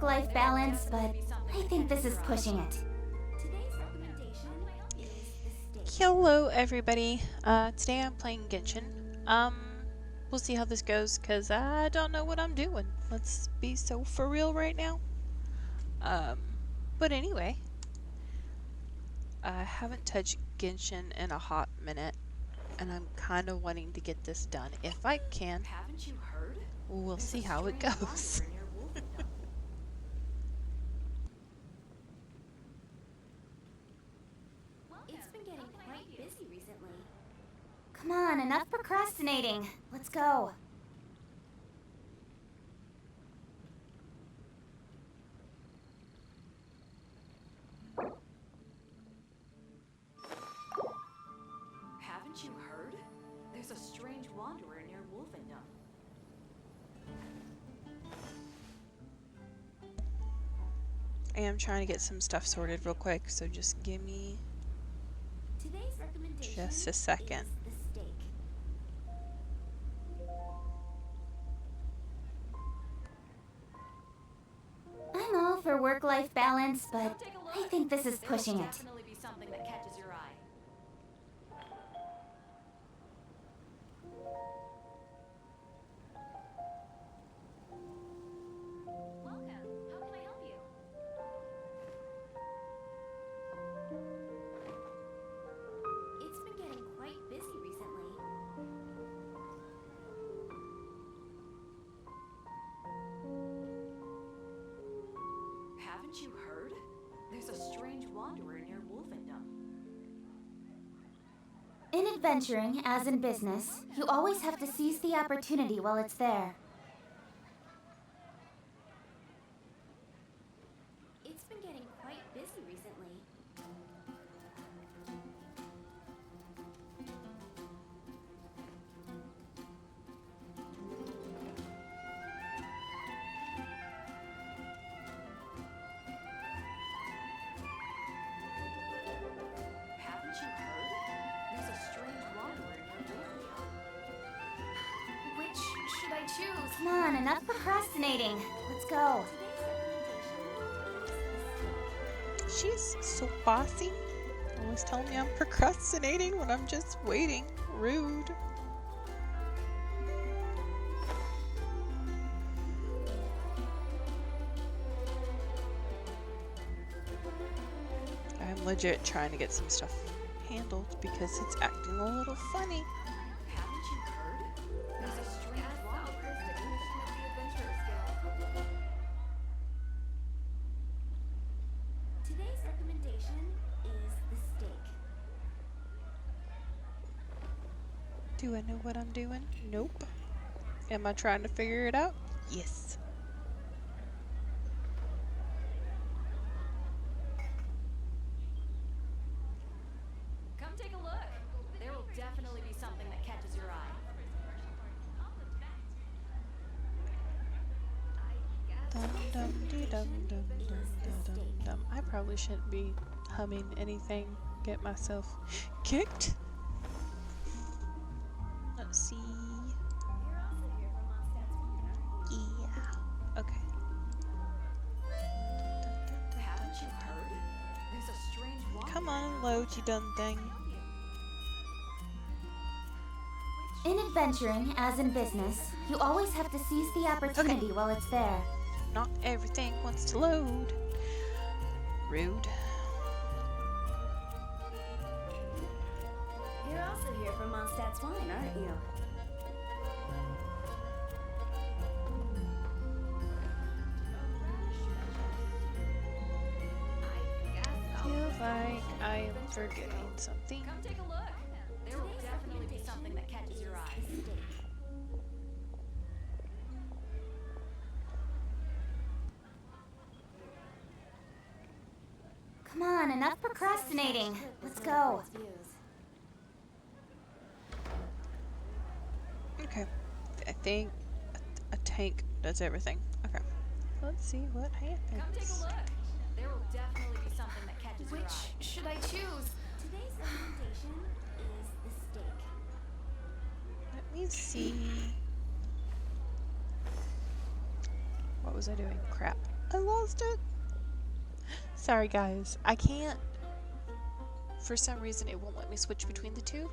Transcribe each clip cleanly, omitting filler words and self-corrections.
work-life balance, but I think this is pushing it. Hello everybody, today I'm playing Genshin. We'll see how this goes, cause I don't know what I'm doing. Let's be so for real right now. But anyway, I haven't touched Genshin in a hot minute, and I'm kind of wanting to get this done. If I can, Haven't you heard? we'll see how it goes. It's been getting quite busy recently. Come on, enough procrastinating. Let's go. Haven't you heard? There's a strange wanderer near Wolfendom. I am trying to get some stuff sorted real quick, so just give me Today's recommendation just a second. is the steak. I'm all for work-life balance, but I think this is pushing it. Definitely be something that catches your eye. Welcome. How can I help you? It's been getting quite busy recently. Haven't you heard? There's a strange wanderer near Wolfendom. In adventuring, as in business, you always have to seize the opportunity while it's there. It's been getting quite busy recently. Haven't you heard? There's a strange wanderer near Wolfendom. Which should I choose? Come on, enough procrastinating. Let's go. She's so bossy. Always telling me I'm procrastinating when I'm just waiting. Rude. I'm legit trying to get some stuff handled because it's acting a little funny. Haven't you heard? There's a strange wanderer near Wolfendom. Today's recommendation is the steak. Do I know what I'm doing? Nope. Am I trying to figure it out? Yes. Come take a look. There will definitely be something that catches your eye. Dum dum dee dum dum dum dum dum dum. I probably shouldn't be humming anything. Get myself kicked. Let's see. Yeah. Okay. Haven't you heard? There's a strange wanderer. Come on, load, you done thing. In adventuring, as in business, you always have to seize the opportunity while it's there. Not everything wants to load. Rude. You're also here from Mondstadt's Wine, aren't you? Feel like I am forgetting something. Come take a look. There will definitely be something that catches your eye. Come on, enough procrastinating. Let's go. Okay. I think a tank does everything. Okay. Let's see what happens. Come take a look. There will definitely be something that catches your eye. Which should I choose? Today's recommendation is the steak. Let me see. What was I doing? Crap. I lost it. Sorry guys, I can't. For some reason it won't let me switch between the two.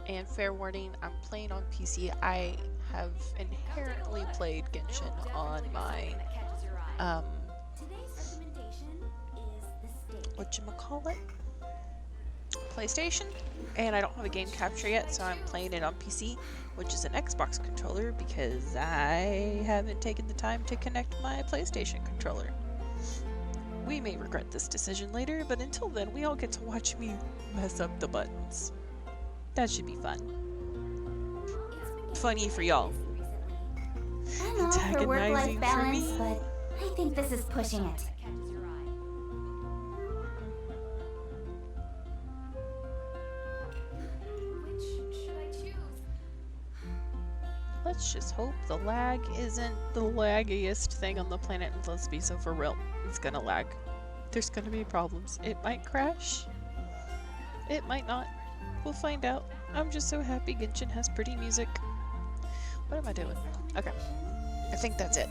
And fair warning, I'm playing on PC. I have inherently played Genshin on my Today's recommendation is the steak. whatchamacallit? PlayStation, and I don't have a game capture yet, so I'm playing it on PC, which is an Xbox controller because I haven't taken the time to connect my PlayStation controller. We may regret this decision later, but until then, we all get to watch me mess up the buttons. That should be fun. Funny for y'all. I'm all for Antagonizing work-life for balance, me. but I think this is pushing it. Which should I choose? Let's just hope the lag isn't the laggiest thing on the planet. And let's be so for real. It's gonna lag. There's gonna be problems. It might crash. It might not. We'll find out. I'm just so happy Genshin has pretty music. What am I doing? Okay. I think that's it.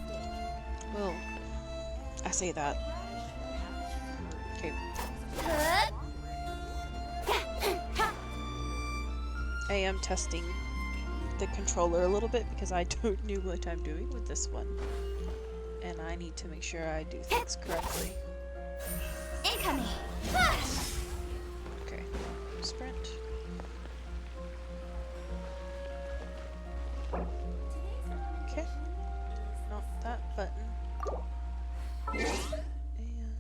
Well, I say that. Okay. I am testing the controller a little bit because I don't know what I'm doing with this one. And I need to make sure I do things correctly. Incoming! Okay. Sprint. Okay. Not that button. And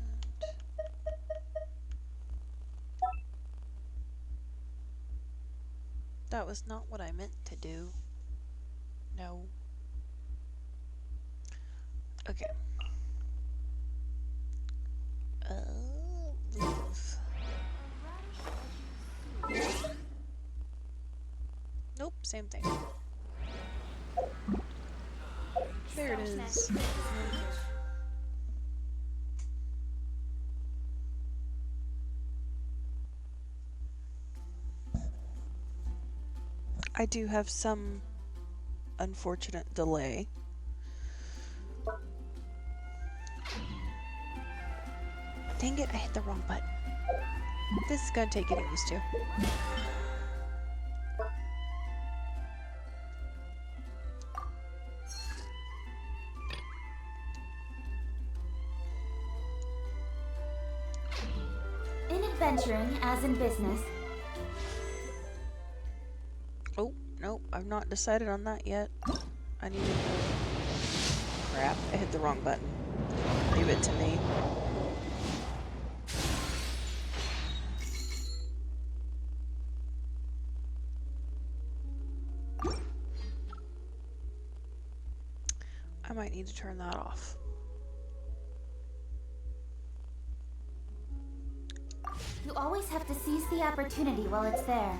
that was not what I meant to do. No. Okay. Move. Nope, same thing. There it is. I do have some unfortunate delay. Dang it, I hit the wrong button. This is gonna take getting used to. In adventuring, as in business, Oh, nope, I've not decided on that yet. I need to... Crap, I hit the wrong button. Leave it to me. I might need to turn that off. you always have to seize the opportunity while it's there.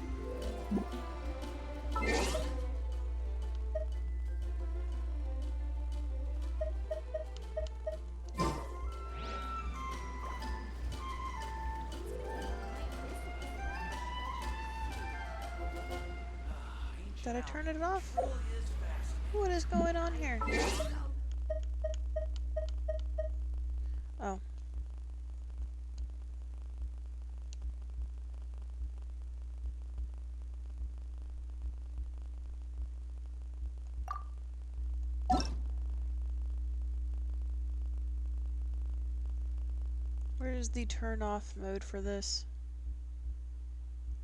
Did I turn it off? What is going on here? Oh. Where is the turn off mode for this?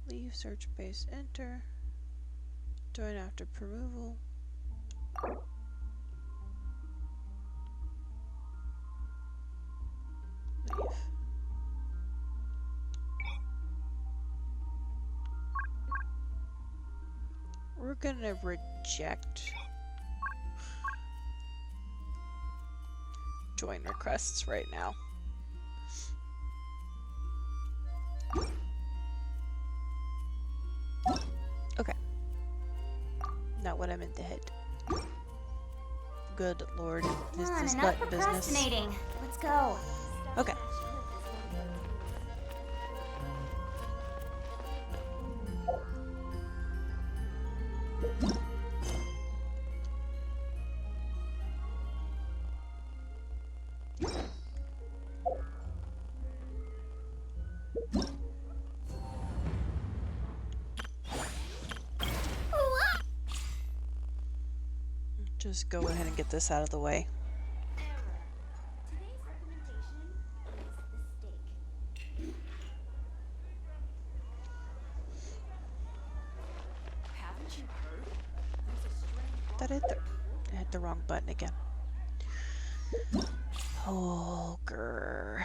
Leave search base, enter. Join after removal. Leave. We're gonna reject join requests right now. Okay. Not what I meant to hit. Good lord. This Come on, is enough button business. procrastinating. Let's go. Okay. just go ahead and get this out of the way. Error. Today's recommendation is the steak. Haven't you heard? There's a strange That wanderer in your I hit the wrong button again. Oh, grr.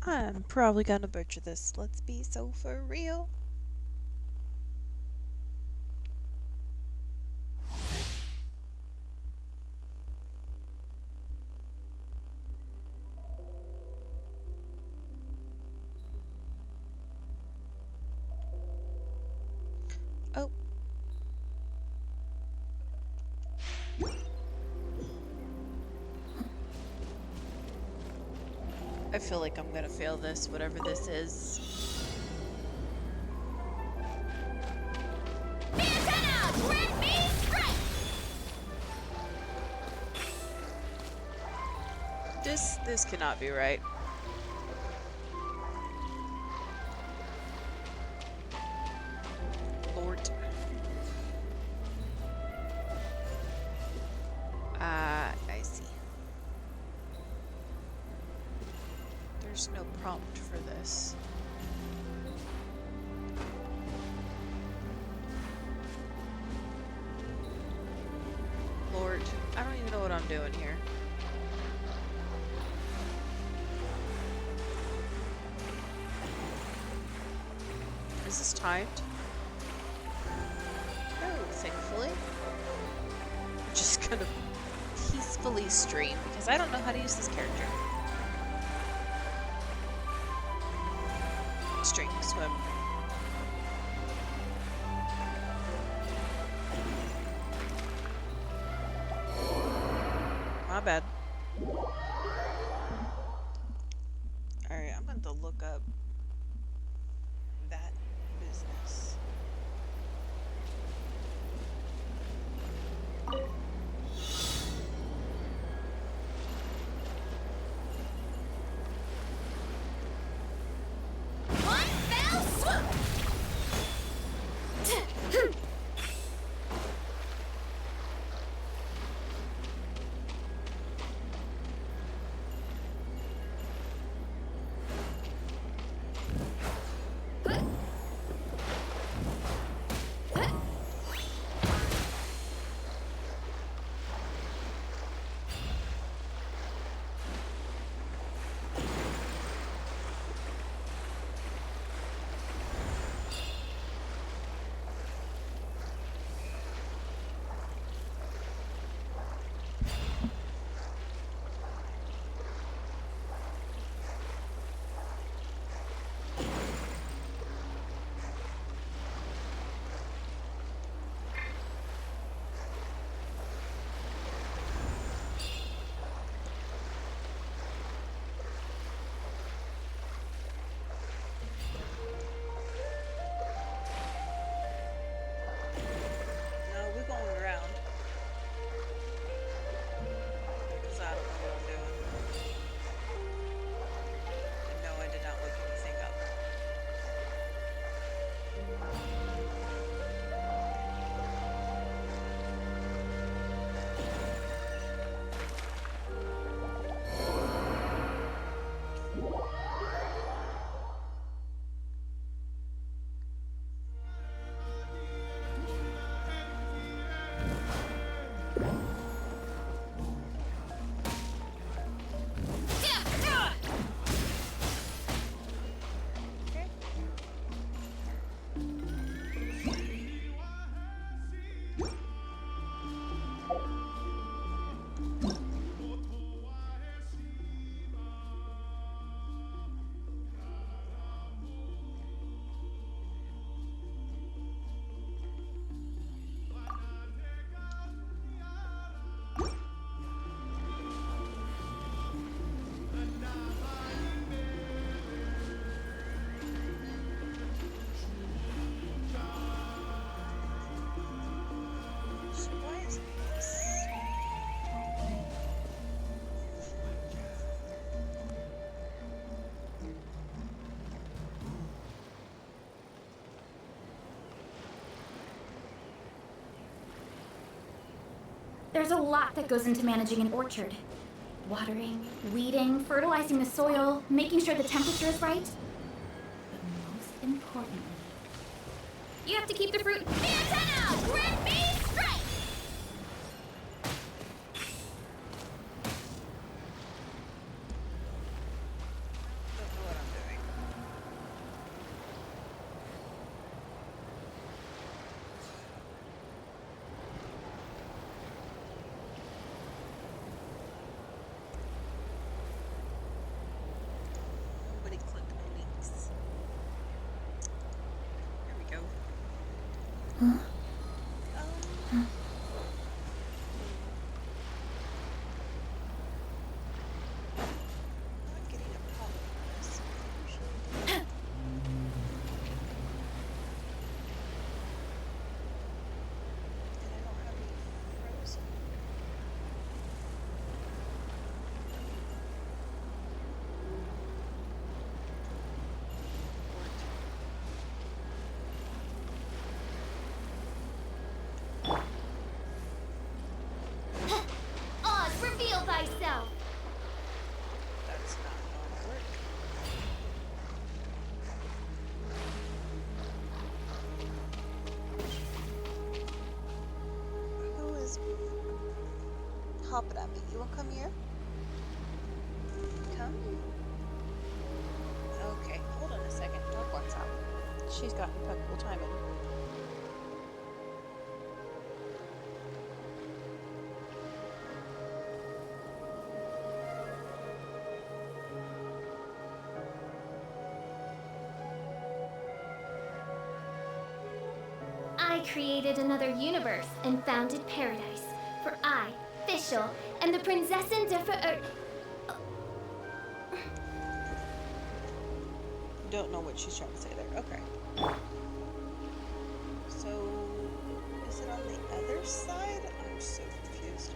I'm probably gonna butcher this. Let's be so for real. Oh. I feel like I'm gonna fail this, whatever this is. This cannot be right. Lord. I see. There's no prompt for this. Lord, I don't even know what I'm doing here. Is this timed? No, thankfully. I'm just gonna peacefully stream because I don't know how to use this character. Stream, swim. My bad. Alright, I'm going to look up that business. One fell swoop! There's a lot that goes into managing an orchard. Watering, weeding, fertilizing the soil, making sure the temperature is right. But most importantly, you have to keep the fruit. The antenna! Grid B strike! Don't know what I'm doing. Nobody click the links. There we go. Not getting a pop this. Usually do. And I don't have any frozen. Oz, reveal thyself! That's not gonna work. Who is hopping at me? You wanna come here? Come? Okay, hold on a second. Dark One's out. She's got impeccable timing. I created another universe and founded paradise. For I, Fischl, and the Prinzessin de Don't know what she's trying to say there. Okay. So, is it on the other side? I'm so confused.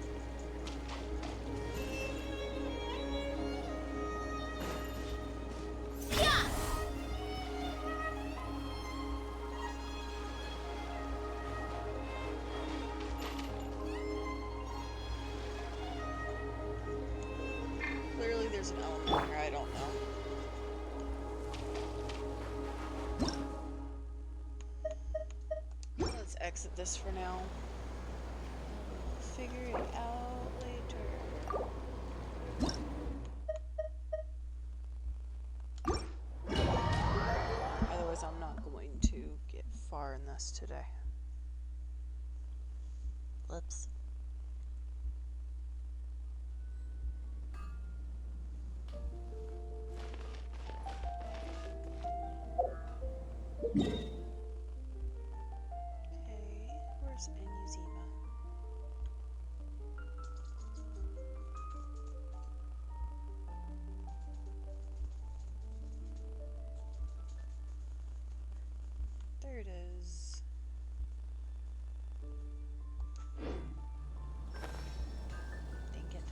Yeah! Clearly there's an element here I don't know. Let's exit this for now. Figure it out later. Otherwise I'm not going to get far in this today. Whoops. Okay, where's Enuzima? There it is. Dang it.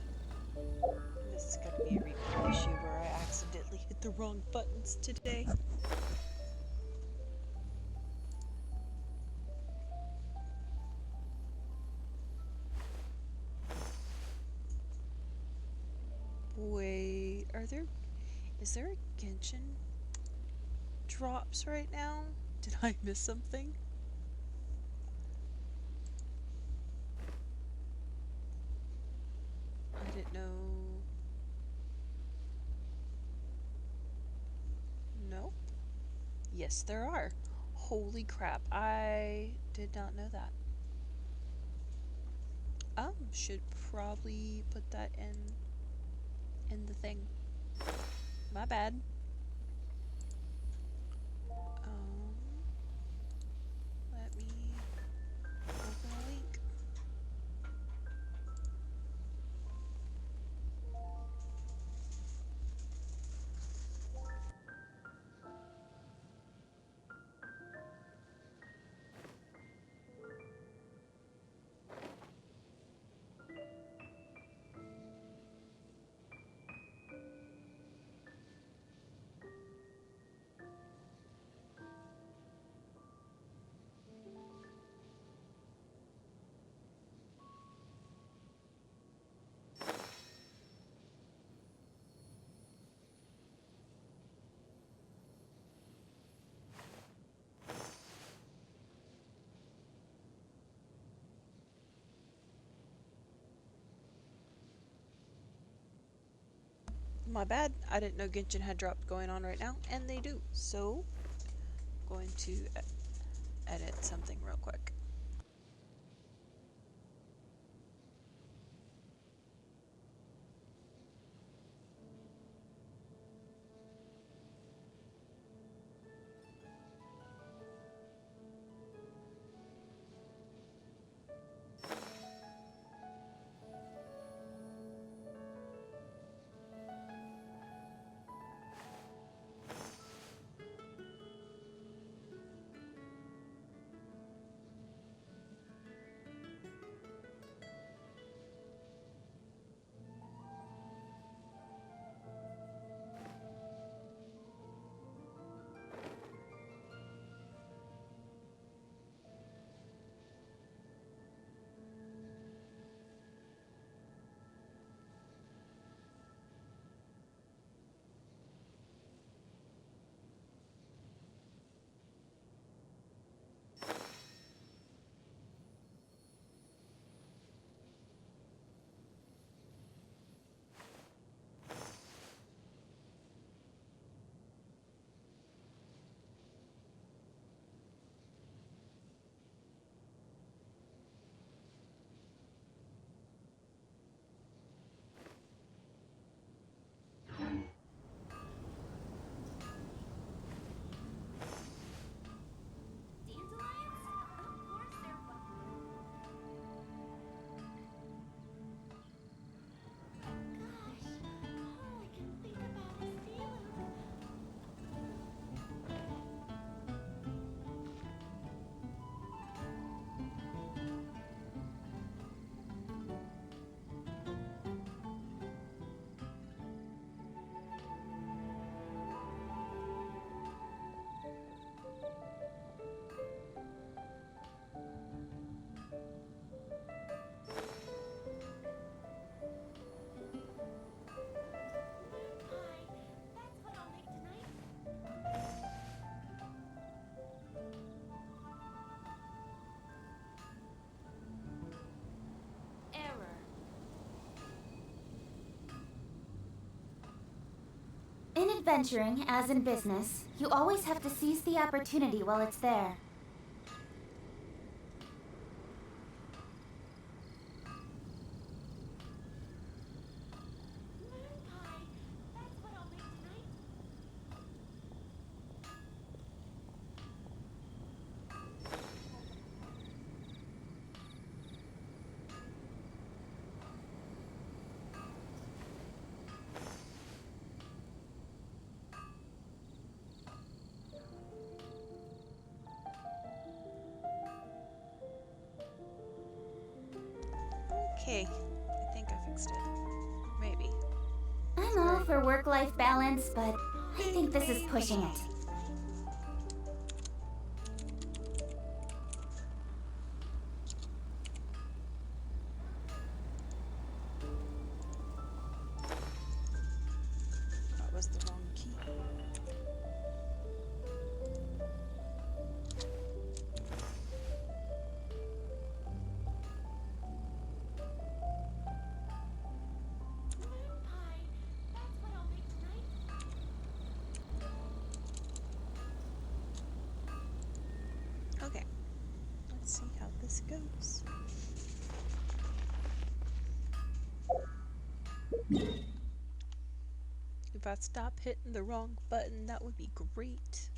This is gonna be a replay issue where I accidentally hit the wrong buttons today. Wait, is there a Genshin drops right now? Did I miss something? I didn't know. No? Yes, there are. Holy crap, I did not know that. Should probably put that in the thing. My bad. Let me open a link. My bad. I didn't know Genshin had dropped going on right now, and they do. So, going to edit something real quick. In adventuring, as in business, you always have to seize the opportunity while it's there. Okay, I think I fixed it. Maybe. I'm all for work-life balance, but I think this is pushing it. That was the wrong key. Okay, let's see how this goes. If I stop hitting the wrong button, that would be great.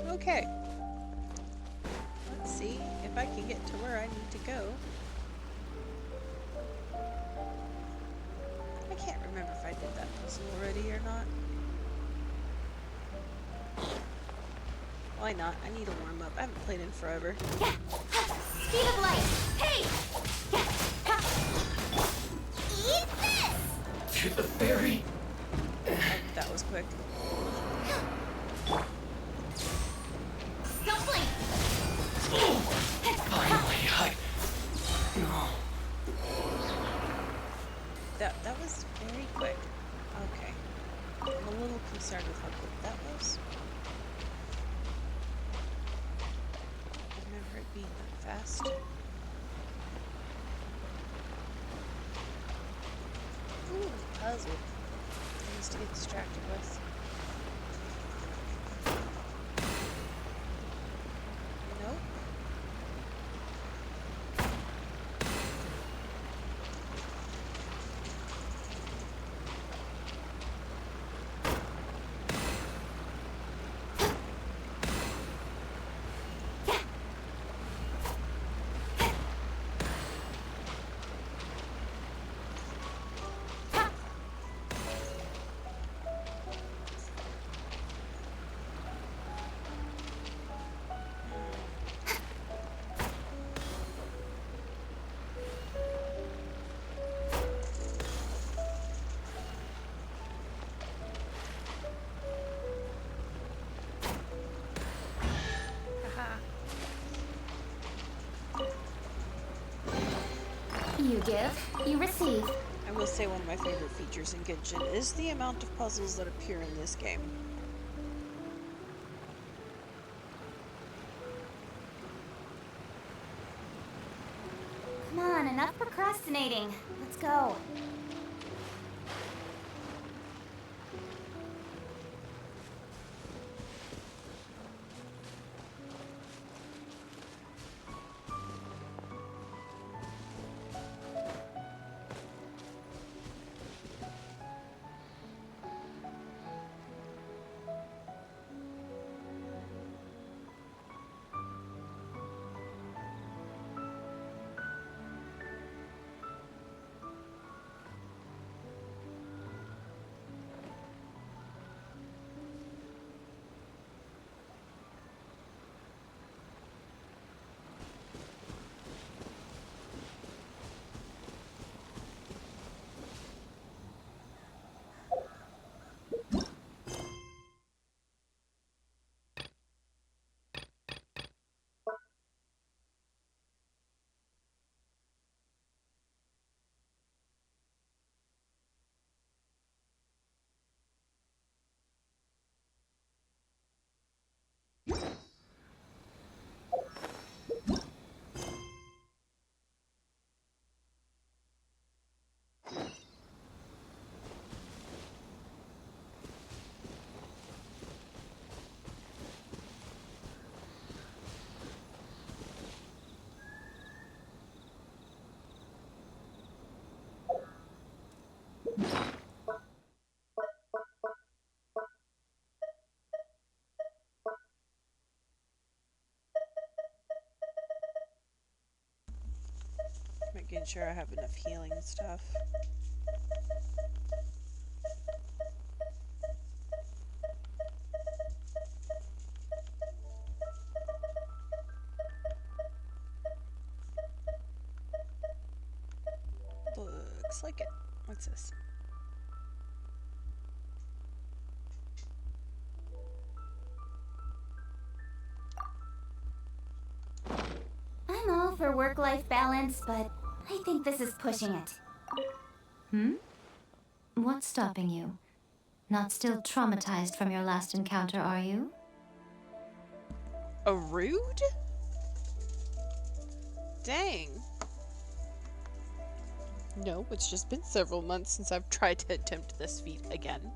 Okay. Let's see if I can get to where I need to go. I can't remember if I did that puzzle already or not. Why not? I need a warm up. I haven't played in forever. Yeah. Speed of light. Hey! Yeah. Eat this! To the ferry. That was quick. Stumbling! Finally, No. That was very quick. Okay. I'm a little concerned with how quick that was. I remember it being that fast. Ooh, puzzle. Things to get distracted with. Nope. You give, you receive. I will say one of my favorite features in Genshin is the amount of puzzles that appear in this game. Come on, enough procrastinating. Let's go. Making sure I have enough healing stuff. Looks like it. What's this? I'm all for work-life balance, but I think this is pushing it. Hmm? What's stopping you? Not still traumatized from your last encounter, are you? A rude? Dang. No, it's just been several months since I've tried to attempt this feat again.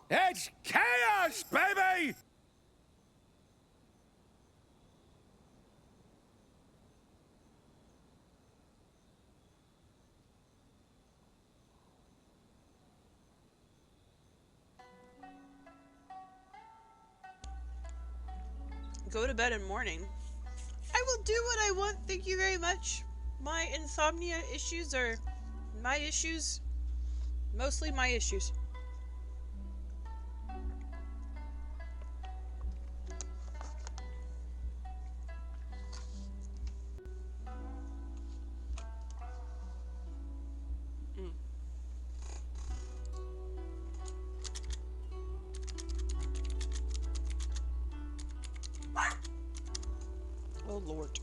It's chaos, baby! Go to bed in morning. I will do what I want, thank you very much. My insomnia issues are my issues. Mostly my issues. Oh Lord.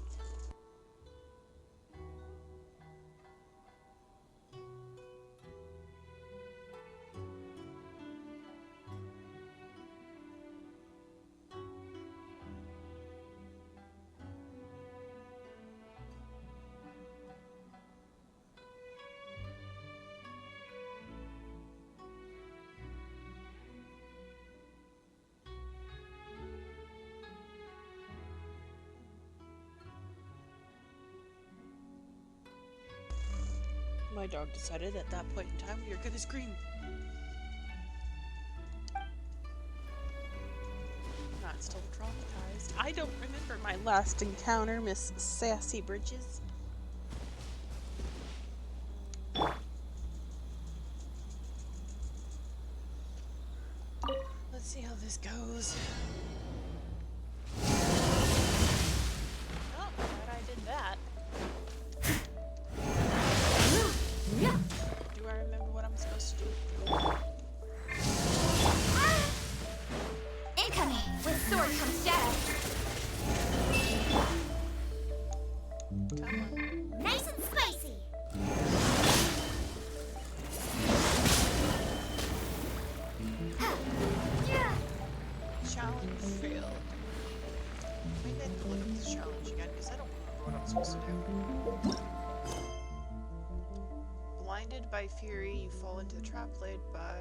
My dog decided at that point in time we were gonna scream. Not still traumatized. I don't remember my last encounter, Miss Sassy Bridges. Let's see how this goes. Oh, glad I did that. Do I remember what I'm supposed to do? Incoming! With sword comes shadow. Come on. Nice and spicy! Challenge failed. Maybe I have to look at this challenge again because I don't remember what I'm supposed to do. Blinded by fury, you fall into the trap laid by.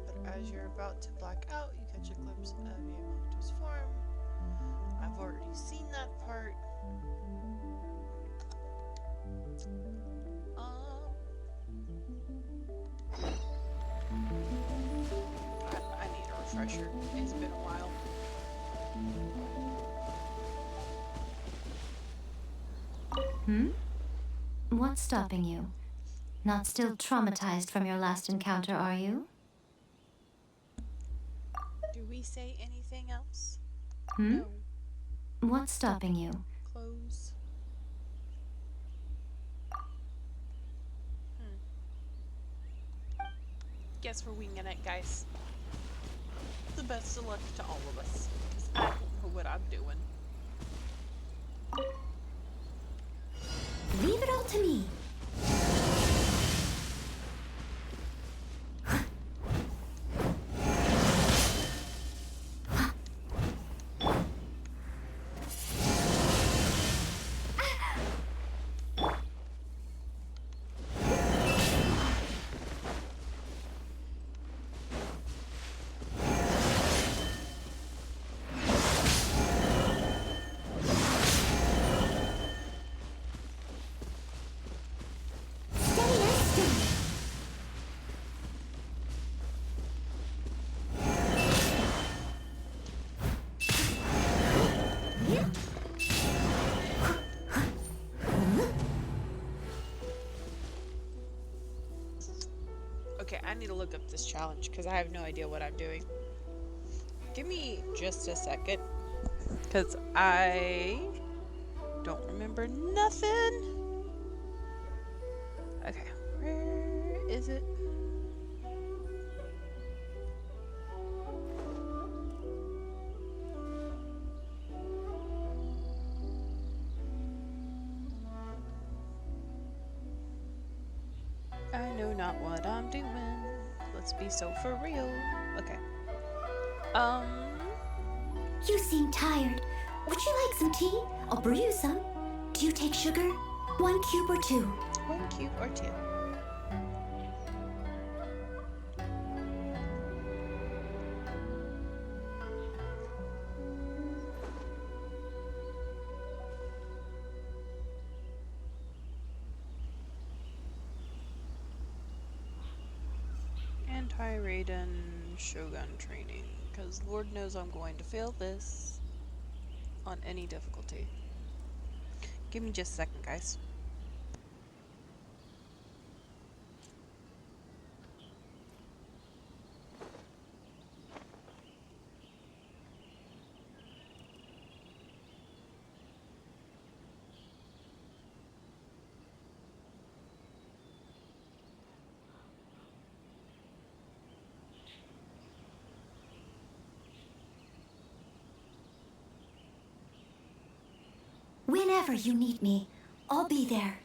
But as you're about to black out, you catch a glimpse of Yamamoto's form. I've already seen that part. I need a refresher. It's been a while. What's stopping you? Not still traumatized from your last encounter, are you? Do we say anything else? Hmm? No. What's stopping you? Close. Guess we're winging it, guys. The best of luck to all of us. 'Cause I don't know what I'm doing. Leave it all to me. Okay, I need to look up this challenge because I have no idea what I'm doing. Give me just a second because I don't remember nothing. Okay, where is it? I know not what I'm doing. Let's be so for real. Okay. You seem tired. Would you like some tea? I'll brew you some. Do you take sugar? 1 cube or 2? 1 cube or 2. Anti-Raiden Shogun training, because Lord knows I'm going to fail this on any difficulty. Give me just a second, guys. Whenever you need me, I'll be there.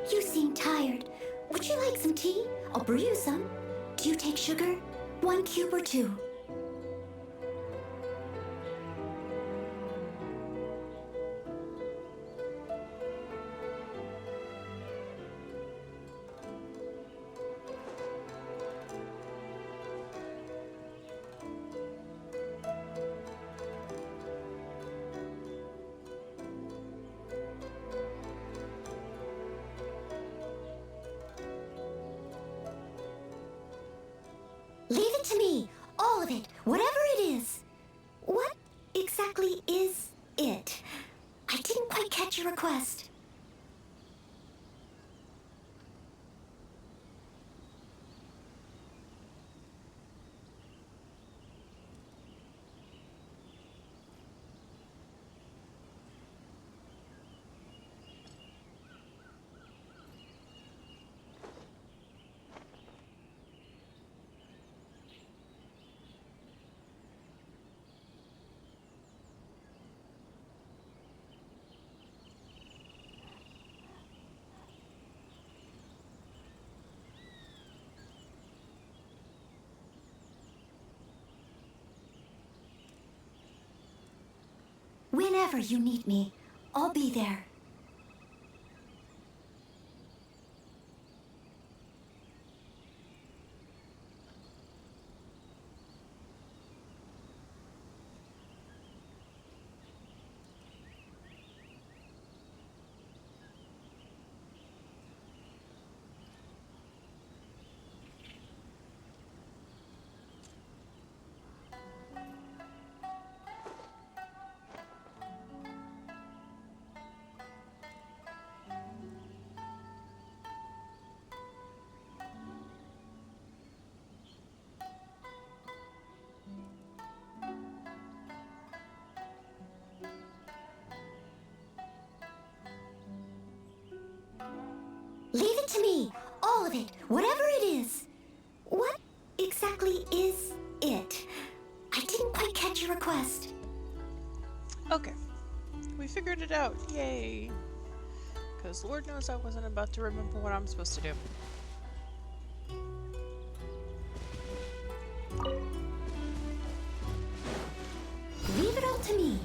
You seem tired. Would you like some tea? I'll brew you some. Do you take sugar? 1 cube or 2? Leave it to me. All of it. Whatever it is. What exactly is it? I didn't quite catch your request. Whenever you need me, I'll be there. Leave it to me. All of it. Whatever it is. What exactly is it? I didn't quite catch your request. Okay. We figured it out. Yay. Because Lord knows I wasn't about to remember what I'm supposed to do. Leave it all to me.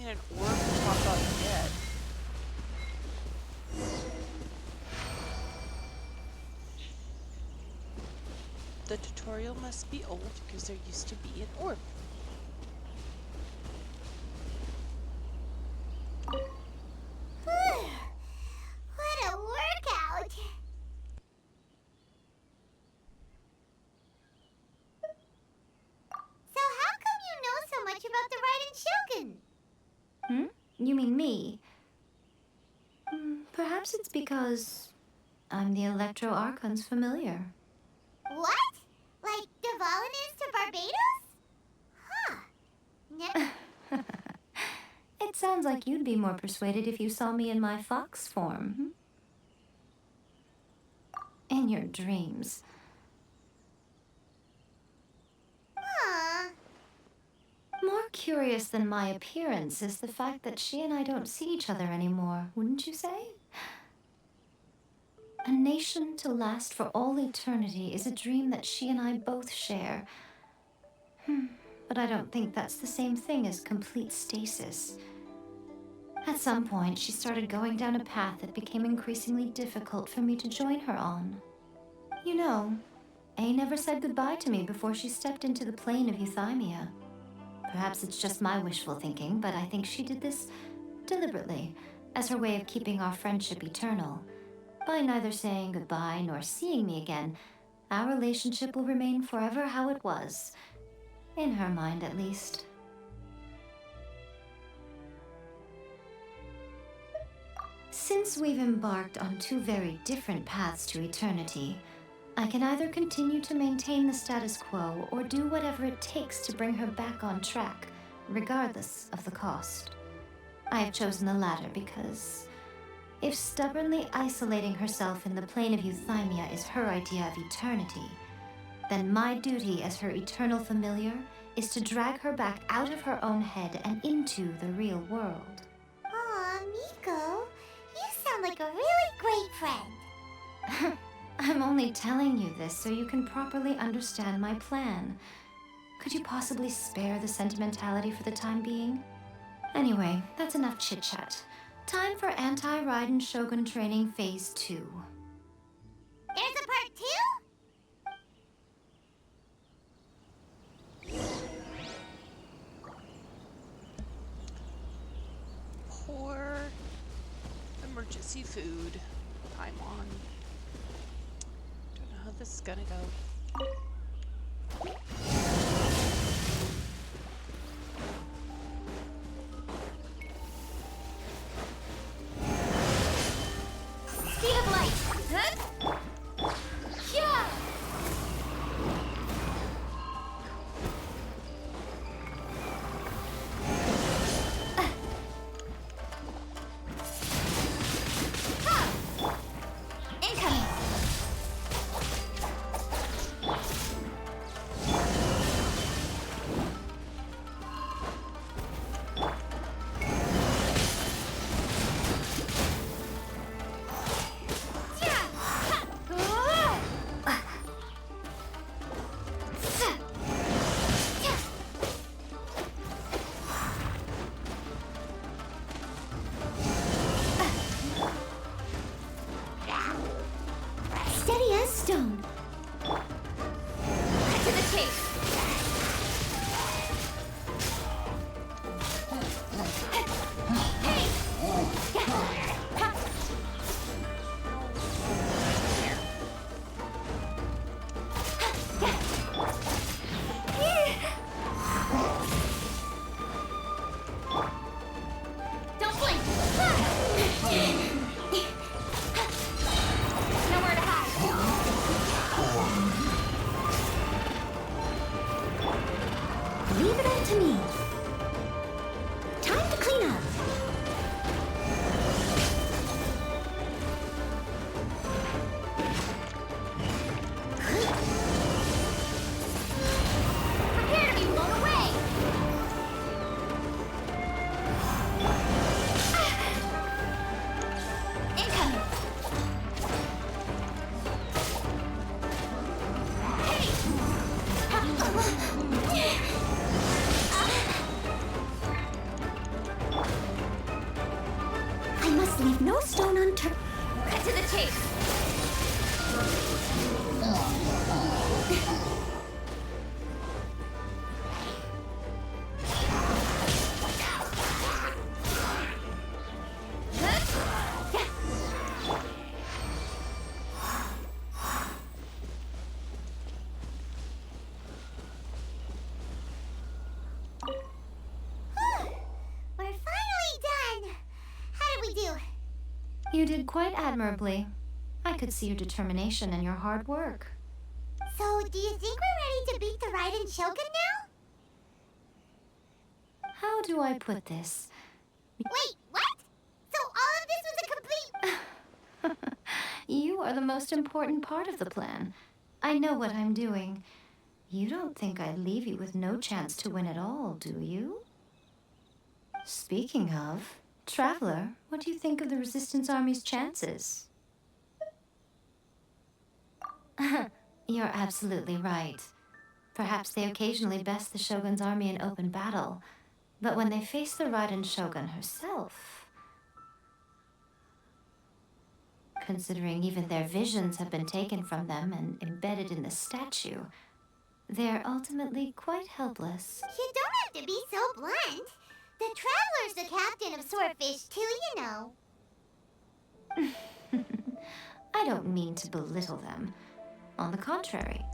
an orb pop up yet. The tutorial must be old because there used to be an orb. What a workout! So how come you know so much about the Raiden Shogun? You mean me? Perhaps it's because I'm the Electro Archon's familiar. What? Like Dvalin is to Barbados? Huh. Never. It sounds like you'd be more persuaded if you saw me in my fox form. In your dreams. Aw. More curious than my appearance is the fact that she and I don't see each other anymore, wouldn't you say? A nation to last for all eternity is a dream that she and I both share. But I don't think that's the same thing as complete stasis. At some point, she started going down a path that became increasingly difficult for me to join her on. You know, A never said goodbye to me before she stepped into the plane of euthymia. Perhaps it's just my wishful thinking, but I think she did this deliberately, as her way of keeping our friendship eternal. By neither saying goodbye nor seeing me again, our relationship will remain forever how it was. In her mind, at least. Since we've embarked on two very different paths to eternity, I can either continue to maintain the status quo or do whatever it takes to bring her back on track, regardless of the cost. I have chosen the latter because if stubbornly isolating herself in the plane of euthymia is her idea of eternity, then my duty as her eternal familiar is to drag her back out of her own head and into the real world. Aw, Miko. You sound like a really great friend. I'm only telling you this so you can properly understand my plan. Could you possibly spare the sentimentality for the time being? Anyway, that's enough chit-chat. Time for Anti-Raiden Shogun Training Phase 2. There's a part 2? Pour emergency food. I'm on. Don't know how this is gonna go. Speed of light! Huh? Yeah! Incoming! Steady as stone. Cut to the chase! Don't blink! Nowhere to hide! Leave it up to me. Time to clean up. Prepare to be blown away! Incoming! Hey! no stone unturned. Cut to the chase. We're finally done. How did we do? You did quite admirably. I could see your determination and your hard work. So, do you think we're ready to beat the Raiden Shogun now? How do I put this? Wait, what? So all of this was a complete... You are the most important part of the plan. I know what I'm doing. You don't think I'd leave you with no chance to win at all, do you? Speaking of, Traveler, what do you think of the Resistance Army's chances? You're absolutely right. Perhaps they occasionally best the Shogun's army in open battle, but when they face the Raiden Shogun herself... Considering even their visions have been taken from them and embedded in the statue, they're ultimately quite helpless. You don't have to be so blunt. The Traveler's the captain of Swordfish too, you know. I don't mean to belittle them. On the contrary.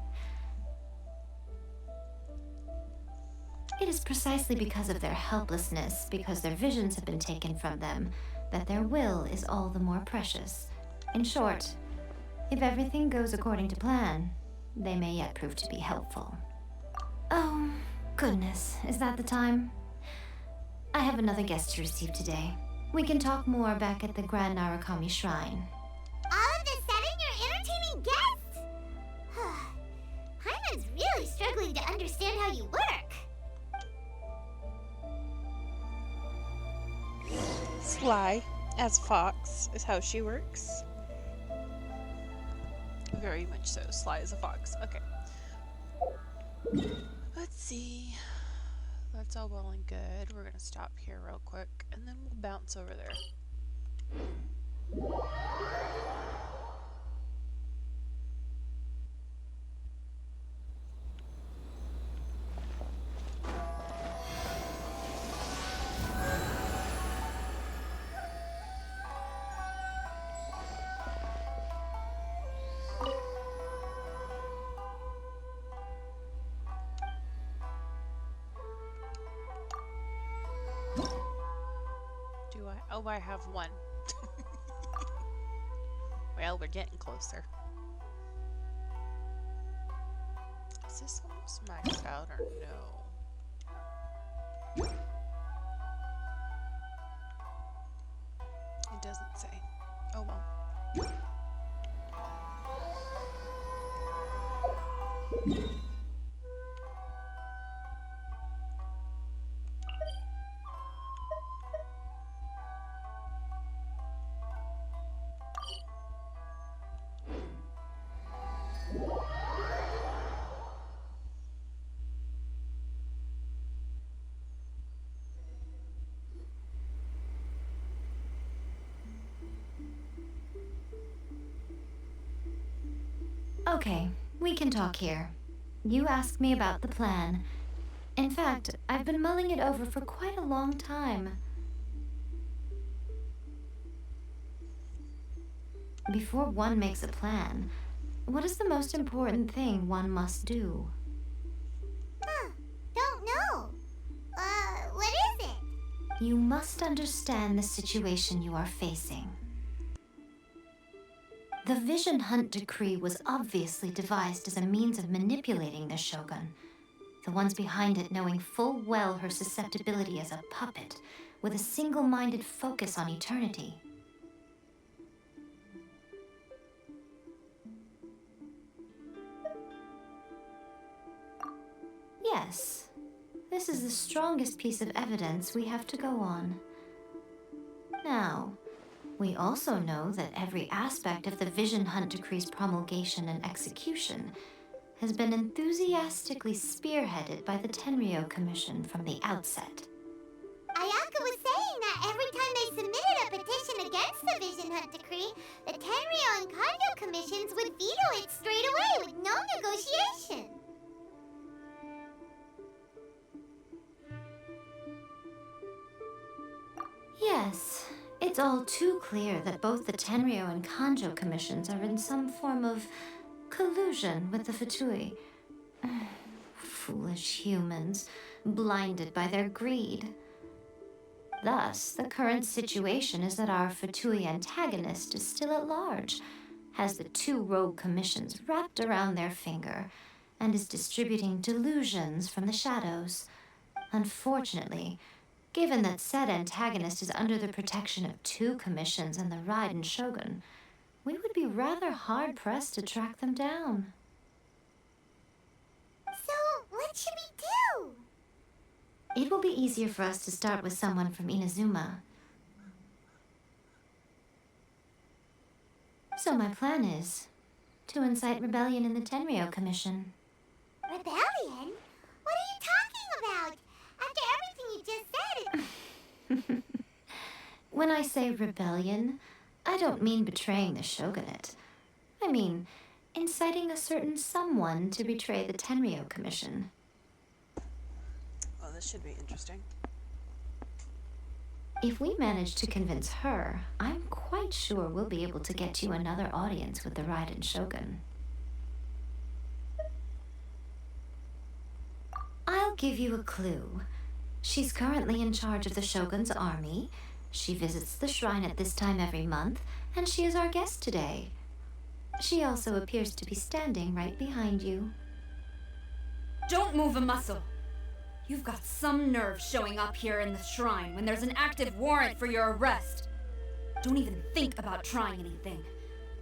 It is precisely because of their helplessness, because their visions have been taken from them, that their will is all the more precious. In short, if everything goes according to plan, they may yet prove to be helpful. Oh, goodness, is that the time? I have another guest to receive today. We can talk more back at the Grand Narukami Shrine. All of a sudden, you're entertaining guests? Paimon's really struggling to understand how you work. Sly, as fox, is how she works. Very much so. Sly as a fox. Okay. Let's see. That's all well and good. We're gonna stop here real quick, and then we'll bounce over there. Oh, I have one. Well, we're getting closer. Is this almost maxed out or no? It doesn't say. Oh well. Okay, we can talk here. You asked me about the plan. In fact, I've been mulling it over for quite a long time. Before one makes a plan, what is the most important thing one must do? Don't know. What is it? You must understand the situation you are facing. The Vision Hunt Decree was obviously devised as a means of manipulating the Shogun, the ones behind it knowing full well her susceptibility as a puppet, with a single-minded focus on eternity. Yes, this is the strongest piece of evidence we have to go on. Now, we also know that every aspect of the Vision Hunt Decree's promulgation and execution has been enthusiastically spearheaded by the Tenryo from the outset. Ayaka was saying that every time they submitted a petition against against the Vision Hunt decree, the Tenryo and Kanjo commissions would veto it straight away with no negotiation. Yes, it's all too clear that both the Tenryo and Kanjo commissions are in some form of collusion with the Fatui. Foolish humans, blinded by their greed. Thus, the current situation is that our Fatui antagonist is still at large, has the two rogue commissions wrapped around their finger, and is distributing delusions from the shadows. Unfortunately, given that said antagonist is under the protection of two commissions and the Raiden Shogun, we would be rather hard-pressed to track them down. So, what should we do? It will be easier for us to start with someone from Inazuma. So my plan is to incite rebellion in the Tenryo Commission. Rebellion? What are you talking about? After everything you just said, When I say rebellion, I don't mean betraying the shogunate. I mean inciting a certain someone to betray the Tenryo Commission. Well, this should be interesting. If we manage to convince her, I'm quite sure we'll be able to get you another audience with the Raiden Shogun. I'll give you a clue. She's currently in charge of the Shogun's army. She visits the shrine at this time every month, and she is our guest today. She also appears to be standing right behind you. Don't move a muscle. You've got some nerve showing up here in the shrine when there's an active warrant for your arrest. Don't even think about trying anything.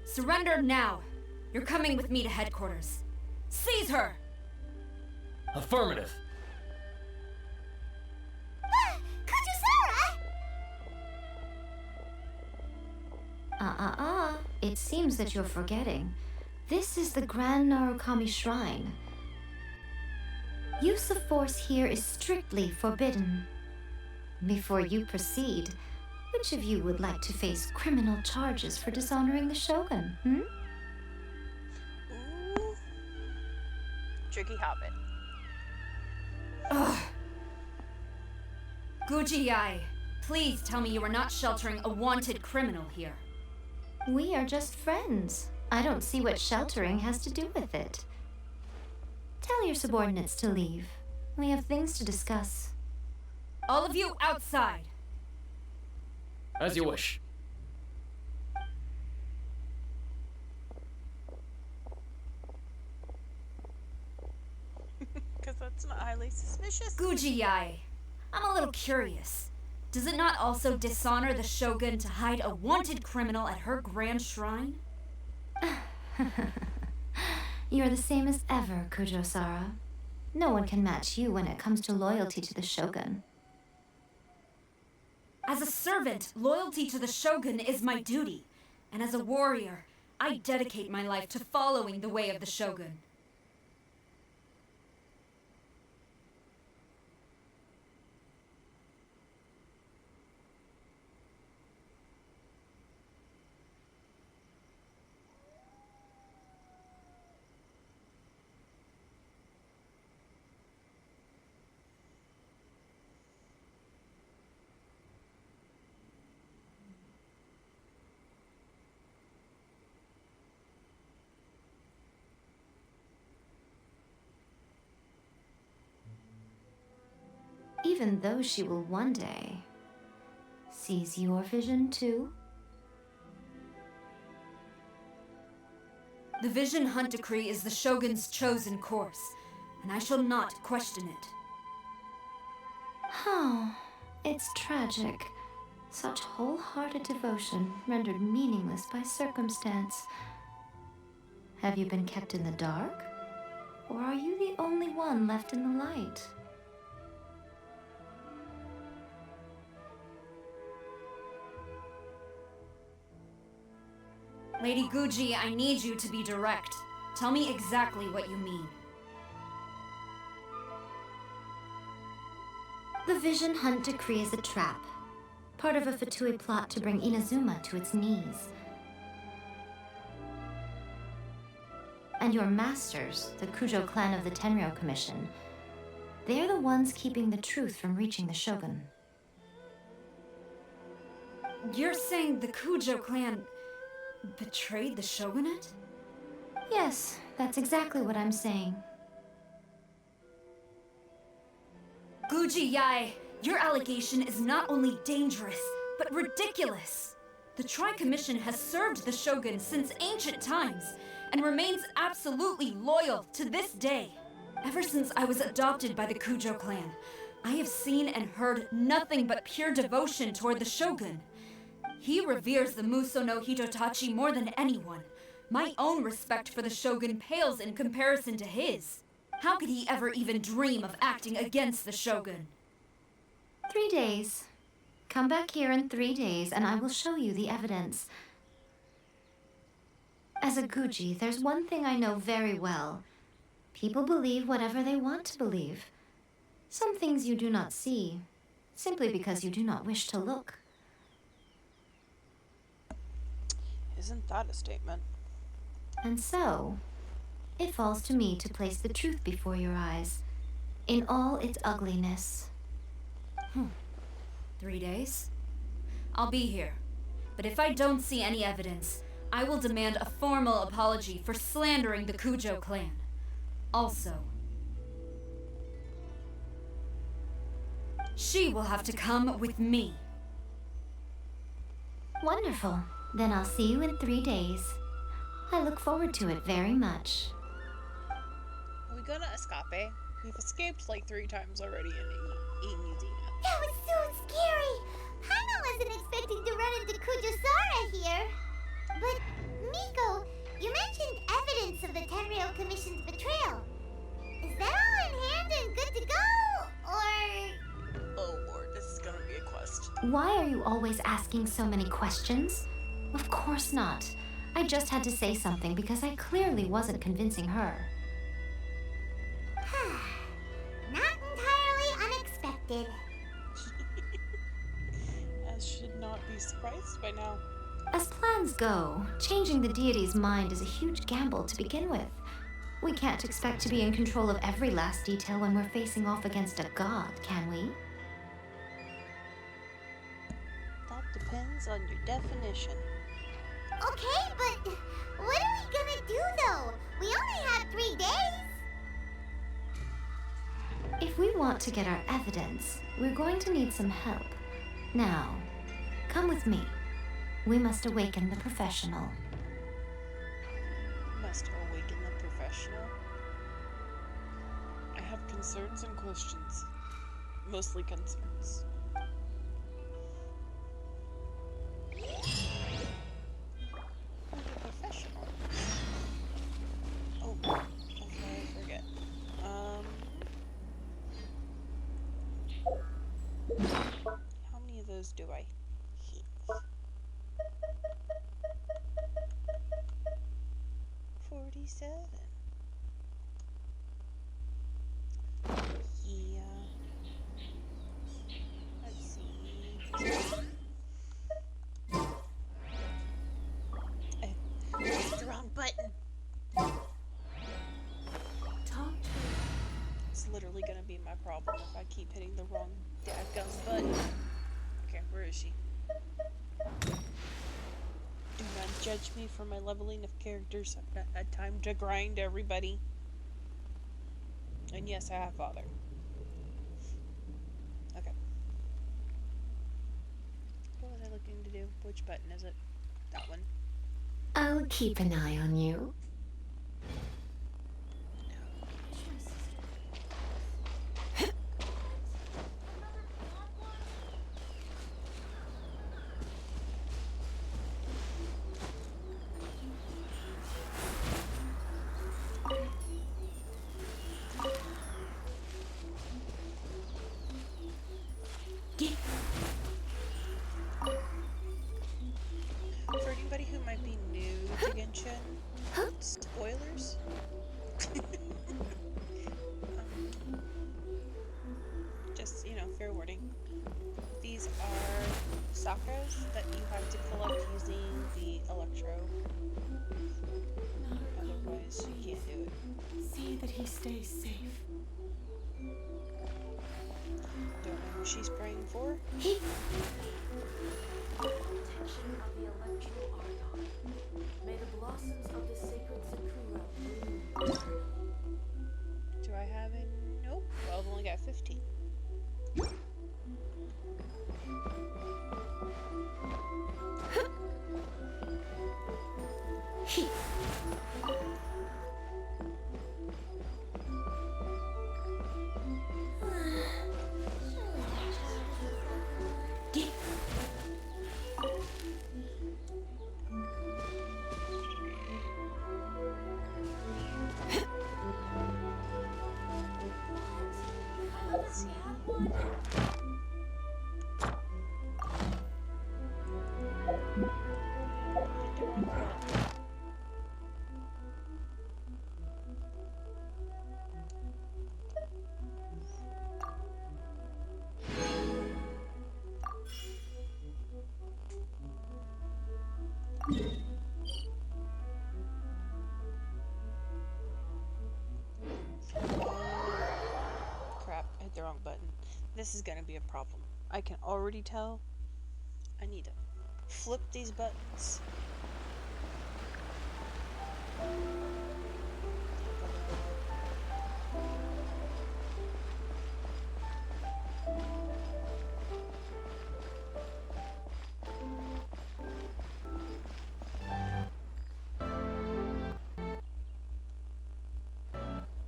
Surrender now. You're coming with me to headquarters. Seize her! Affirmative. Kujusara! It seems that you're forgetting. This is the Grand Narukami Shrine. Use of force here is strictly forbidden. Before you proceed, which of you would like to face criminal charges for dishonoring the Shogun, Ooh. Tricky Hobbit. Ugh. Guji-ai, please tell me you are not sheltering a wanted criminal here. We are just friends. I don't see what sheltering has to do with it. Tell your subordinates to leave. We have things to discuss. All of you outside! As you wish. Because that's not highly suspicious. Guji-ai, I'm a little curious. Does it not also dishonor the Shogun to hide a wanted criminal at her grand shrine? You're the same as ever, Kujo-sara. No one can match you when it comes to loyalty to the Shogun. As a servant, loyalty to the Shogun is my duty. And as a warrior, I dedicate my life to following the way of the Shogun. Even though she will one day seize your vision too. The Vision Hunt Decree is the Shogun's chosen course, and I shall not question it. Oh, it's tragic. Such wholehearted devotion rendered meaningless by circumstance. Have you been kept in the dark? Or are you the only one left in the light? Lady Guji, I need you to be direct. Tell me exactly what you mean. The Vision Hunt Decree is a trap. part of a Fatui plot to bring Inazuma to its knees. And your masters, the Kujo clan of the Tenryou Commission, they're the ones keeping the truth from reaching the Shogun. You're saying the Kujo clan betrayed the shogunate? Yes, that's exactly what I'm saying. Guji Yae, your allegation is not only dangerous, but ridiculous. The Tri-Commission has served the Shogun since ancient times, and remains absolutely loyal to this day. Ever since I was adopted by the Kujo clan, I have seen and heard nothing but pure devotion toward the Shogun. He reveres the Muso no Hitotachi more than anyone. My own respect for the Shogun pales in comparison to his. How could he ever even dream of acting against the Shogun? 3 days. Come back here in 3 days and I will show you the evidence. As a Guji, there's one thing I know very well. People believe whatever they want to believe. Some things you do not see, simply because you do not wish to look. Isn't that a statement? And so, it falls to me to place the truth before your eyes, in all its ugliness. 3 days? I'll be here. But if I don't see any evidence, I will demand a formal apology for slandering the Kujo clan. Also, she will have to come with me. Wonderful. Then I'll see you in 3 days. I look forward to it very much. Are we gonna escape? We've escaped like 3 times already in Izina. That was so scary. Paimon wasn't expecting to run into Kujosara here. But, Miko, you mentioned evidence of the Tenryou Commission's betrayal. Is that all in hand and good to go? Or... Oh lord, this is gonna be a quest. Why are you always asking so many questions? Of course not. I just had to say something because I clearly wasn't convincing her. Not entirely unexpected. As should not be surprised by now. As plans go, changing the deity's mind is a huge gamble to begin with. We can't expect to be in control of every last detail when we're facing off against a god, can we? That depends on your definition. Okay, but what are we gonna do though? We only have 3 days. If we want to get our evidence, we're going to need some help. Now, come with me. We must awaken the professional. Must awaken the professional. I have concerns and questions. Mostly concerns. The professional. Oh, before I forget. How many of those do I have? 47. Yeah. Let's see. I pressed the wrong button. It's literally gonna be my problem if I keep hitting the wrong dadgum button. Okay, where is she? Do not judge me for my leveling of characters. I've not had time to grind everybody. And yes, I have father. Okay. What was I looking to do? Which button is it? That one. I'll keep an eye on you. For anybody who might be new to Genshin, fair warning. These are Sakras that you have to collect using the Electro. Otherwise, you can't do it. See that he stays safe. Don't know who she's praying for. Protection of the Electro Argon. May the blossoms of the sacred Sakura bloom. Do I have it? Nope. Well, I've only got 15. Let's see. Crap, I hit the wrong button. This is gonna be a problem. I can already tell. I need to flip these buttons.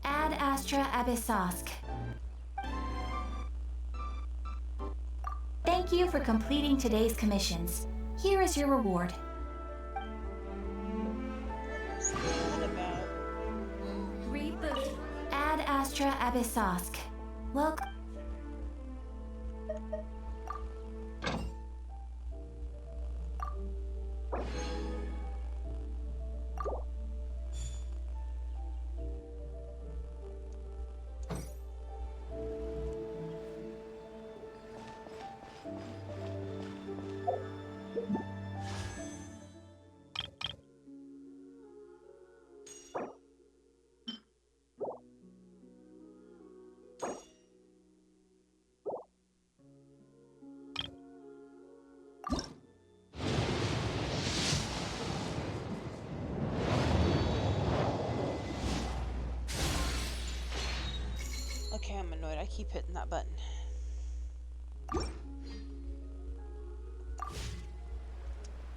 Ad Astra Abyssosk. Thank you for completing today's commissions. Here is your reward. What's that about? Reboot. Ad Astra Abyssosk. Welcome. Okay, I'm annoyed. I keep hitting that button.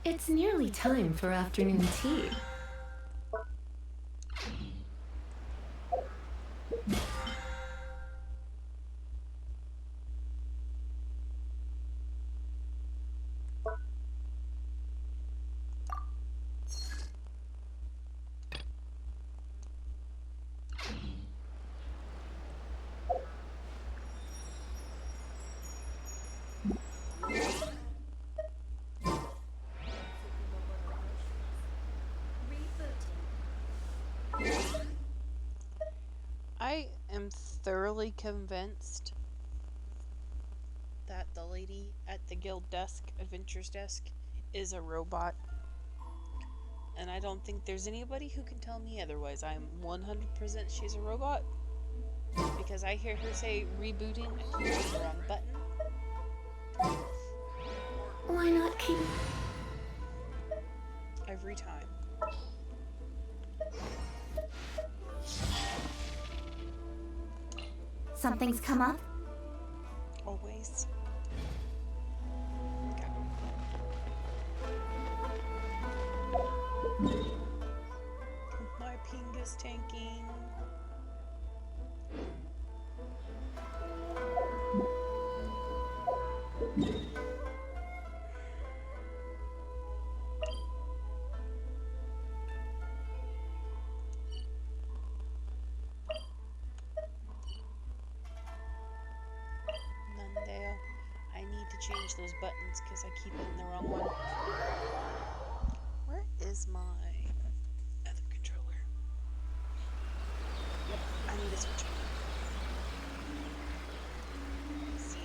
It's nearly time for afternoon tea. I am thoroughly convinced that the lady at the guild desk, adventures desk, is a robot. And I don't think there's anybody who can tell me otherwise. I'm 100% she's a robot. Because I hear her say rebooting and keep hitting the wrong button. Why not keep... Every time. Something's come up? Always. My ping is tanking. Nundale, I need to change those buttons because I keep hitting the wrong one. Where is my other controller? Yep, I need to switch. Let's see.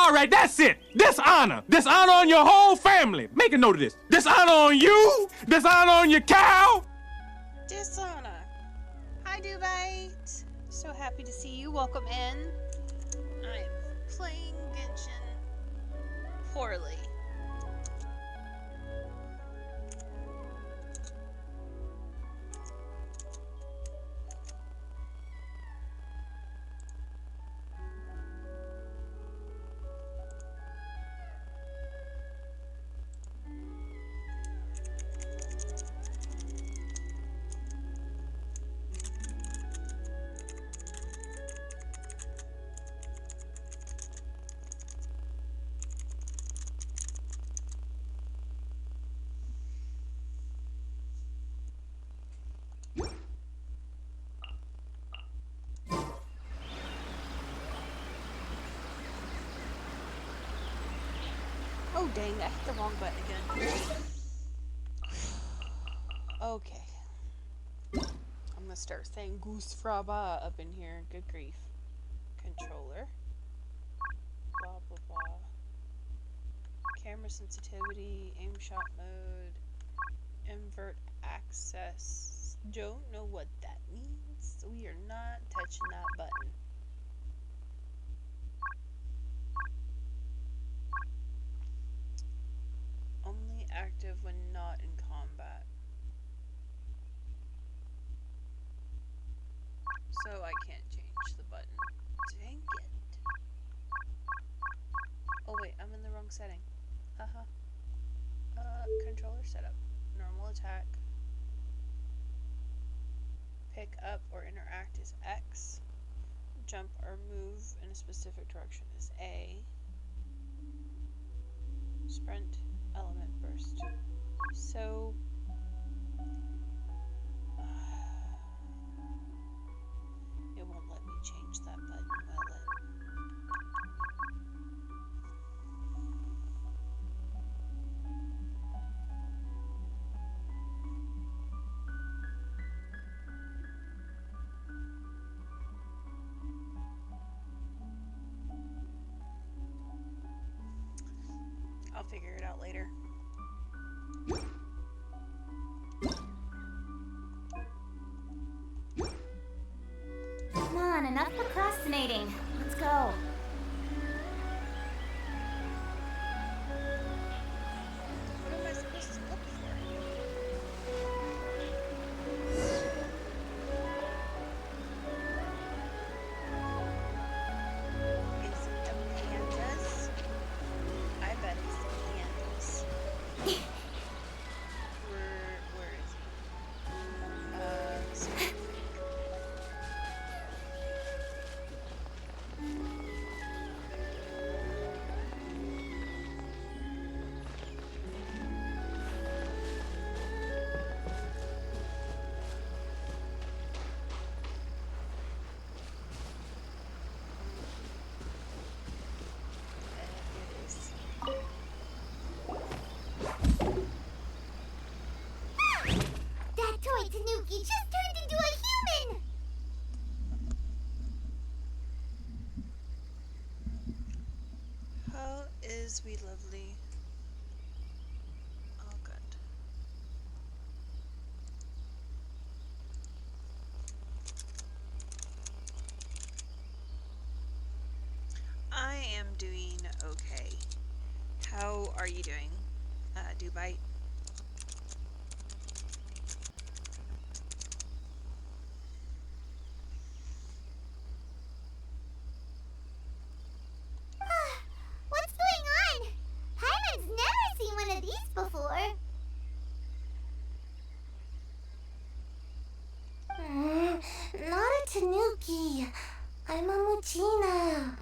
All right, that's it. Dishonor. Dishonor on your whole family. Make a note of this. Dishonor on you. Dishonor on your cow. Dishonor. Hi, Dubite. So happy to see you. Welcome in. I'm playing Genshin poorly. Oh dang, I hit the wrong button again. Okay. I'm gonna start saying Goose Fraba up in here. Good grief. Controller. Blah blah blah. Camera sensitivity, aim shot mode, invert access. Don't know what that means. We are not touching that button. Only active when not in combat. So I can't change the button. Dang it. Oh wait, I'm in the wrong setting. Haha. Controller setup. Normal attack. Pick up or interact is X. Jump or move in a specific direction is A. Sprint, element burst. So it won't let me change that button, will it? I'll figure it out later. Come on, enough procrastinating. Let's go. What am I supposed to look for? Is it the pandas? I bet it's the pandas. Where is he? Specific. It is. That toy Tanuki just turned into a human! How is we lovely? Oh, good. I am doing okay. How are you doing, Dubite? What's going on? Hyman's never seen one of these before. Not a Tanuki. I'm a Muchina.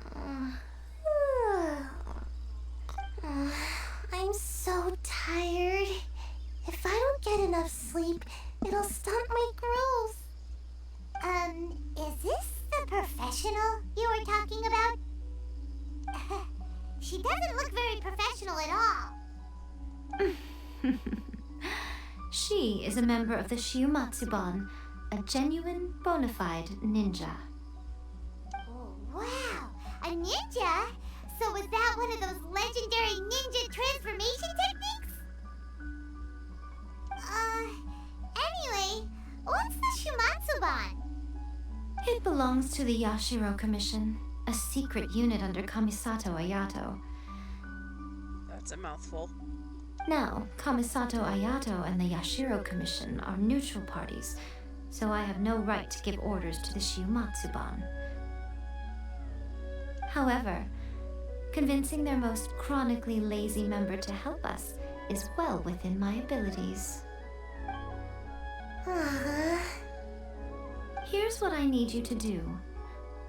I'm so tired. If I don't get enough sleep, it'll stunt my growth. Is this the professional you were talking about? She doesn't look very professional at all. She is a member of the Shiumatsuban, a genuine, bona fide ninja. Oh, wow. A ninja? So was that one of those legendary ninja transformation techniques? Anyway, what's the Shumatsuban? It belongs to the Yashiro Commission, a secret unit under Kamisato Ayato. That's a mouthful. Now, Kamisato Ayato and the Yashiro Commission are neutral parties, so I have no right to give orders to the Shiumatsuban. However, convincing their most chronically lazy member to help us is well within my abilities. Here's what I need you to do.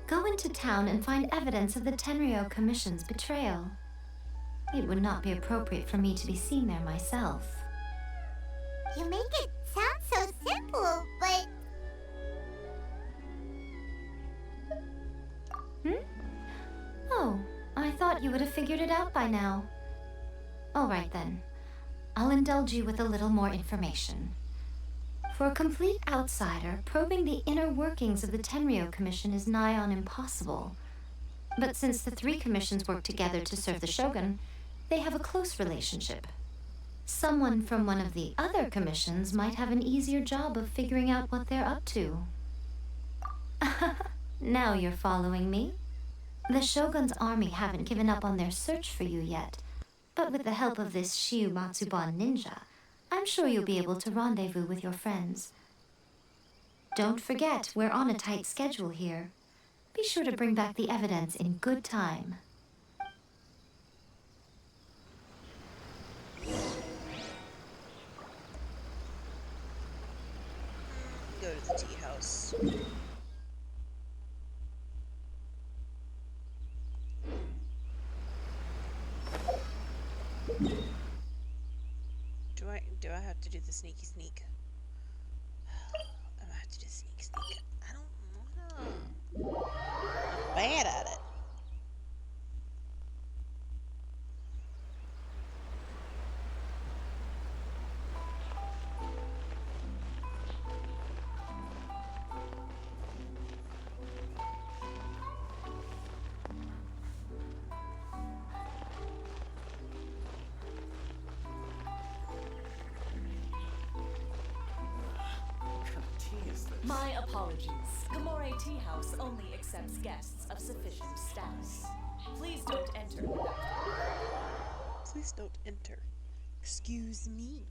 Go into town and find evidence of the Tenryo Commission's betrayal. It would not be appropriate for me to be seen there myself. You make it sound so simple, but... Oh, I thought you would have figured it out by now. All right then. I'll indulge you with a little more information. For a complete outsider, probing the inner workings of the Tenryo Commission is nigh on impossible. But since the three commissions work together to serve the Shogun, they have a close relationship. Someone from one of the other commissions might have an easier job of figuring out what they're up to. Now you're following me? The Shogun's army haven't given up on their search for you yet, but with the help of this Shiumatsuban ninja, I'm sure you'll be able to rendezvous with your friends. Don't forget, we're on a tight schedule here. Be sure to bring back the evidence in good time. Go to the tea house. Do I have to do the sneaky sneak? I'm gonna have to do sneaky sneak. I don't wanna. I'm bad at it. My apologies. Gamore Tea House only accepts guests of sufficient status. Please don't enter without. Please don't enter. Excuse me.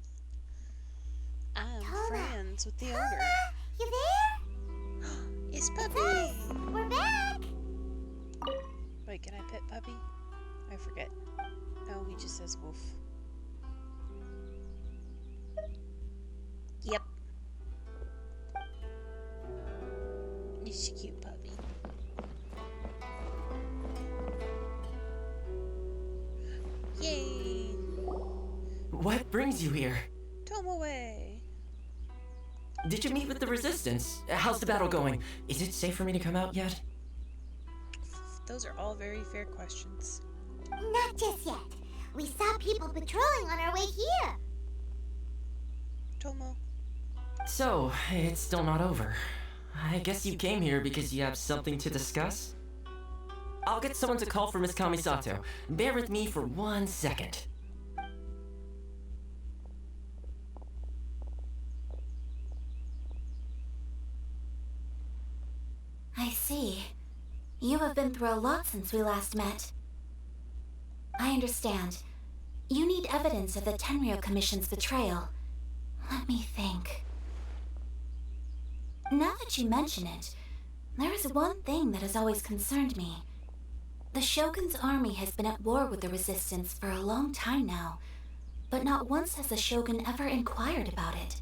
I'm Toma. friends with the Toma, owner. you there? It's It's Puppy! us. We're back. Wait, can I pet Puppy? I forget. No, he just says woof. Yep. He's a cute puppy. Yay! What brings you here? Tome away! Did you meet with the Resistance? How's the battle going? Is it safe for me to come out yet? Those are all very fair questions. Not just yet. We saw people patrolling on our way here. Tomo. So, it's still not over. I guess you came here because you have something to discuss? I'll get someone to call for Miss Kamisato. Bear with me for 1 second. I see. You have been through a lot since we last met. I understand. You need evidence of the Tenryo Commission's betrayal. Let me think. Now that you mention it, there is one thing that has always concerned me. The Shogun's army has been at war with the Resistance for a long time now, but not once has the Shogun ever inquired about it.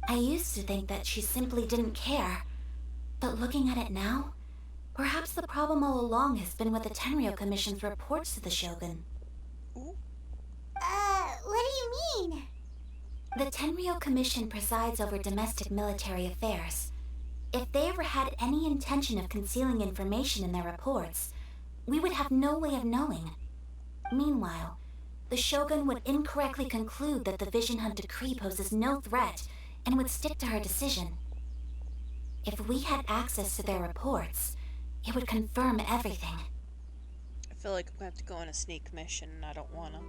I used to think that she simply didn't care, but looking at it now, perhaps the problem all along has been with the Tenryo Commission's reports to the Shogun. What do you mean? The Tenryo Commission presides over domestic military affairs. If they ever had any intention of concealing information in their reports, we would have no way of knowing. Meanwhile, the Shogun would incorrectly conclude that the Vision Hunt decree poses no threat and would stick to her decision. If we had access to their reports, it would confirm everything. I feel like I'm gonna have to go on a sneak mission and I don't wanna.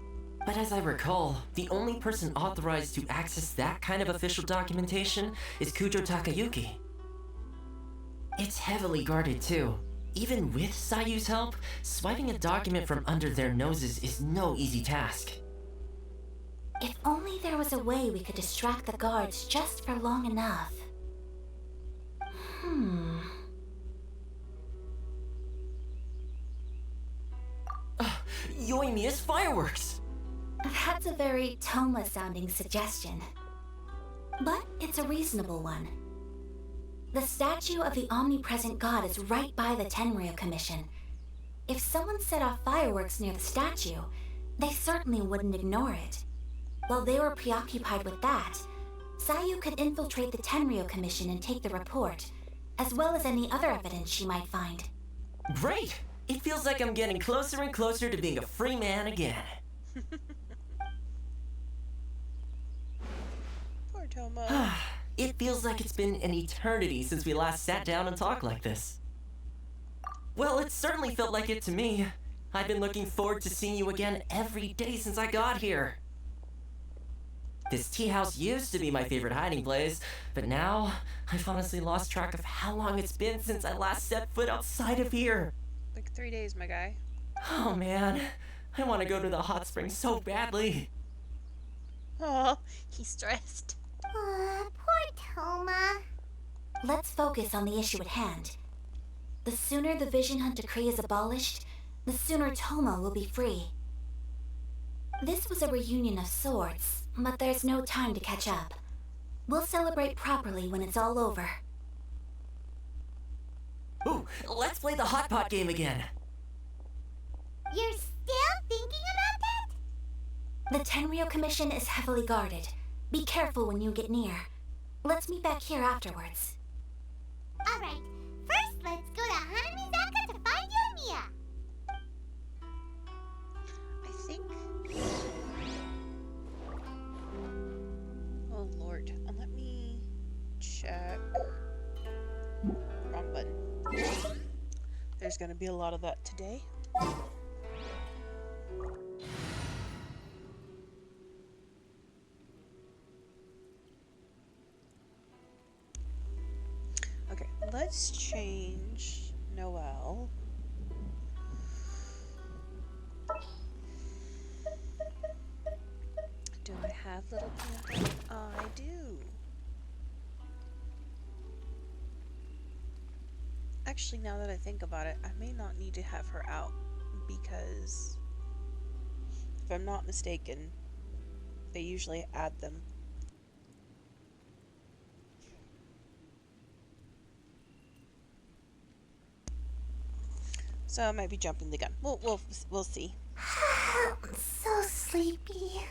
But as I recall, the only person authorized to access that kind of official documentation is Kujo Takayuki. It's heavily guarded too. Even with Sayu's help, swiping a document from under their noses is no easy task. If only there was a way we could distract the guards just for long enough. Yoimiya's fireworks! That's a very Toma-sounding suggestion. But it's a reasonable one. The statue of the omnipresent god is right by the Tenryou Commission. If someone set off fireworks near the statue, they certainly wouldn't ignore it. While they were preoccupied with that, Sayu could infiltrate the Tenryou Commission and take the report, as well as any other evidence she might find. Great! It feels like I'm getting closer and closer to being a free man again. Poor Toma. It feels like it's been an eternity since we last sat down and talked like this. Well, it certainly felt like it to me. I've been looking forward to seeing you again every day since I got here. This tea house used to be my favorite hiding place, but now I've honestly lost track of how long it's been since I last set foot outside of here. Like 3 days, my guy. Oh man, I want to go to the hot springs so badly. Oh, he's stressed. Poor Toma. Let's focus on the issue at hand. The sooner the Vision Hunt Decree is abolished, the sooner Toma will be free. This was a reunion of sorts, but there's no time to catch up. We'll celebrate properly when it's all over. Ooh, let's play the hot pot game again. You're still thinking about that? The Tenryou Commission is heavily guarded. Be careful when you get near. Let's meet back here afterwards. Alright, first let's go to Hanamizaka to find Yoimiya. I think. Oh lord. Let me check. Wrong button. There's gonna be a lot of that today. Okay, let's change Noelle. Do I have Little Panther? I do. Actually, now that I think about it, I may not need to have her out because if I'm not mistaken, they usually add them. So I might be jumping the gun. We'll see. I'm so sleepy.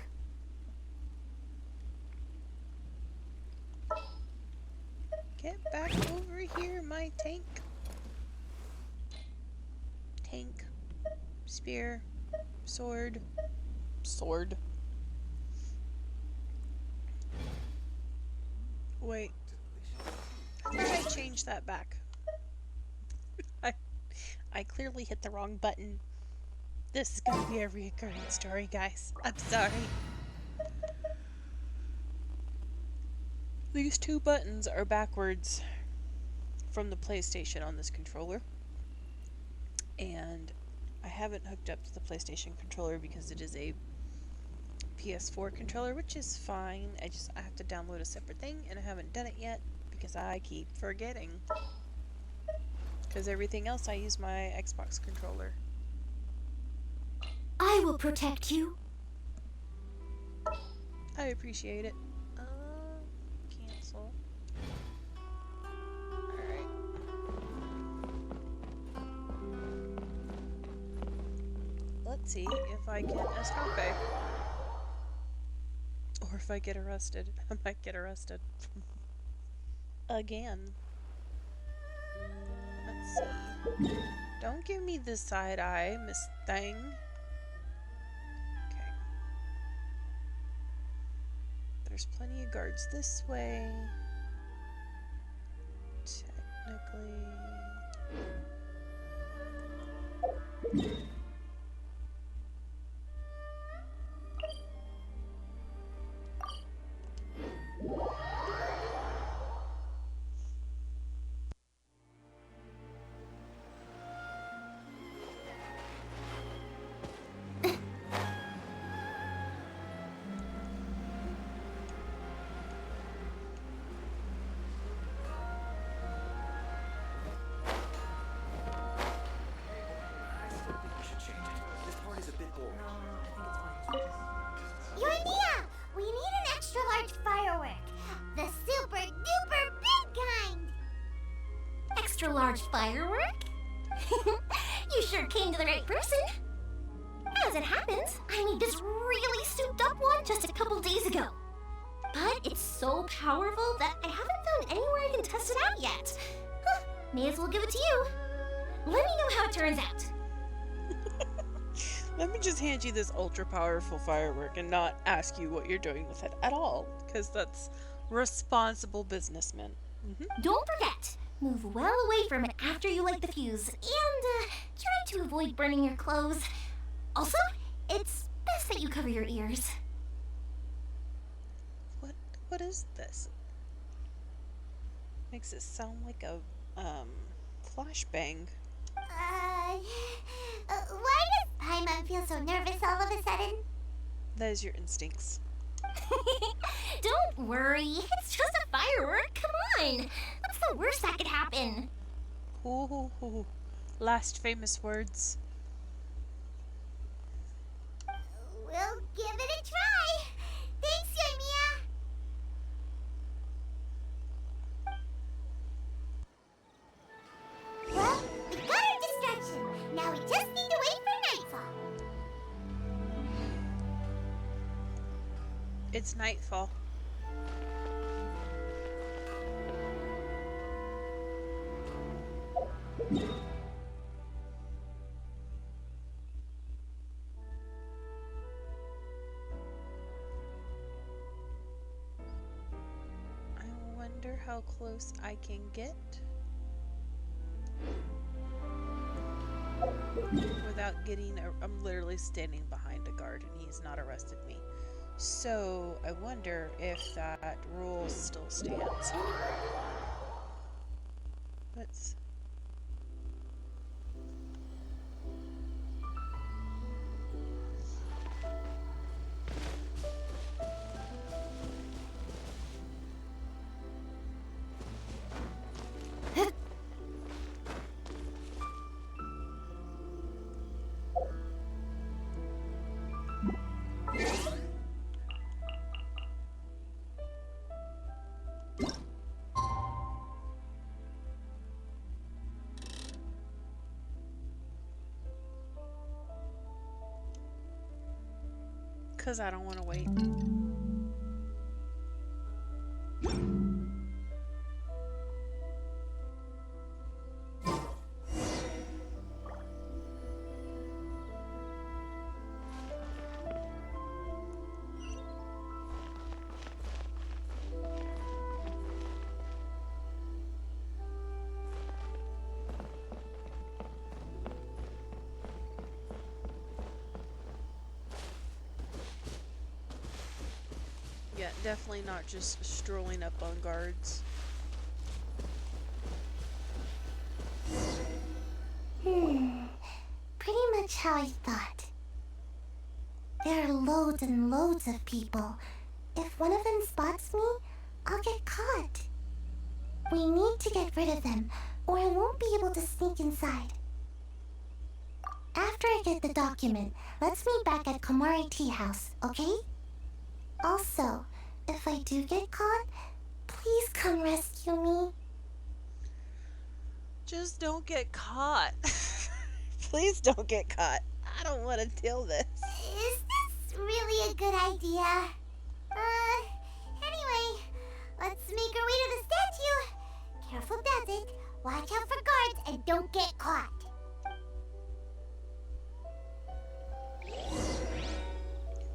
Get back over here, my tank. Tank. Spear. Sword. Sword. Wait. I thought I changed that back. I clearly hit the wrong button. This is gonna be a reoccurring story, guys. I'm sorry. These two buttons are backwards from the PlayStation on this controller. And I haven't hooked up to the PlayStation controller because it is a PS4 controller, which is fine. I have to download a separate thing, and I haven't done it yet because I keep forgetting. Because everything else I use my Xbox controller. I will protect you. I appreciate it. Cancel. Alright. Let's see if I can escape. Or if I get arrested. I might get arrested. Again. Let's see. Don't give me this side eye, Miss Thing. Okay. There's plenty of guards this way. Technically. extra large firework? You sure came to the right person. As it happens, I made this really souped up one just a couple days ago. But it's so powerful that I haven't found anywhere I can test it out yet. Huh, may as well give it to you. Let me know how it turns out. Let me just hand you this ultra powerful firework and not ask you what you're doing with it at all, because that's responsible businessmen. Don't forget, move well away from it after you light the fuse, and try to avoid burning your clothes. Also, it's best that you cover your ears. What is this? Makes it sound like a flashbang. Why does Paimon feel so nervous all of a sudden? That is your instincts. Don't worry, it's just a firework, come on! What's the worst that could happen? Ooh, last famous words. We'll give it a try! Thanks, Yoimiya! Well, we got our distraction. Now we just need to wait for nightfall. It's nightfall. I wonder how close I can get without getting I'm literally standing behind a guard and he's not arrested me. So I wonder if that rule still stands. Let's... Because I don't want to wait. Yeah, definitely not just strolling up on guards. Pretty much how I thought. There are loads and loads of people. If one of them spots me, I'll get caught. We need to get rid of them, or I won't be able to sneak inside. After I get the document, let's meet back at Komari Tea House, okay? Also, if I do get caught, please come rescue me. Just don't get caught. Please don't get caught. I don't want to deal this. Is this really a good idea? Anyway, let's make our way to the statue. Careful does it. Watch out for guards and don't get caught.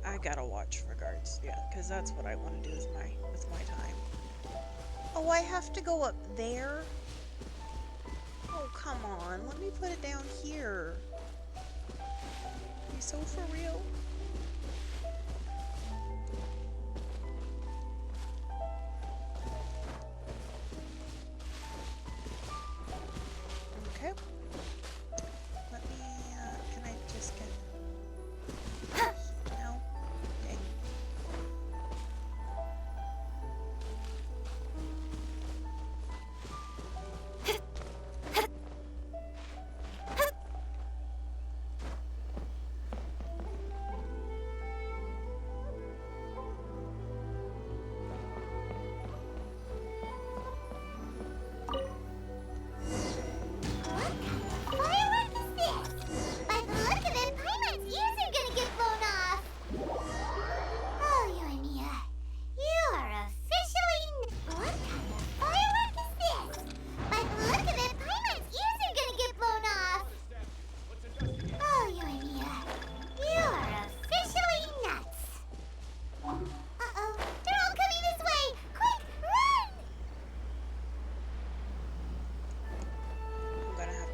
I gotta watch for guards, yeah, because that's what I want to do with my time. Oh, I have to go up there? Oh, come on. Let me put it down here. You so for real? Okay. Let me, can I just get... No? Dang.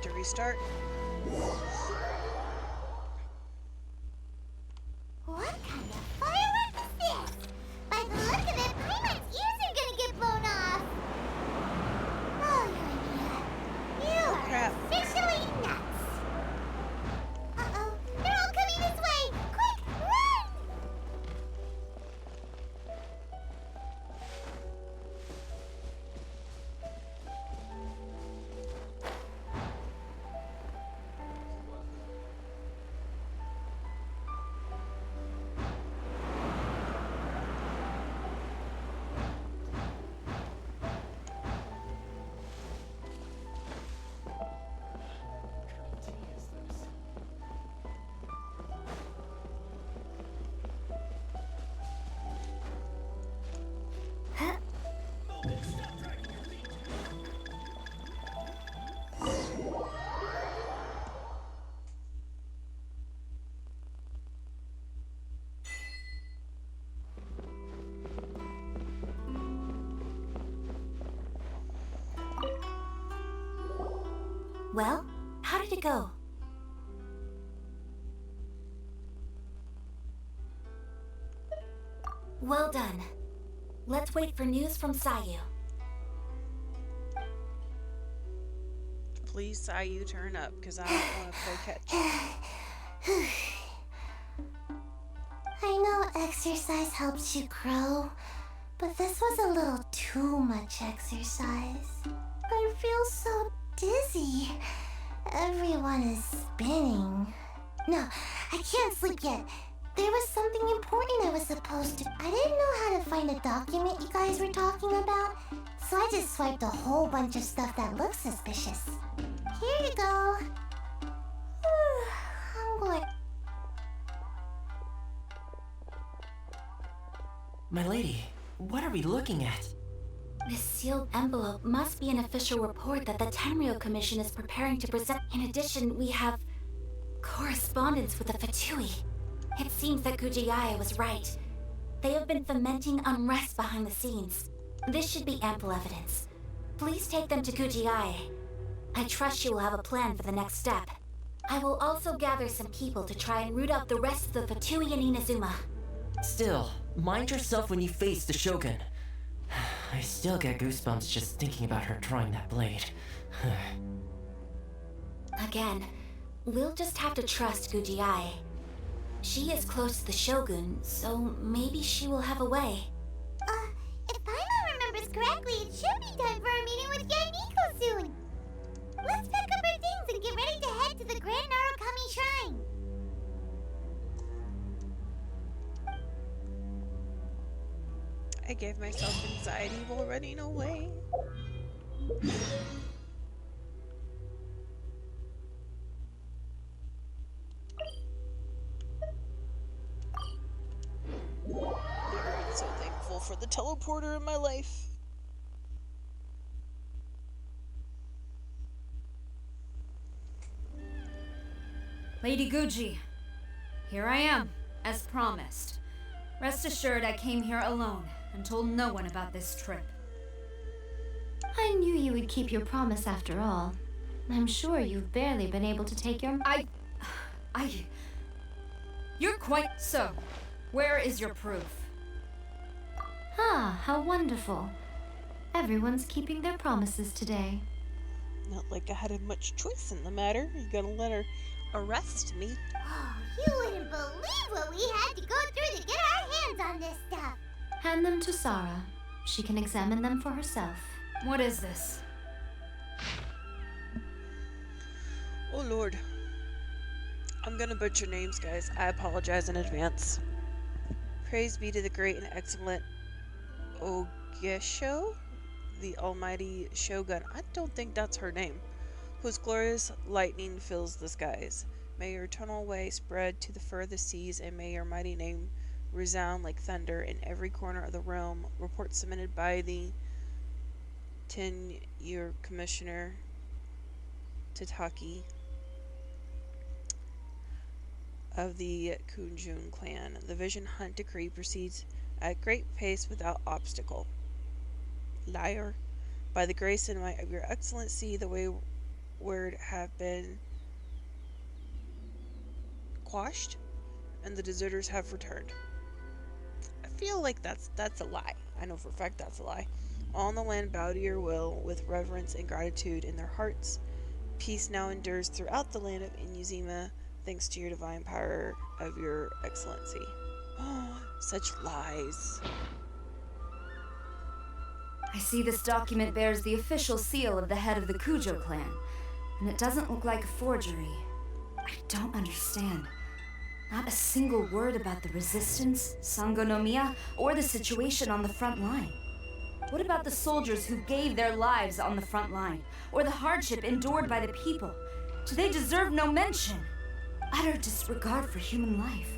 to restart. What kind of firework is this? By the look of it, Paimon's ears are gonna get blown off. Oh, Yoimiya, you are crap. officially nuts. Uh-oh, they're all coming this way. Quick, run! Well, how did it go? Well done. Let's wait for news from Sayu. Please, Sayu, turn up, because I don't want to play catch. I know exercise helps you grow, but this was a little too much exercise. I feel so dizzy. Everyone is spinning. No, I can't sleep yet. There was something important I was supposed to. I didn't know how to find the document you guys were talking about, so I just swiped a whole bunch of stuff that looks suspicious. Here you go. I'm going. My lady, what are we looking at? This sealed envelope must be an official report that the Tenryou Commission is preparing to present. In addition, we have correspondence with the Fatui. It seems that Kujiai was right. They have been fomenting unrest behind the scenes. This should be ample evidence. Please take them to Kujiai. I trust she will have a plan for the next step. I will also gather some people to try and root out the rest of the Fatui in Inazuma. Still, mind yourself when you face the Shogun. I still get goosebumps just thinking about her drawing that blade. Again, we'll just have to trust Kujiai. She is close to the Shogun, so maybe she will have a way. If Paimon remembers correctly, it should be time for our meeting with Yaniko soon. Let's pack up our things and get ready to head to the Grand Narukami Shrine. I gave myself anxiety while running away. Never been so thankful for the teleporter in my life. Lady Guji, here I am, as promised. Rest assured I came here alone and told no one about this trip. I knew you would keep your promise after all. I'm sure you've barely been able to take your... You're quite so. Where is your proof? Ah, how wonderful. Everyone's keeping their promises today. Not like I had much choice in the matter. You gonna let her arrest me? Oh, you wouldn't believe what we had to go through to get our hands on this stuff. Hand them to Sarah. She can examine them for herself. What is this? Oh lord. I'm gonna butcher names, guys. I apologize in advance. Praise be to the great and excellent Ogesho, the almighty Shogun. I don't think that's her name. Whose glorious lightning fills the skies. May your eternal way spread to the furthest seas, and may your mighty name resound like thunder in every corner of the realm. Report submitted by the Tenryou Commissioner Tataki of the Kunjun clan. The Vision Hunt decree proceeds at great pace without obstacle. Liar. By the grace and might of your excellency, the way word have been quashed, and the deserters have returned. I feel like that's a lie. I know for a fact that's a lie. All in the land bow to your will with reverence and gratitude in their hearts. Peace now endures throughout the land of Inuzima, thanks to your divine power of your excellency. Oh, such lies. I see this document bears the official seal of the head of the Kujo clan, and it doesn't look like a forgery. I don't understand. Not a single word about the resistance, Sangonomiya, or the situation on the front line. What about the soldiers who gave their lives on the front line, or the hardship endured by the people? Do they deserve no mention? Utter disregard for human life.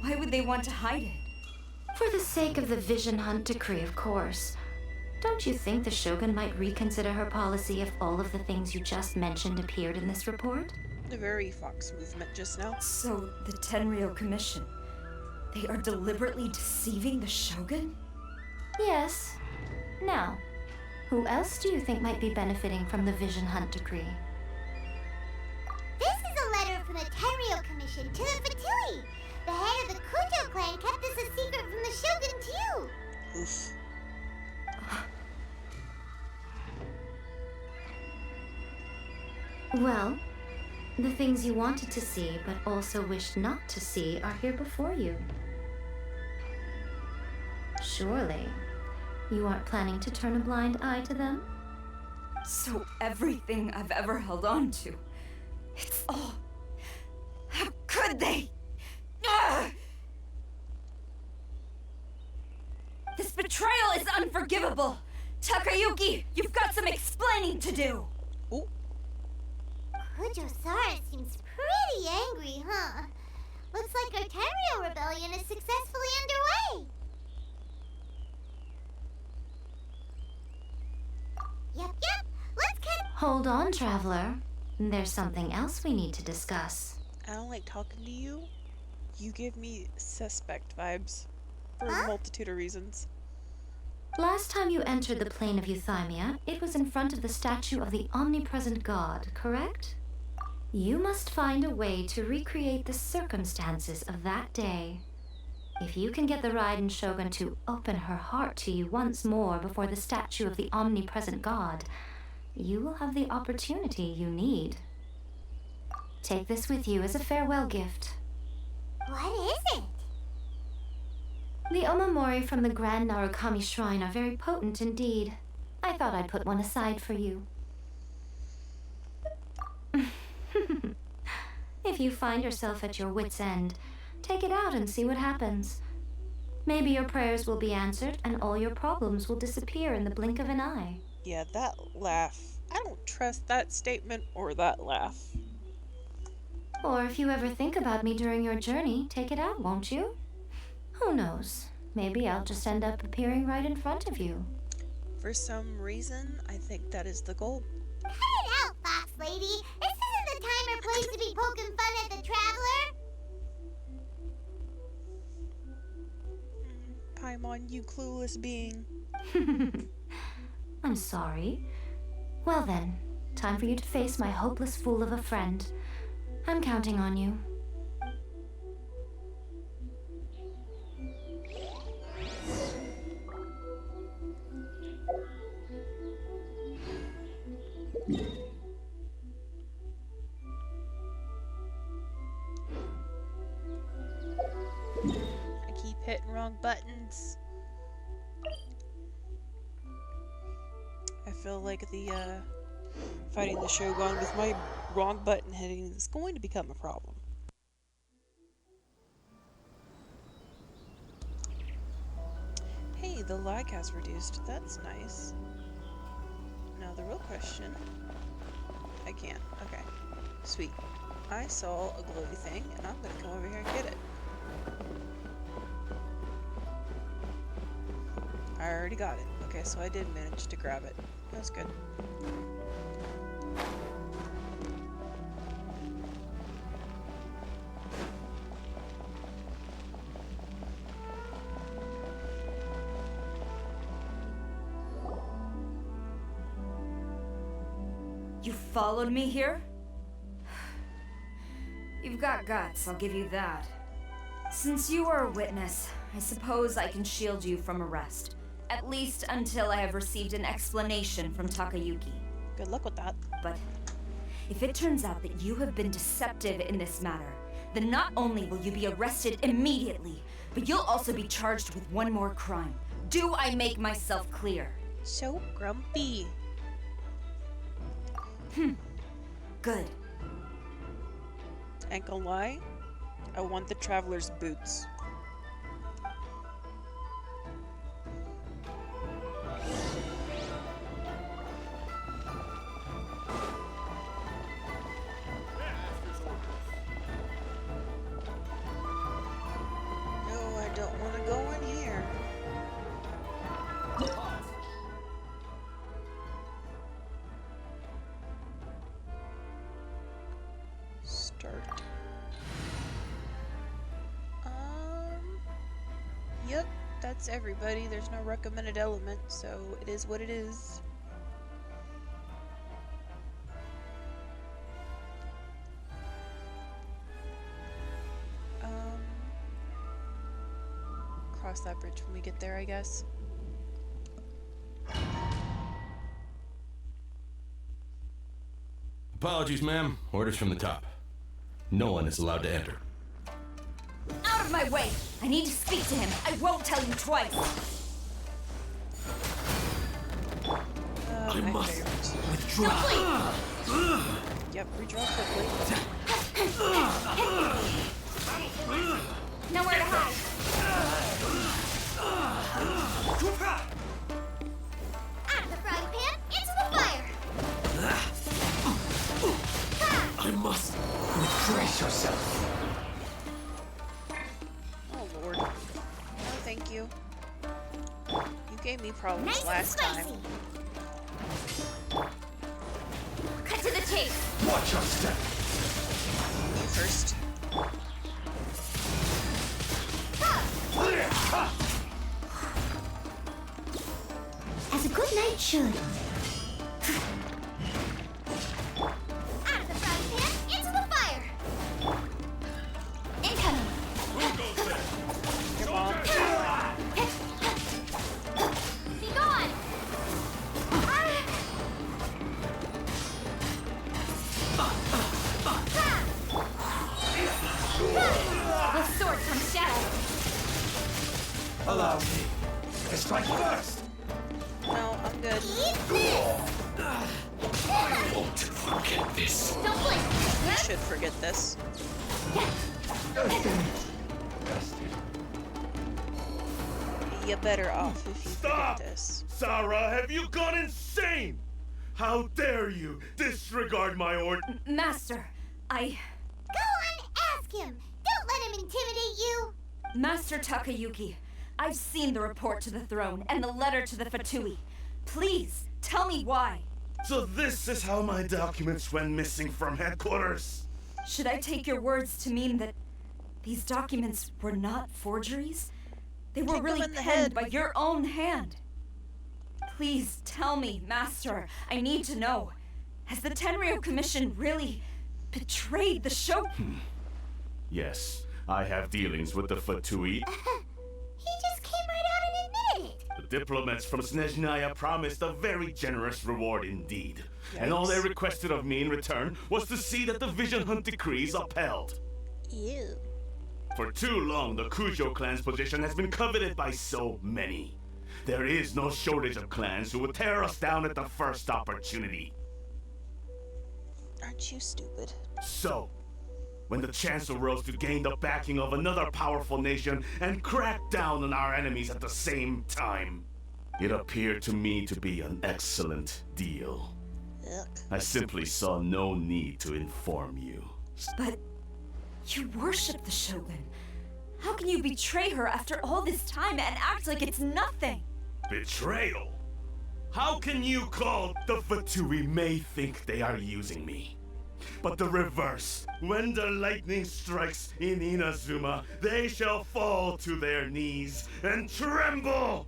Why would they want to hide it? For the sake of the Vision Hunt decree, of course. Don't you think the Shogun might reconsider her policy if all of the things you just mentioned appeared in this report? The very Fox movement just now. So, the Tenryou Commission, they are deliberately deceiving the Shogun? Yes. Now, who else do you think might be benefiting from the Vision Hunt decree? This is a letter from the Tenryou Commission to the Fatui. The head of the Kujo clan kept this a secret from the Shogun too. Oof. Well, the things you wanted to see but also wished not to see are here before you. Surely, you aren't planning to turn a blind eye to them? So everything I've ever held on to, it's all... How could they? Ugh! This betrayal is unforgivable! Takayuki, you've got some explaining to do! Oh, Kujo-Sara seems pretty angry, huh? Looks like our Tenryou rebellion is successfully underway. Yep. Let's get... Hold on, traveler. There's something else we need to discuss. I don't like talking to you. You give me suspect vibes. For Huh? a multitude of reasons. Last time you entered the plane of Euthymia, it was in front of the statue of the omnipresent god, correct? You must find a way to recreate the circumstances of that day. If you can get the Raiden Shogun to open her heart to you once more before the statue of the omnipresent god, you will have the opportunity you need. Take this with you as a farewell gift. What is it? The omamori from the Grand Narukami Shrine are very potent indeed. I thought I'd put one aside for you. If you find yourself at your wit's end, take it out and see what happens. Maybe your prayers will be answered and all your problems will disappear in the blink of an eye. Yeah, that laugh. I don't trust that statement or that laugh. Or if you ever think about me during your journey, take it out, won't you? Who knows? Maybe I'll just end up appearing right in front of you. For some reason, I think that is the goal. Cut it out, Fox Lady. This isn't the time or place to be poking fun at the Traveler. Paimon, you clueless being. I'm sorry. Well then, time for you to face my hopeless fool of a friend. I'm counting on you. I keep hitting wrong buttons. I feel like the fighting the Shogun with my wrong button hitting is going to become a problem. Hey, the lag has reduced. That's nice. Now the real question... I can't. Okay. Sweet. I saw a glowy thing, and I'm gonna come over here and get it. I already got it. Okay, so I did manage to grab it. That's good. You followed me here? You've got guts, I'll give you that. Since you are a witness, I suppose I can shield you from arrest. At least until I have received an explanation from Takayuki. Good luck with that. But if it turns out that you have been deceptive in this matter, then not only will you be arrested immediately, but you'll also be charged with one more crime. Do I make myself clear? So grumpy. Good. Ain't gonna lie, I want the traveler's boots. No, I don't want to go in here. Start. Yep, that's everybody. There's no recommended element, so it is what it is. Cross that bridge when we get there, I guess. Apologies, ma'am. Orders from the top. No one is allowed to enter. Out of my way! I need to speak to him. I won't tell you twice. I My must favorite. withdraw. Yep, redraw quickly. Nowhere to hide. Out of the frying pan, into the fire! I must brace yourself. Oh lord. No, thank you. You gave me problems Nice and last time. spicy. Cut to the chase. Watch your step. You first. As a good knight should. Out of the frying pan, into the fire! Incoming. Your mom. Be gone. The sword from shadow. Allow me to strike first. No, I'm good. I won't forget this. Don't blink. You should forget this. You're better off if you Stop! forget this. Sarah, have you gone insane? How dare you disregard my order? Master, Go and ask him! Don't let him intimidate you! Master Takayuki, I've seen the report to the throne and the letter to the Fatui. Please, tell me why. So this is how my documents went missing from headquarters? Should I take your words to mean that these documents were not forgeries? They were Kick them really in the penned head. by your own hand. Please tell me, Master. I need to know. Has the Tenryo Commission really betrayed the Shogun? Yes, I have dealings with the Fatui. He just came right out and admitted it! The diplomats from Snezhnaya promised a very generous reward indeed. And all they Yikes. requested of me in return was to see that the Vision Hunt decrees upheld. Ew. For too long, the Kujo clan's position has been coveted by so many. There is no shortage of clans who would tear us down at the first opportunity. Aren't you stupid? So, when the chance arose to gain the backing of another powerful nation and crack down on our enemies at the same time, it appeared to me to be an excellent deal. Ugh. I simply saw no need to inform you. But you worship the Shogun. How can you betray her after all this time and act like it's nothing? Betrayal? How can you call the Fatui may think they are using me? But the reverse, when the lightning strikes in Inazuma, they shall fall to their knees and tremble,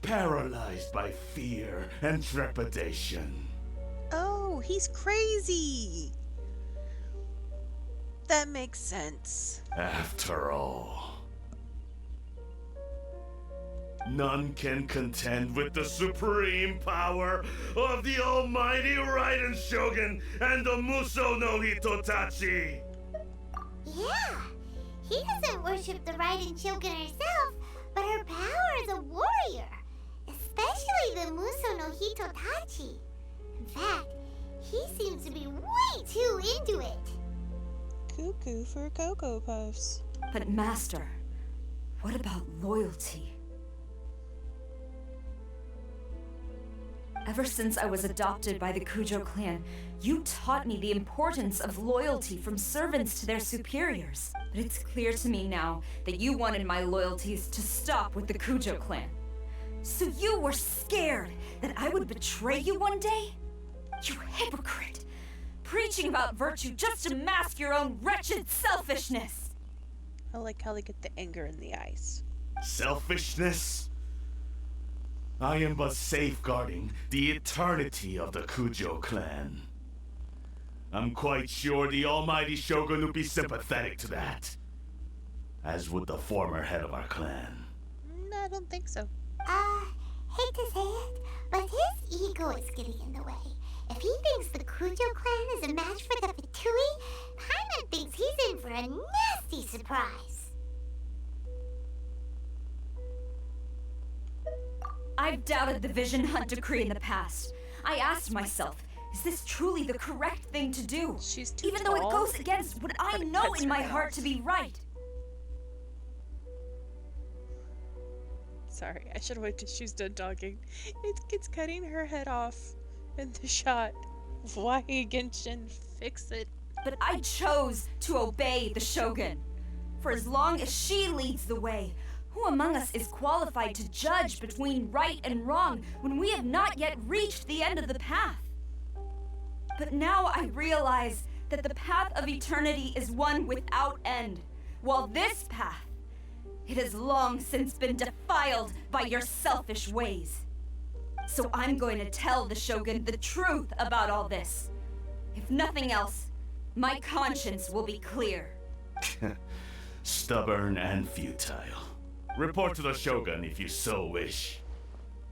paralyzed by fear and trepidation. Oh, Oh, he's crazy. That makes sense. After all, none can contend with the supreme power of the almighty Raiden Shogun and the Muso no Hitotachi. Yeah, he doesn't worship the Raiden Shogun herself, but her power as a warrior, especially the Muso no Hitotachi. In fact, he seems to be way too into it. Cuckoo for Cocoa Puffs. But Master, what about loyalty? Ever since I was adopted by the Kujo clan, you taught me the importance of loyalty from servants to their superiors. But it's clear to me now that you wanted my loyalties to stop with the Kujo clan. So you were scared that I would betray you one day? You hypocrite! Preaching about virtue just to mask your own wretched selfishness! I like how they get the anger in the eyes. Selfishness? I am but safeguarding the eternity of the Kujo clan. I'm quite sure the almighty Shogun would be sympathetic to that, as would the former head of our clan. I don't think so. Hate to say it, but his ego is getting in the way. If he thinks the Kujo clan is a match for the Fatui, Paimon thinks he's in for a nasty surprise. I've doubted the Vision Hunt decree in the past. I asked myself, is this truly the correct thing to do? She's too Even tall, though it goes against what I but it know cuts in my her heart off. to be right. Sorry, I should wait till she's done talking. It's cutting her head off in the shot. Why, Genshin? Fix it. But I chose to obey the Shogun. For as long as she leads the way, who among us is qualified to judge between right and wrong when we have not yet reached the end of the path? But now I realize that the path of eternity is one without end, while this path, it has long since been defiled by your selfish ways. So I'm going to tell the Shogun the truth about all this. If nothing else, my conscience will be clear. Stubborn and futile. Report to the Shogun if you so wish.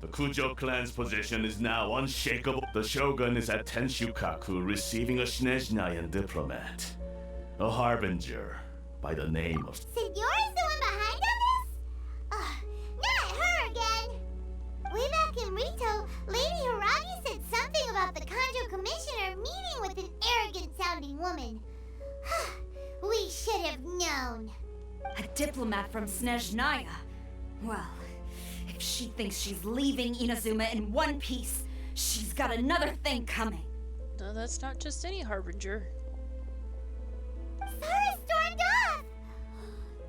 The Kujo clan's position is now unshakable. The Shogun is at Tenshukaku receiving a Snezhnayan diplomat. A harbinger by the name of... Signora's the one behind all this? Not her again! Way back in Rito, Lady Hiragi said something about the Kanjo Commissioner meeting with an arrogant-sounding woman. We should have known. A diplomat from Snezhnaya. Well, if she thinks she's leaving Inazuma in one piece, she's got another thing coming. No, that's not just any harbinger. Sara stormed off!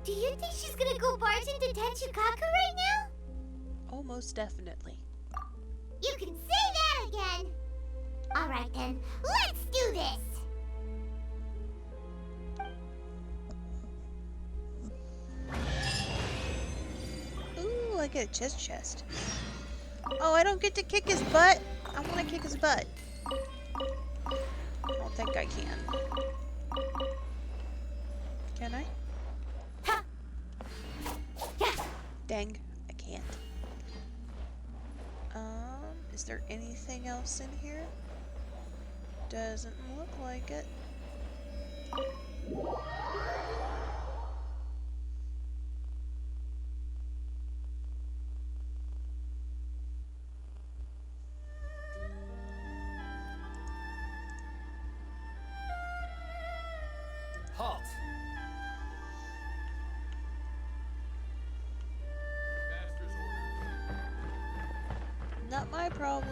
Do you think she's gonna go barge into Tenshukaku right now? Almost definitely. You can say that again! Alright then, let's do this! Ooh, I get a chest. Oh, I don't get to kick his butt. I want to kick his butt. I don't think I can. Can I? Ha! Yeah. Dang, I can't. Is there anything else in here? Doesn't look like it. Halt! Not my problem.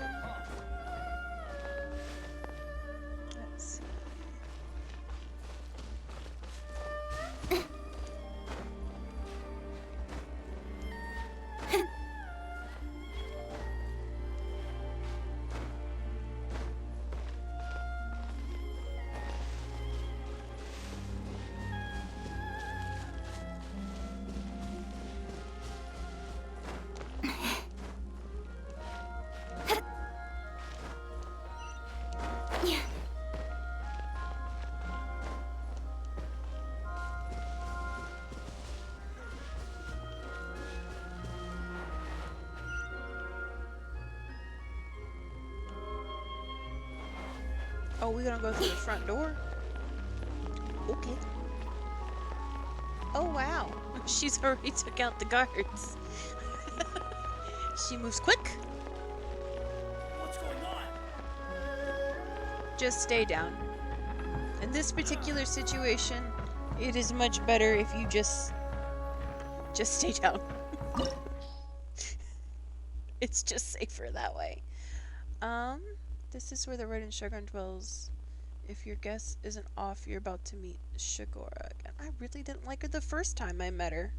Let's see. Oh, we're gonna go through the front door? Okay. Oh, wow. She's already took out the guards. She moves quick. What's going on? Just stay down. In this particular situation, it is much better if you just stay down. It's just safer that way. This is where the rodent Chagrin dwells. If your guess isn't off, you're about to meet Shigora again. I really didn't like her the first time I met her.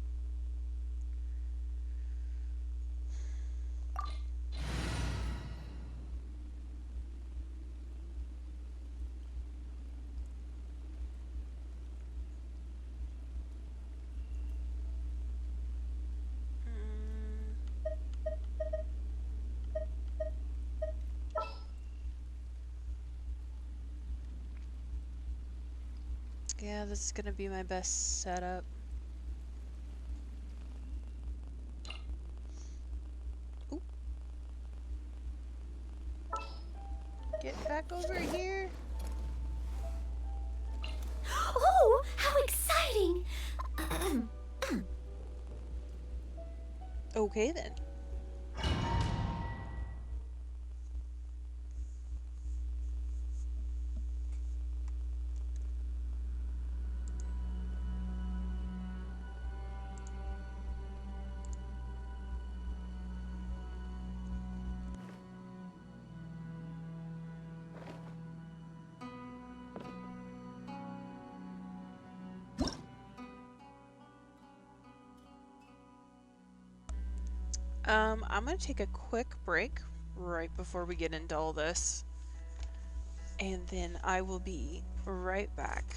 Yeah, this is gonna be my best setup. Oop. Get back over here. Oh, how exciting! Okay then. I'm gonna take a quick break right before we get into all this. And then I will be right back.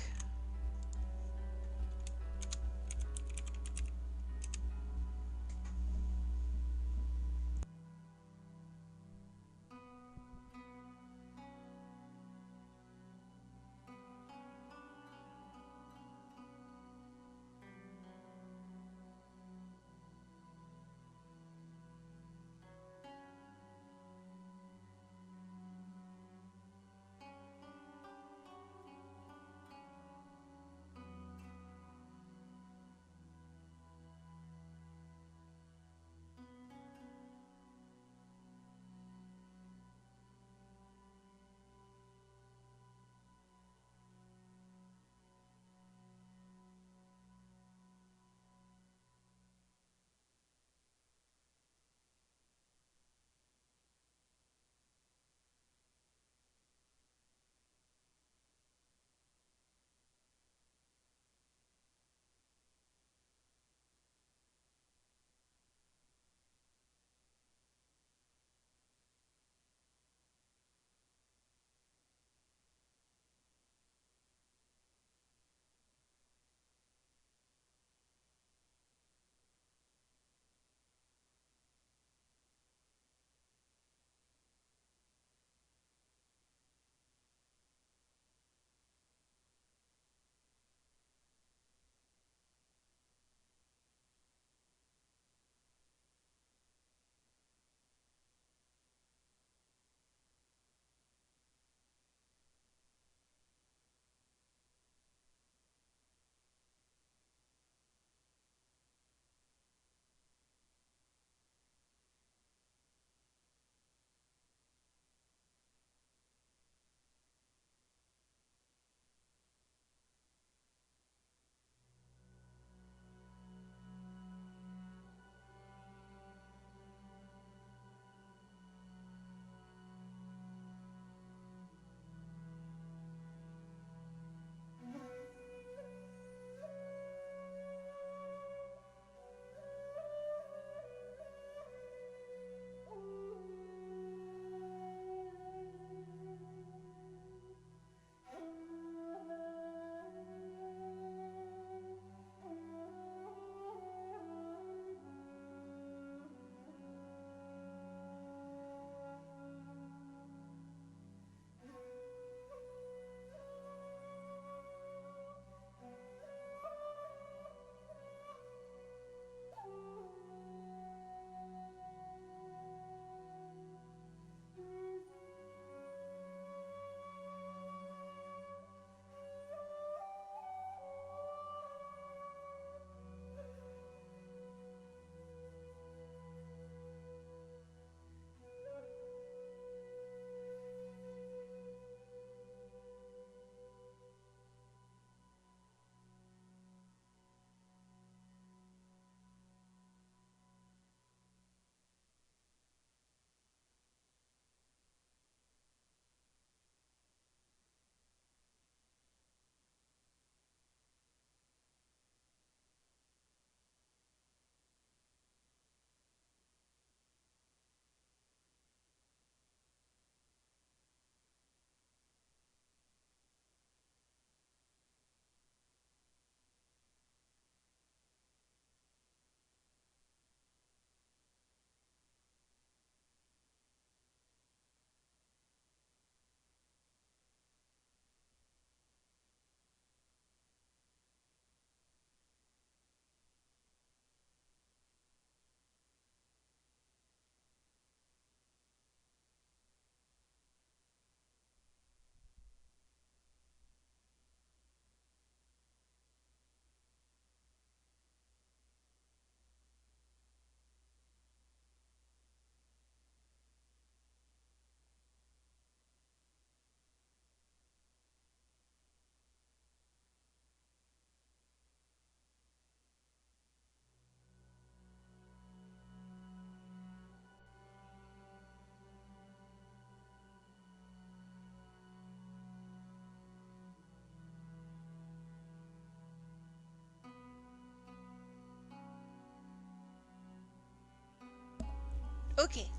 Okay,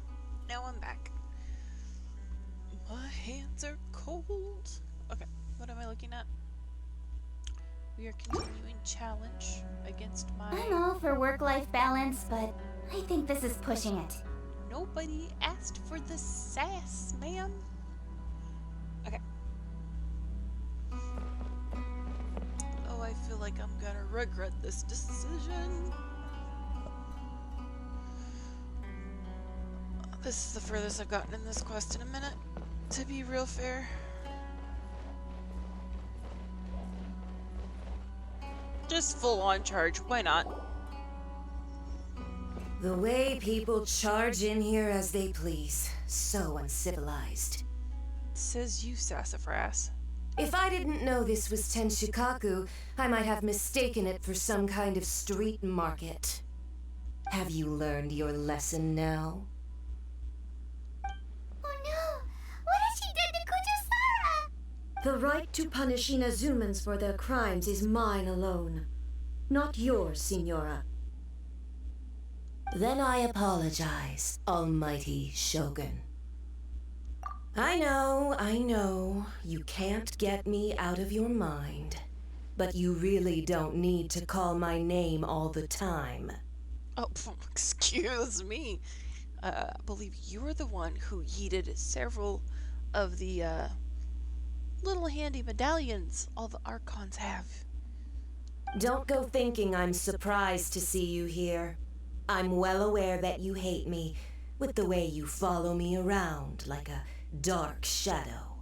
now I'm back. My hands are cold. Okay, what am I looking at? We are continuing challenge against my... I'm all for work-life balance, but I think this is pushing it. Nobody asked for the sass, ma'am. Okay. Oh, I feel like I'm gonna regret this decision. This is the furthest I've gotten in this quest in a minute, to be real fair. Just full on charge, why not? The way people charge in here as they please. So uncivilized. Says you, sassafras. If I didn't know this was Tenshikaku, I might have mistaken it for some kind of street market. Have you learned your lesson now? Oh no! What has she done to Kujusara? The right to punish Inazumans for their crimes is mine alone. Not yours, Signora. Then I apologize, Almighty Shogun. I know, you can't get me out of your mind. But you really don't need to call my name all the time. Oh, excuse me. I believe you're the one who yeeted several of the little handy medallions all the Archons have. Don't go thinking I'm surprised to see you here. I'm well aware that you hate me, with the way you follow me around like a dark shadow.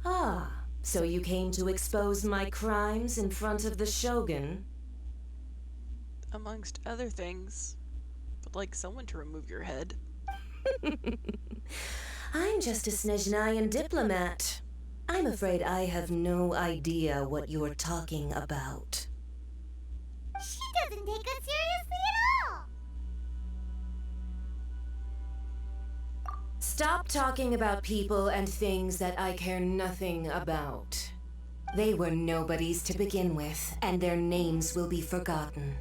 Ah, so you came to expose my crimes in front of the Shogun? Amongst other things. Would like someone to remove your head. I'm just a Snezhnayan diplomat. I'm afraid I have no idea what you're talking about. She doesn't take us seriously at all! Stop talking about people and things that I care nothing about. They were nobodies to begin with, and their names will be forgotten.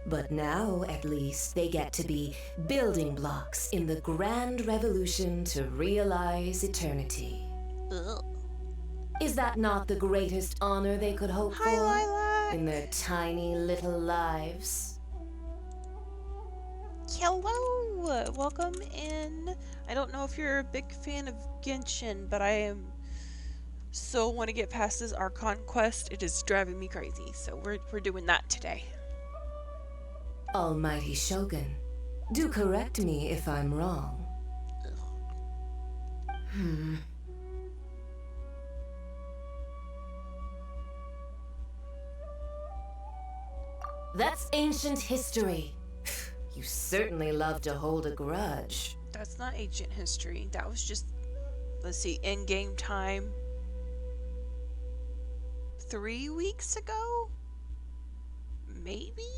But now, at least, they get to be building blocks in the grand revolution to realize eternity. Ugh. Is that not the greatest honor they could hope Hi, for Lilac. in their tiny little lives? Hello! Welcome in. I don't know if you're a big fan of Genshin, but I am so want to get past this Archon quest. It is driving me crazy, so we're doing that today. Almighty Shogun, do correct me if I'm wrong. That's ancient history. You certainly love to hold a grudge. That's not ancient history. That was just, let's see, in-game time. 3 weeks ago? Maybe?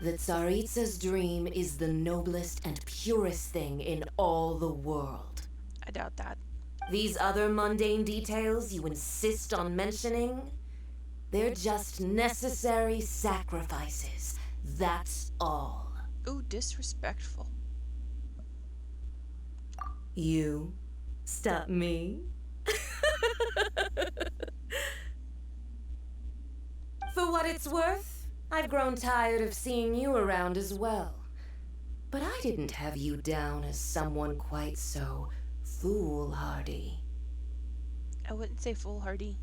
The Tsaritsa's dream is the noblest and purest thing in all the world. I doubt that. These other mundane details you insist on mentioning, they're just necessary sacrifices. That's all. Ooh, disrespectful. You stop me? For what it's worth, I've grown tired of seeing you around as well. But I didn't have you down as someone quite so foolhardy. I wouldn't say foolhardy.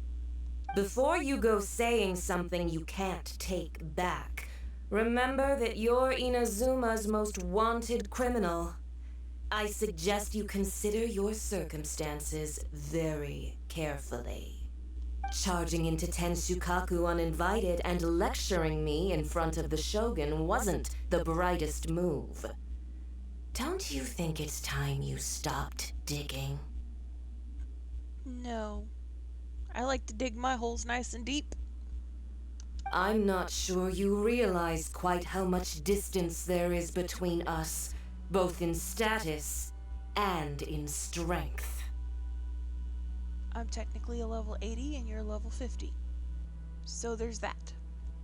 Before you go saying something you can't take back, remember that you're Inazuma's most wanted criminal. I suggest you consider your circumstances very carefully. Charging into Tenshukaku uninvited and lecturing me in front of the Shogun wasn't the brightest move. Don't you think it's time you stopped digging? No. I like to dig my holes nice and deep. I'm not sure you realize quite how much distance there is between us, both in status and in strength. I'm technically a level 80 and you're a level 50. So there's that.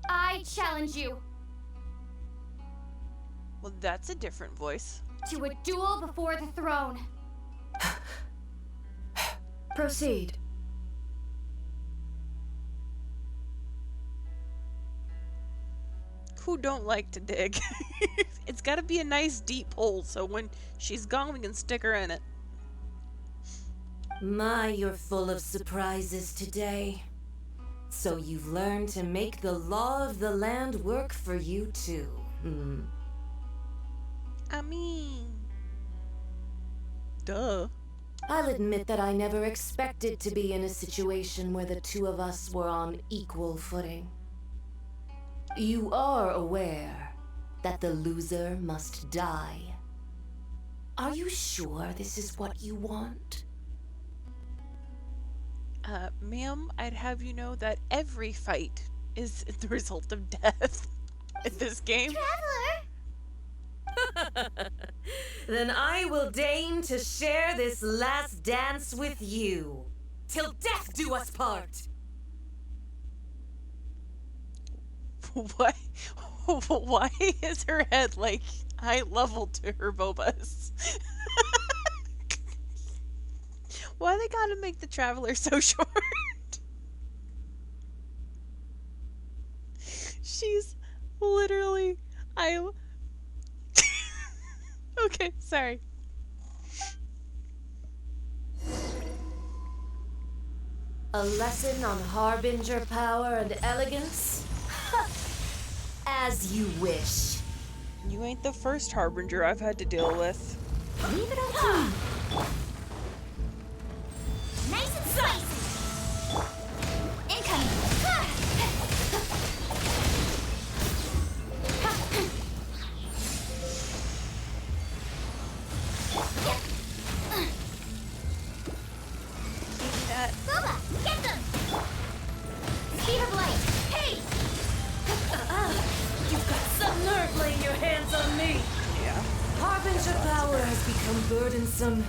I challenge you. Well, that's a different voice. To a duel before the throne. Proceed. Who don't like to dig? It's gotta be a nice deep hole so when she's gone we can stick her in it. My, you're full of surprises today. So you've learned to make the law of the land work for you too. I mean... Duh. I'll admit that I never expected to be in a situation where the two of us were on equal footing. You are aware that the loser must die. Are you sure this is what you want? Ma'am, I'd have you know that every fight is the result of death in this game. Traveler! Then I will deign to share this last dance with you. Till death do us part! Why? Why is her head like eye level to her Bobas? Why they gotta make the Traveler so short? She's literally... Okay, sorry. A lesson on Harbinger power and elegance? As you wish. You ain't the first Harbinger I've had to deal with. Leave it up to me. Nice and spicy. Incoming. That. Boba, get them. Speed of light. Hey. You've got some nerve laying your hands on me. Yeah. Harbinger power has become burdensome.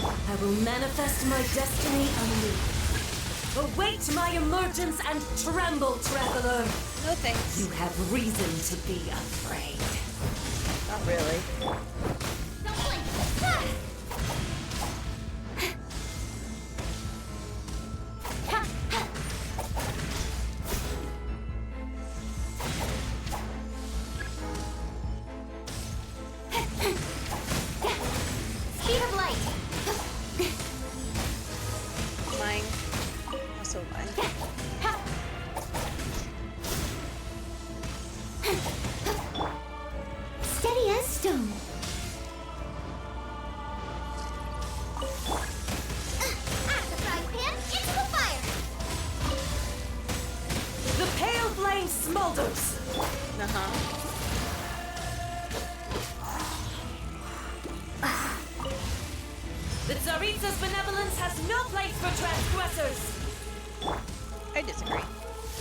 I will manifest my destiny anew. Await my emergence and tremble, traveler. No thanks. You have reason to be afraid. Not really. Don't blink. Speed of light. Mine. Also mine. Steady as stone. Out of the frying pan, into the fire. The pale flame smolders. Uh-huh. The Tsaritsa's benevolence has no place for transgressors. I disagree.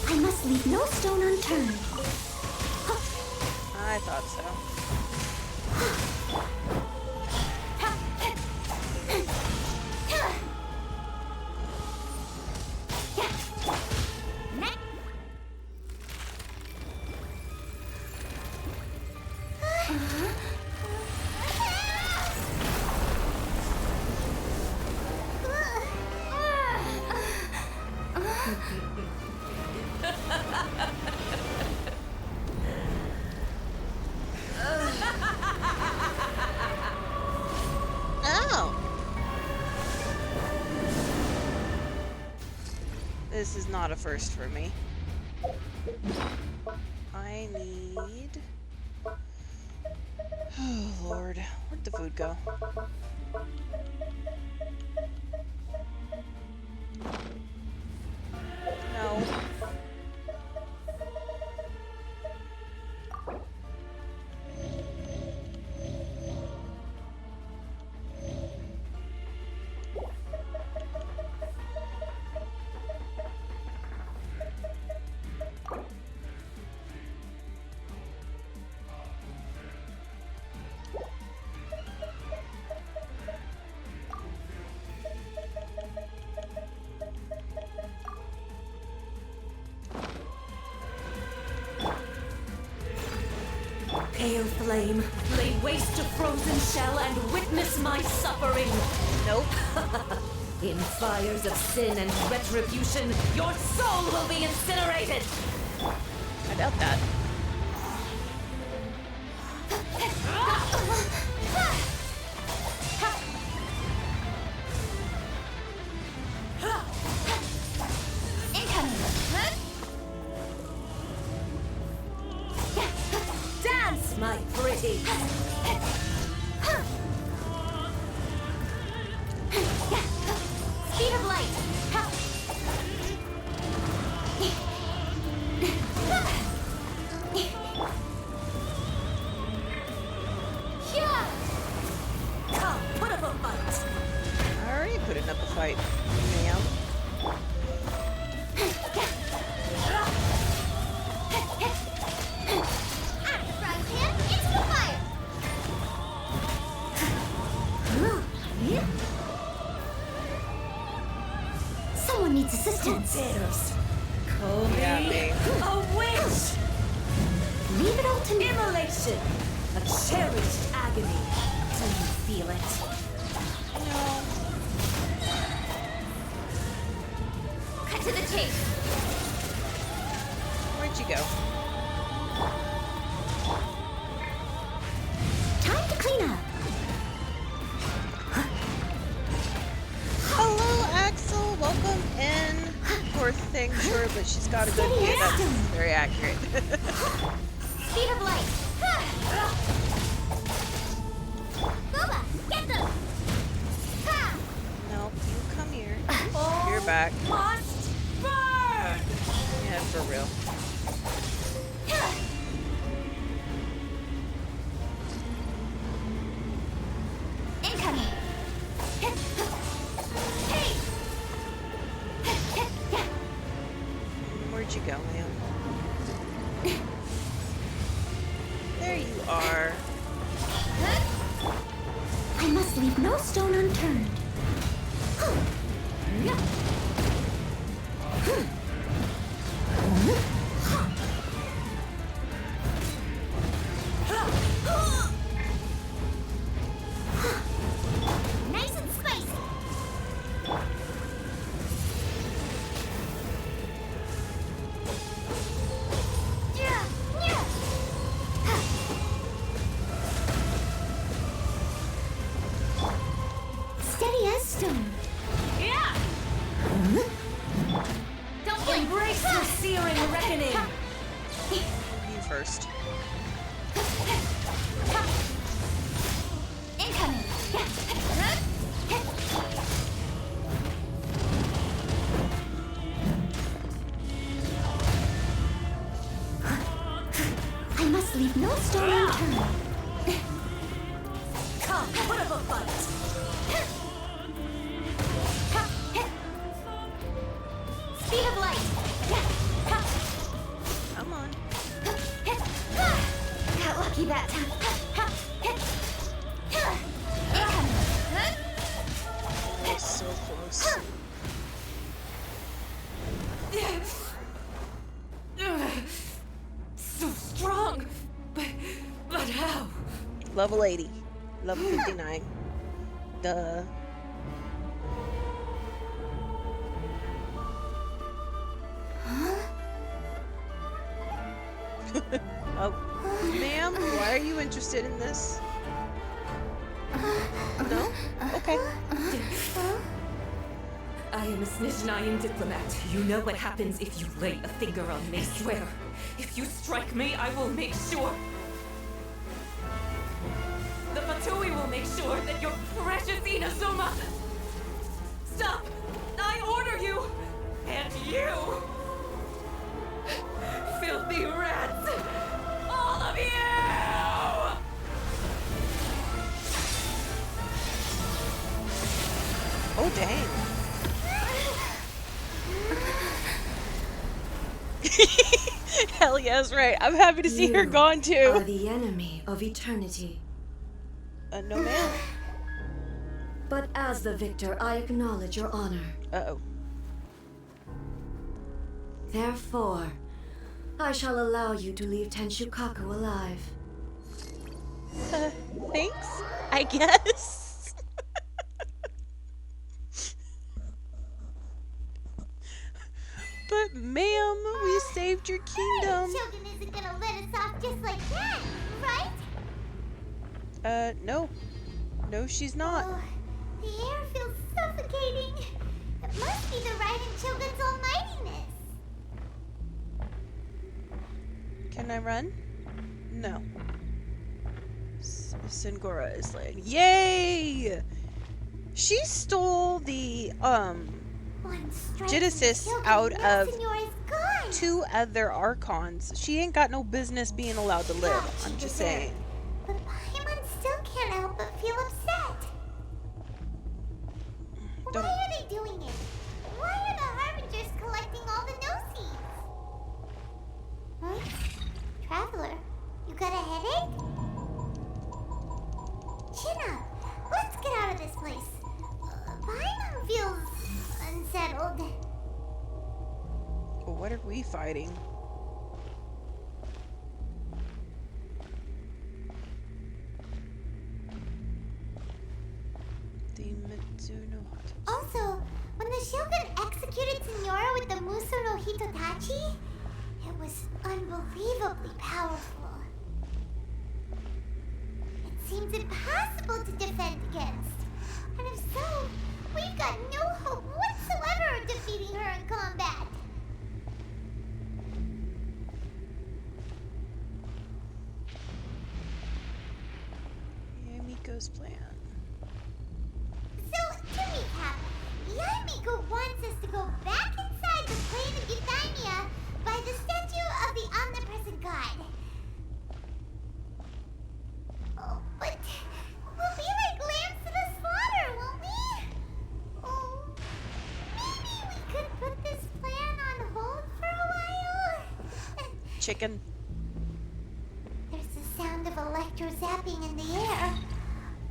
I must leave no stone unturned. I thought this is not a first for me. I need... Oh, Lord. Where'd the food go? No. Pale flame, lay waste to frozen shell and witness my suffering. Nope. In fires of sin and retribution, your soul will be incinerated! I doubt that. Incoming! Dance, my pretty! Speed of light! Come, put up a fight! I already put up a fight, ma'am. Right hand into the fire! Someone needs assistance. Dares! Call me a witch! Leave it all to me. Immolation! A cherished agony. Do you feel it? No. Cut to the chase. Where'd you go? Time to clean up. Hello, Axel. Welcome in. Poor thing, sure, but she's got a good view. That's very accurate. Speed of light. Booba, get them. Ha! Nope, you come here. You're back. Must burn! Yeah, for real. Incoming. Hey! Where'd you go, ma'am? There you are. I must leave no stone unturned. Nice and spicy! Yeah, yeah. Steady as stone. Yeah! Don't blink. Embrace the searing reckoning! You first. Incoming. I must leave no stone unturned. Come, put up a fight! Speed of light. Come on. Got lucky that time. Oh, so close. So strong! But how? Level 80. Level 59. Duh. Oh, ma'am, why are you interested in this? No? Okay. I am a Snizhnayan diplomat. You know what happens if you lay a finger on me, swear. If you strike me, I will make sure. The Fatui will make sure that your precious Inazuma. Stop! I order you! And you! Filthy rats! All of you! Oh, dang. Hell yes, right. I'm happy to see her gone Are too. the enemy of eternity. No ma'am. But as the victor, I acknowledge your honor. Uh-oh. Therefore, I shall allow you to leave Tenshukaku alive. Thanks, I guess. But ma'am, we saved your kingdom. Shogun isn't gonna let us off just like that, right? No. No, she's not. Oh, the air feels suffocating. It must be the Raiden Shogun's almightiness. Can I run? No. Singora is like, yay! She stole the Genesis out of 2 other Archons. She ain't got no business being allowed to live. I'm just saying. But Paimon still can't help but feel upset. Why are they doing it? Why are the Harbingers collecting all the no-seeds? Huh? Traveler, you got a headache? Chin up. Let's get out of this place. Paimon feels unsettled. Well, what are we fighting? The Mitsuno. Also, when the Shogun executed Signora with the Muso no Hitotachi, it was unbelievably powerful. It seems impossible to defend against. And if so, we've got no hope whatsoever of defeating her in combat. Yamiko's plan. So, to recap, Yamiko wants us to go back inside the plane of Euthymia by the statue of the omnipresent god. Oh, but we'll be like lambs to the slaughter, won't we? Oh, maybe we could put this plan on hold for a while? Chicken. There's the sound of electro zapping in the air.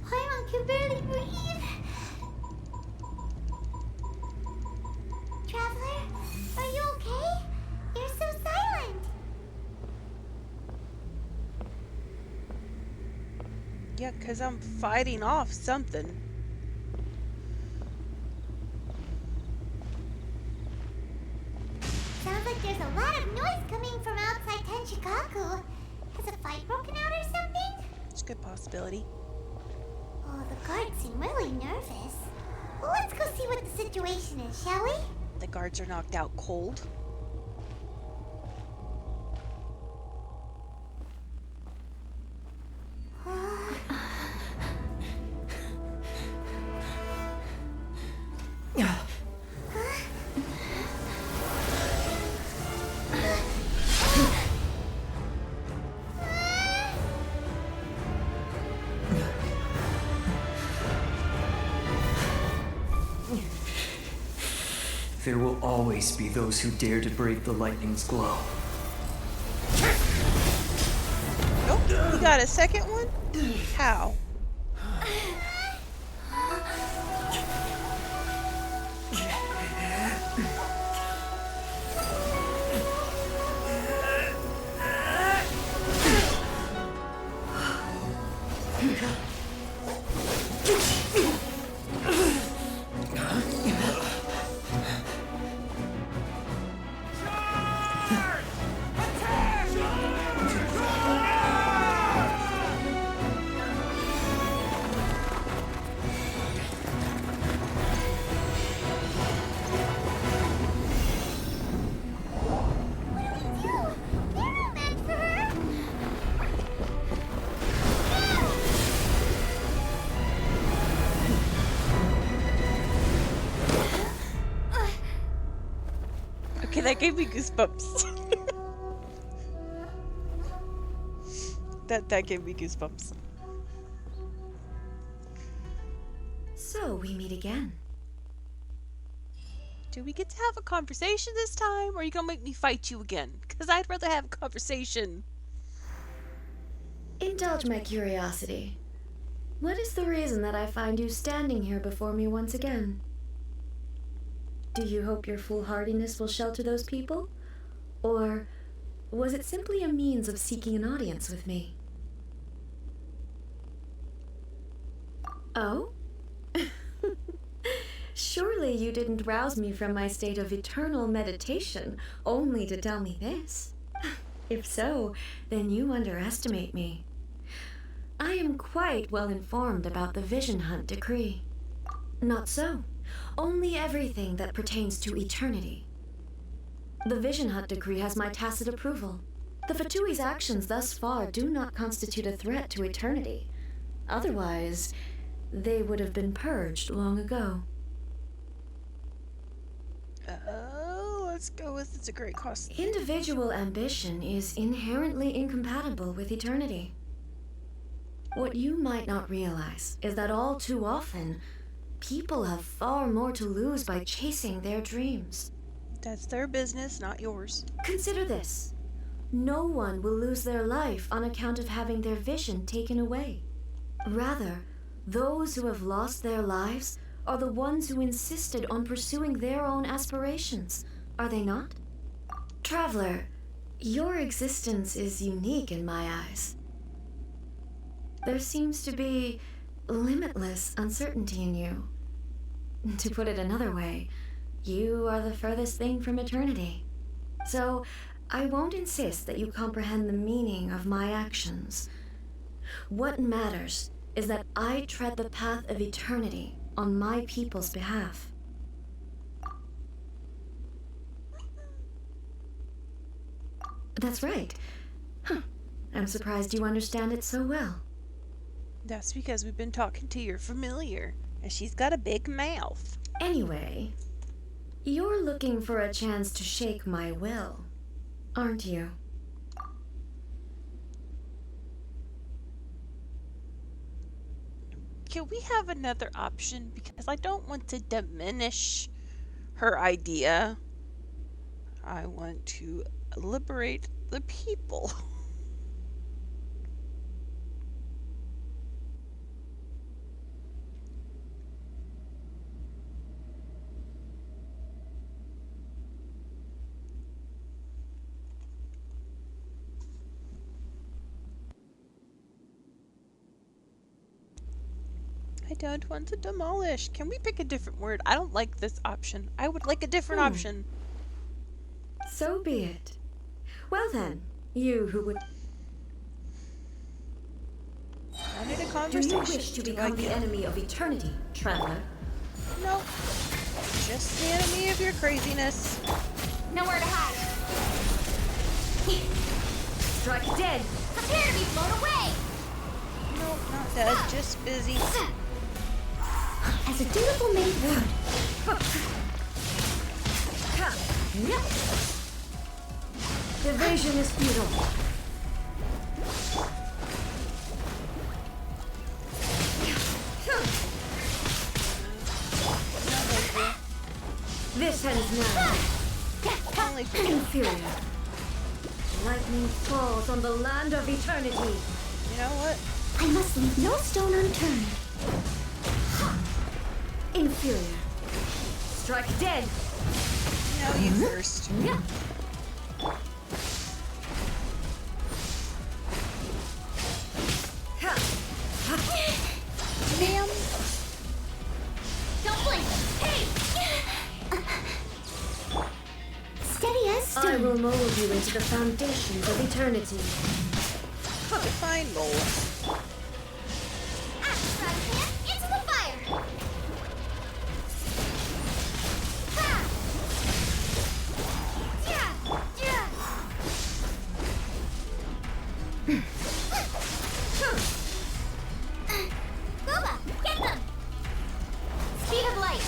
Paimon can barely breathe. Traveler, are you okay? You're so silent. Yeah, 'cause I'm fighting off something. Sounds like there's a lot of noise coming from outside Tenshikaku. Has a fight broken out or something? It's a good possibility. Oh, the guards seem really nervous. Well, let's go see what the situation is, shall we? The guards are knocked out cold. There will always be those who dare to brave the lightning's glow. Nope. You got a second one? How? Okay, that gave me goosebumps. that gave me goosebumps. So we meet again. Do we get to have a conversation this time, or are you gonna make me fight you again? Because I'd rather have a conversation. Indulge my curiosity. What is the reason that I find you standing here before me once again? Do you hope your foolhardiness will shelter those people? Or was it simply a means of seeking an audience with me? Oh? Surely you didn't rouse me from my state of eternal meditation only to tell me this. If so, then you underestimate me. I am quite well informed about the Vision Hunt decree. Not so. Only everything that pertains to eternity. The Vision Hunt decree has my tacit approval. The Fatui's actions thus far do not constitute a threat to eternity. Otherwise, they would have been purged long ago. Let's go with it's a great cost. Individual ambition is inherently incompatible with eternity. What you might not realize is that all too often, people have far more to lose by chasing their dreams. That's their business, not yours. Consider this. No one will lose their life on account of having their vision taken away. Rather, those who have lost their lives are the ones who insisted on pursuing their own aspirations, are they not? Traveler, your existence is unique in my eyes. There seems to be limitless uncertainty in you. To put it another way, you are the furthest thing from eternity. So, I won't insist that you comprehend the meaning of my actions. What matters is that I tread the path of eternity on my people's behalf. That's right. Huh. I'm surprised you understand it so well. That's because we've been talking to your familiar, and she's got a big mouth. Anyway, you're looking for a chance to shake my will, aren't you? Can we have another option? Because I don't want to diminish her idea. I want to liberate the people. I don't want to demolish. Can we pick a different word? I don't like this option. I would like a different option. So be it. Well then, you who would... I need a Do conversation. you wish to become the enemy of eternity, traveler? No. Just the enemy of your craziness. Nowhere to hide. Strike dead! Prepare to be blown away! Nope, not dead. Just busy. As a dutiful maid would. Evasion is futile. This ends now. Only Inferior. Lightning falls on the land of eternity. You know what? I must leave no stone unturned. Inferior. Strike dead. No, you first. Ma'am. Don't blink. Hey! Steady as stone. I will mold you into the foundations of eternity. Fine, Lola. Axe right hand into the fire. Ha! Yeah! Yeah! Booba, get them! Speed of light.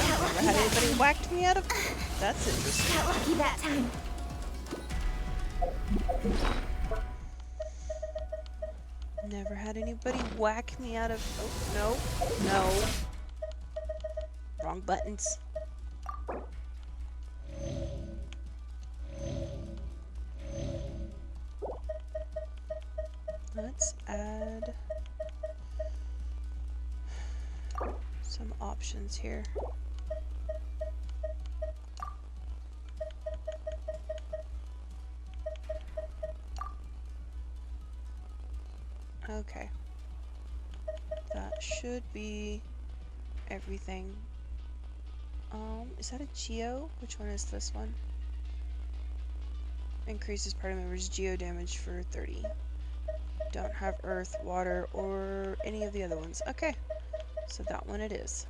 Never had anybody whacked me out of... That's interesting. Got lucky that time. Never had anybody whack me out of... Oh, no. No. Wrong buttons. Let's add some options here. Okay. that should be everything. Is that a geo? Which one is this one? Increases party members' geo damage for 30. Don't have earth, water, or any of the other ones. Okay, so that one it is.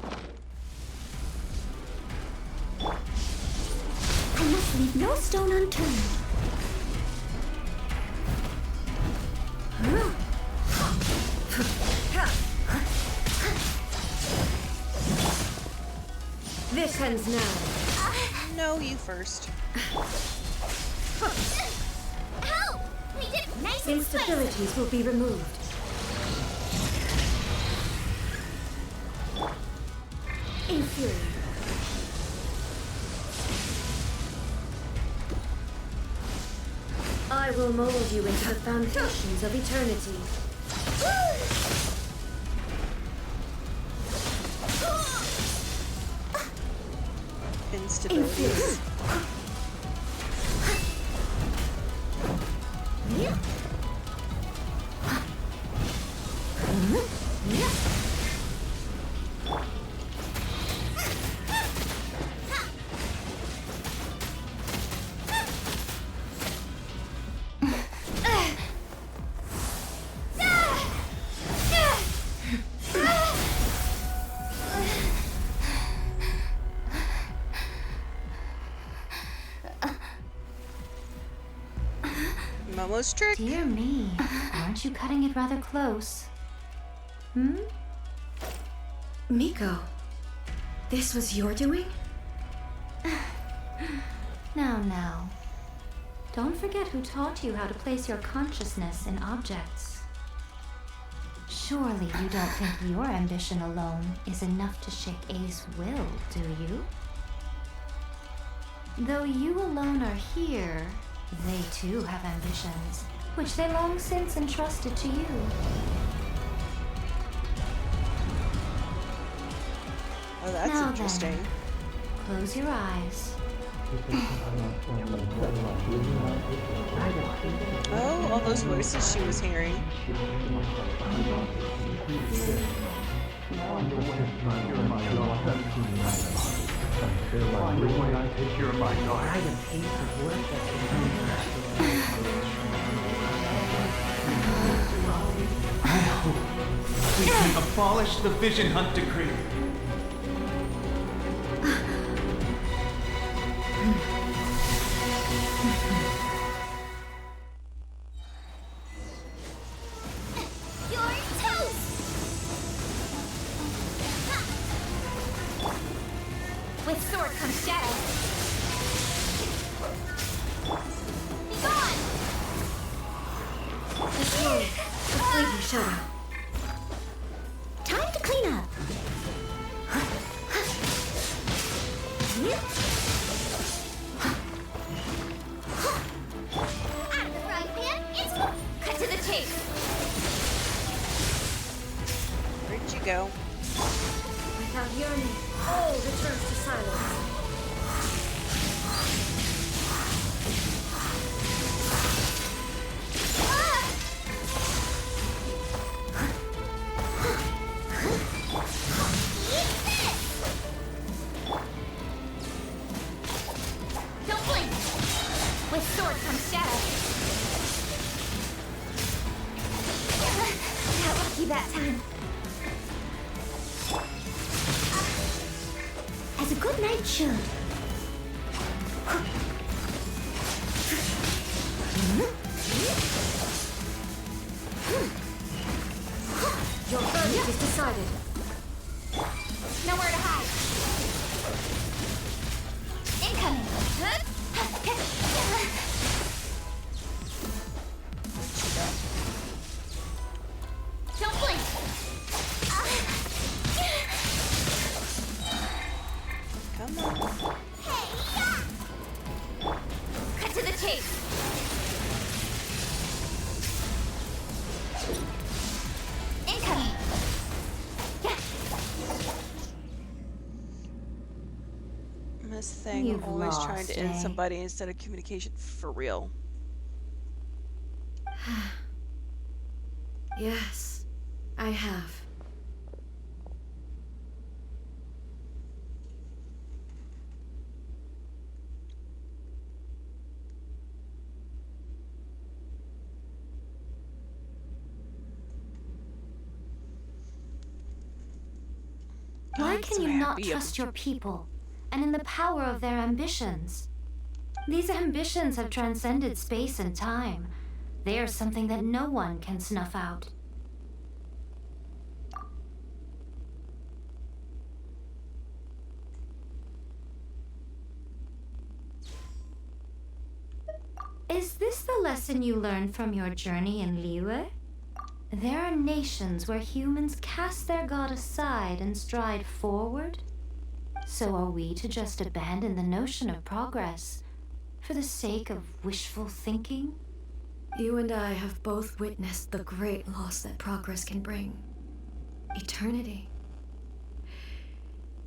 I must leave no stone unturned. This ends now. No, you first. Help! We did it nice and spicy. Instabilities will be removed. Inferior. I will mold you into the foundations of eternity. Instabilities. Momo's trick. Dear me, aren't you cutting it rather close? Hmm? Miko, this was your doing? Now. Don't forget who taught you how to place your consciousness in objects. Surely you don't think your ambition alone is enough to shake A's will, do you? Though you alone are here, they too have ambitions, which they long since entrusted to you. Oh, that's Now interesting. Then, close your eyes. Oh, all those voices she was hearing. We can abolish the Vision Hunt Decree. You're toast! With sword comes shadow. Be gone! Completely shadow. Time to clean up. Out of the frying pan, it's Cut to the chase. Where'd you go? Without yearning, all returns to silence. Don't blink. With sword comes shadow. Got lucky that time. As a good knight should. Your verdict is decided. Nowhere to hide. Incoming. Don't blink. Come on. Cut to the chase. Incoming. This thing You've always trying lost, to end eh? somebody instead of communication for real. Yes, I have. Why I'm can so you not happy trust your people and in the power of their ambitions? These ambitions have transcended space and time. They are something that no one can snuff out. Is this the lesson you learned from your journey in Liyue? There are nations where humans cast their god aside and stride forward. So are we to just abandon the notion of progress for the sake of wishful thinking? You and I have both witnessed the great loss that progress can bring. Eternity.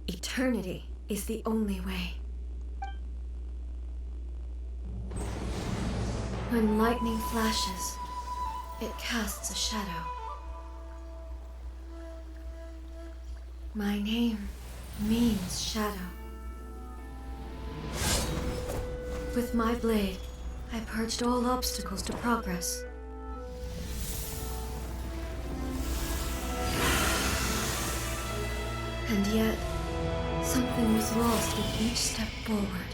Eternity is the only way. When lightning flashes, it casts a shadow. My name means shadow. With my blade, I purged all obstacles to progress. And yet, something was lost with each step forward.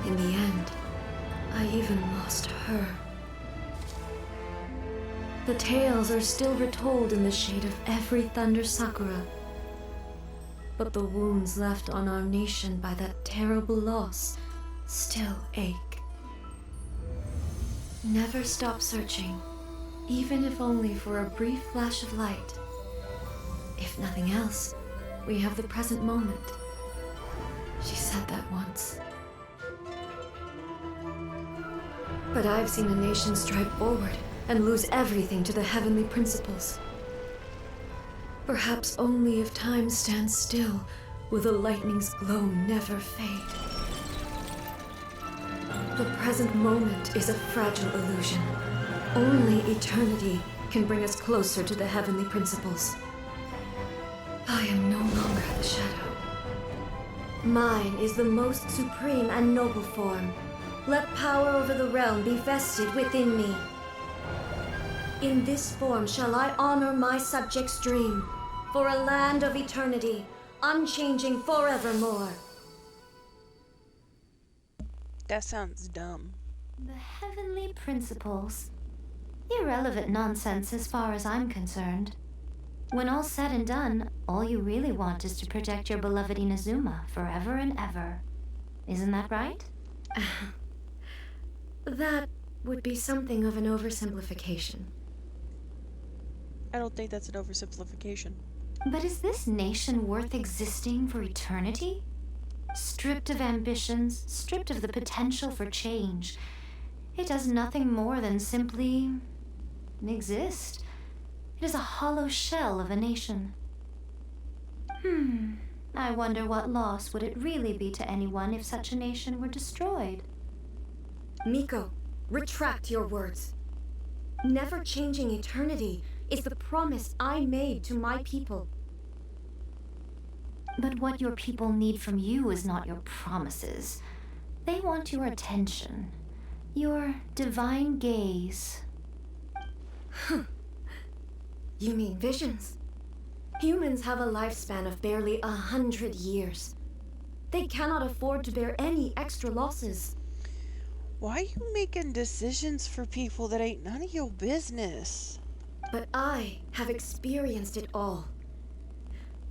In the end, I even lost her. The tales are still retold in the shade of every thunder sakura. But the wounds left on our nation by that terrible loss still ache. Never stop searching, even if only for a brief flash of light. If nothing else, we have the present moment. She said that once. But I've seen a nation stride forward and lose everything to the heavenly principles. Perhaps only if time stands still will the lightning's glow never fade. The present moment is a fragile illusion. Only eternity can bring us closer to the heavenly principles. I am no longer the shadow. Mine is the most supreme and noble form. Let power over the realm be vested within me. In this form shall I honor my subjects' dream, for a land of eternity, unchanging forevermore. That sounds dumb. The heavenly principles. Irrelevant nonsense as far as I'm concerned. When all's said and done, all you really want is to protect your beloved Inazuma forever and ever. Isn't that right? That would be something of an oversimplification. I don't think that's an oversimplification. But is this nation worth existing for eternity? Stripped of ambitions, stripped of the potential for change, it does nothing more than simply exist. It is a hollow shell of a nation. I wonder what loss would it really be to anyone if such a nation were destroyed? Miko, retract your words. Never changing eternity is the promise I made to my people. But what your people need from you is not your promises. They want your attention, your divine gaze. You mean visions? Humans have a lifespan of barely 100 years. They cannot afford to bear any extra losses. Why are you making decisions for people that ain't none of your business? But I have experienced it all.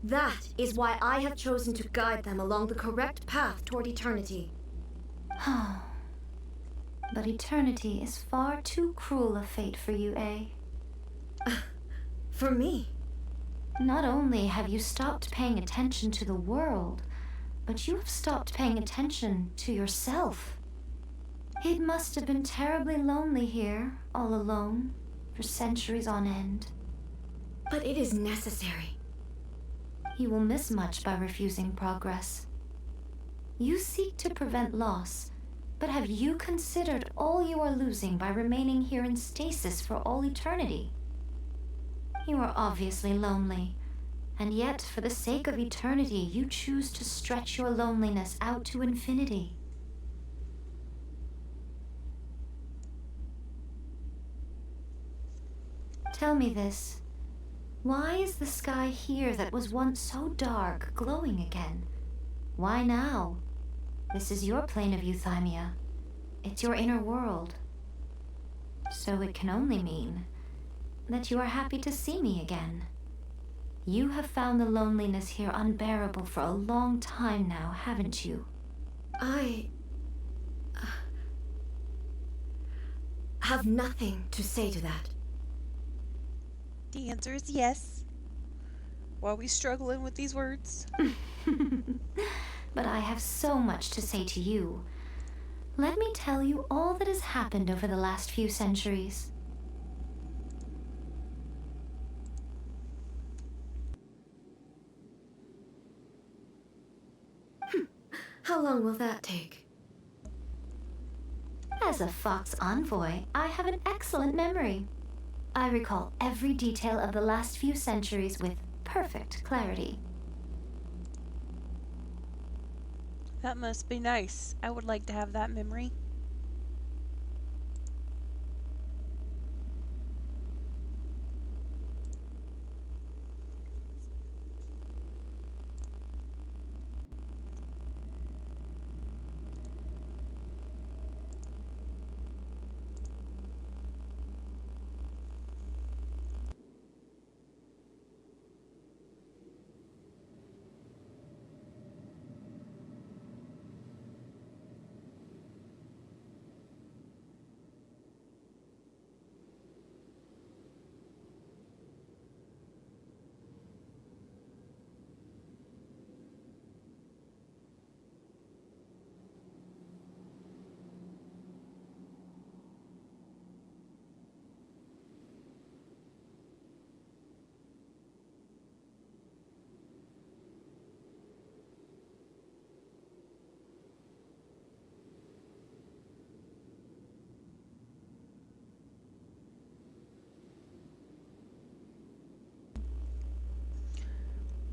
That is why I have chosen to guide them along the correct path toward eternity. But eternity is far too cruel a fate for you, eh? For me? Not only have you stopped paying attention to the world, but you have stopped paying attention to yourself. It must have been terribly lonely here, all alone, for centuries on end. But it is necessary. You will miss much by refusing progress. You seek to prevent loss, But have you considered all you are losing by remaining here in stasis for all eternity? You are obviously lonely, and yet, for the sake of eternity, you choose to stretch your loneliness out to infinity. Tell me this. Why is the sky here that was once so dark glowing again? Why now? This is your plane of euthymia. It's your inner world. So it can only mean that you are happy to see me again. You have found the loneliness here unbearable for a long time now, haven't you? I have nothing to say to that. The answer is yes. Why are we struggling with these words? But I have so much to say to you. Let me tell you all that has happened over the last few centuries. How long will that take? As a Fox envoy, I have an excellent memory. I recall every detail of the last few centuries with perfect clarity. That must be nice. I would like to have that memory.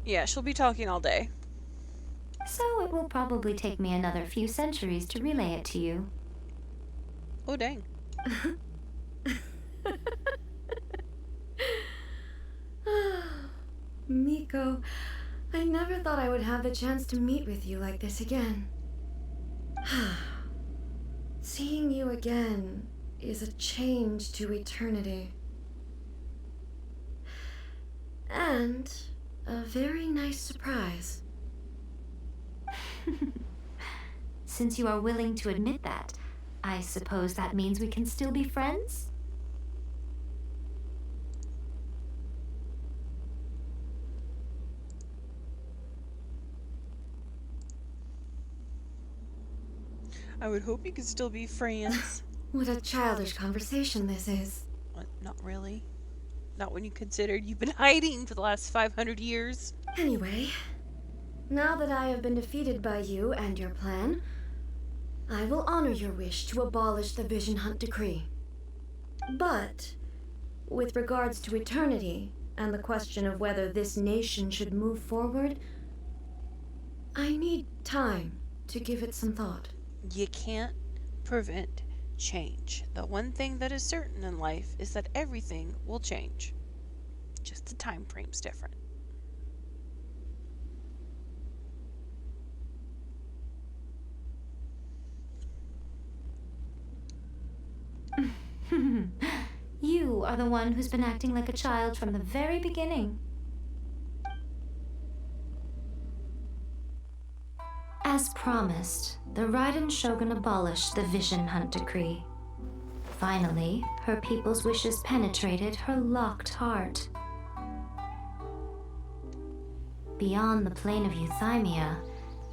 Yeah, she'll be talking all day. So it will probably take me another few centuries to relay it to you. Oh, dang. Miko, I never thought I would have the chance to meet with you like this again. Seeing you again is a change to eternity. And a very nice surprise. Since you are willing to admit that, I suppose that means we can still be friends? I would hope you could still be friends. What a childish conversation this is. What? Not really. Not when you considered you've been hiding for the last 500 years. Anyway, now that I have been defeated by you and your plan, I will honor your wish to abolish the Vision Hunt Decree. But, with regards to eternity and the question of whether this nation should move forward, I need time to give it some thought. You can't prevent change. The one thing that is certain in life is that everything will change. Just the time frame's different. You are the one who's been acting like a child from the very beginning. As promised, the Raiden Shogun abolished the Vision Hunt Decree. Finally, her people's wishes penetrated her locked heart. Beyond the plane of euthymia,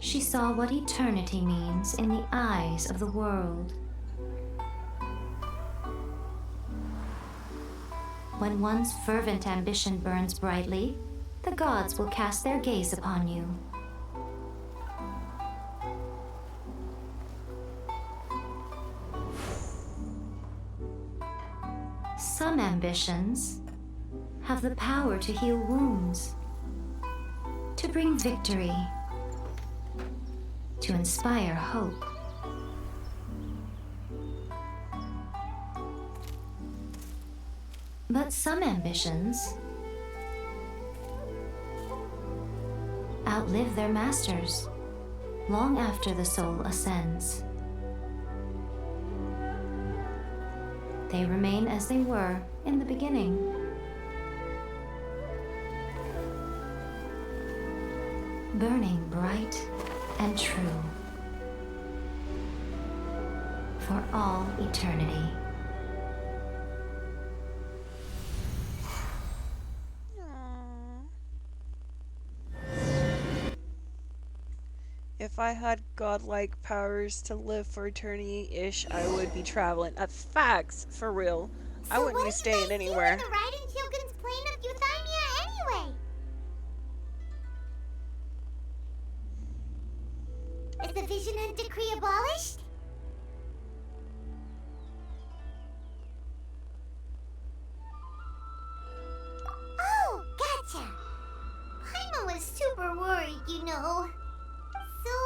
she saw what eternity means in the eyes of the world. When one's fervent ambition burns brightly, the gods will cast their gaze upon you. Some ambitions have the power to heal wounds, to bring victory, to inspire hope. But some ambitions outlive their masters long after the soul ascends. They remain as they were in the beginning. Burning bright and true for all eternity. If I had godlike powers to live for eternity-ish, I would be traveling. Facts, for real. I wouldn't be staying anywhere. The Raiden Shogun's plane of Euthymia anyway. Is the vision and decree abolished? Oh, gotcha. Paimon was super worried, you know. So,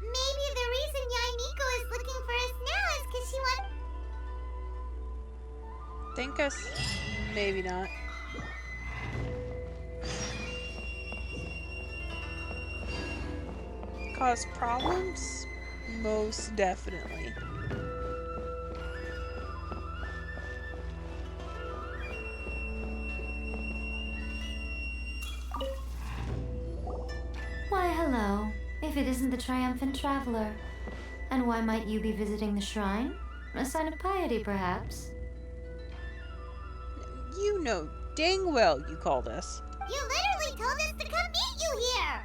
maybe the reason Yaimiko is looking for us now is because she wants... Think us? Maybe not. Cause problems? Most definitely. Why, hello. If it isn't the triumphant traveler. And why might you be visiting the shrine? A sign of piety, perhaps? You know dang well you called us. You literally told us to come meet you here!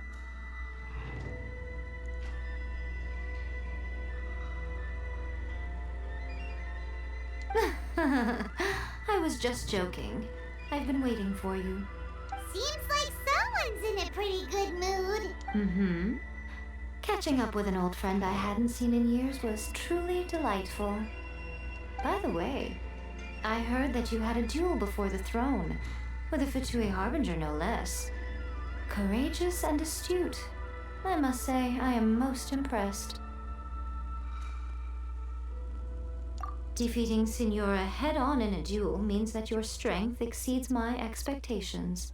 I was just joking. I've been waiting for you. Seems like someone's in a pretty good mood. Mm-hmm. Catching up with an old friend I hadn't seen in years was truly delightful. By the way, I heard that you had a duel before the throne, with a Fatui Harbinger no less. Courageous and astute. I must say, I am most impressed. Defeating Signora head-on in a duel means that your strength exceeds my expectations.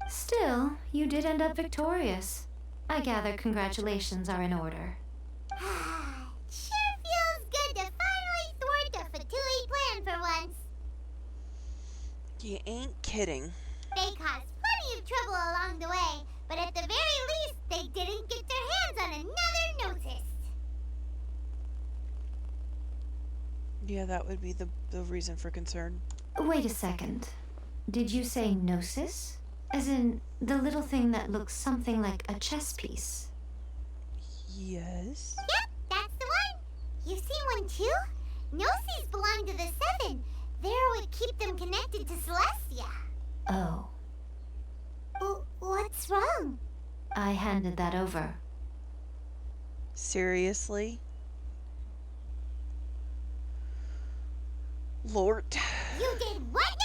Still, you did end up victorious. I gather congratulations are in order. Sure feels good to finally thwart a Fatui plan for once. You ain't kidding. They caused plenty of trouble along the way, but at the very least, they didn't get their hands on another notice. Yeah, that would be the reason for concern. Wait a second. Did you say gnosis? As in, the little thing that looks something like a chess piece? Yes. Yep, that's the one. You've seen one too? Gnosis belong to the Seven. They're what keep them connected to Celestia. Oh. What's wrong? I handed that over. Seriously? Lord. You did what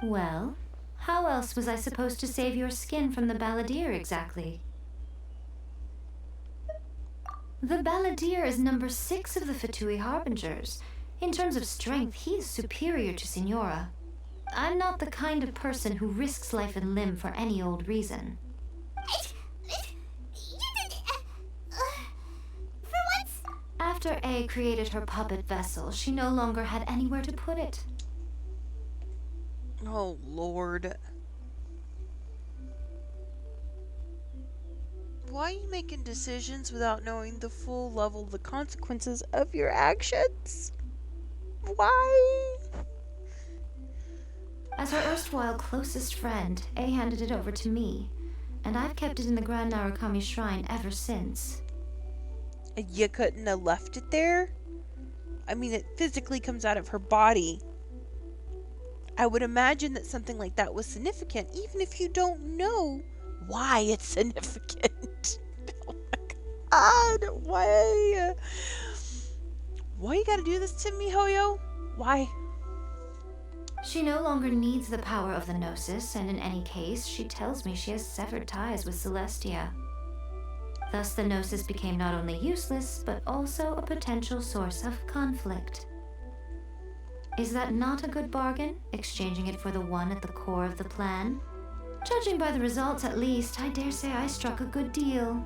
now? Well, how else was I supposed to save your skin from the Balladeer exactly? The Balladeer is number 6 of the Fatui Harbingers. In terms of strength, he is superior to Signora. I'm not the kind of person who risks life and limb for any old reason. For once? After A created her puppet vessel, she no longer had anywhere to put it. Oh, Lord. Why are you making decisions without knowing the full level of the consequences of your actions? Why? As her erstwhile closest friend, A handed it over to me, and I've kept it in the Grand Narukami Shrine ever since. You couldn't have left it there? I mean, it physically comes out of her body. I would imagine that something like that was significant, even if you don't know why it's significant. Oh my god, why? Why you gotta do this to me, Hoyo? Why? She no longer needs the power of the Gnosis, and in any case, she tells me she has severed ties with Celestia. Thus, the Gnosis became not only useless, but also a potential source of conflict. Is that not a good bargain, exchanging it for the one at the core of the plan? Judging by the results, at least, I dare say I struck a good deal.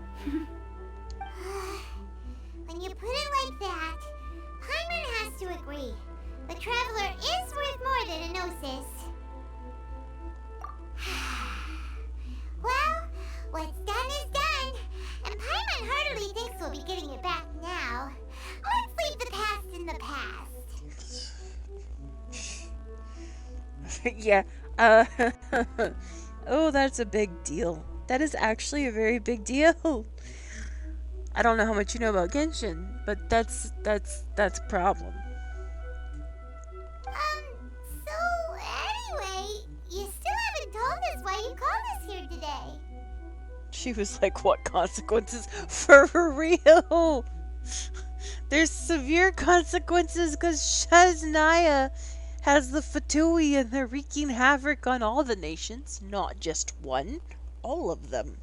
When you put it like that, Paimon has to agree. The Traveler is worth more than a Gnosis. Well, what's done is done, and Paimon heartily thinks we'll be getting it back now. Let's leave the past in the past. Yeah, oh, that's a big deal. That is actually a very big deal. I don't know how much you know about Genshin, but that's a problem. So anyway, you still haven't told us why you called us here today. She was like, what consequences? For real? There's severe consequences because Shaznaya has the Fatui and they're wreaking havoc on all the nations, not just one, all of them.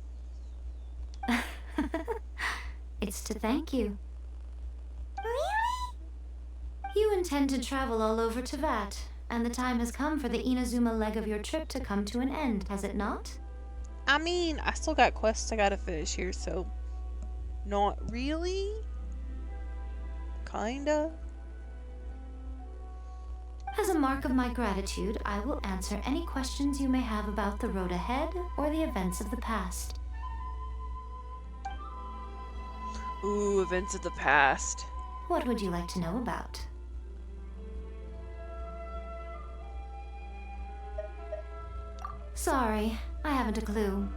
It's to thank you. Really? You intend to travel all over Teyvat, and the time has come for the Inazuma leg of your trip to come to an end, has it not? I mean, I still got quests I gotta finish here, so not really. Kinda. As a mark of my gratitude, I will answer any questions you may have about the road ahead or the events of the past. Ooh, events of the past. What would you like to know about? Sorry, I haven't a clue.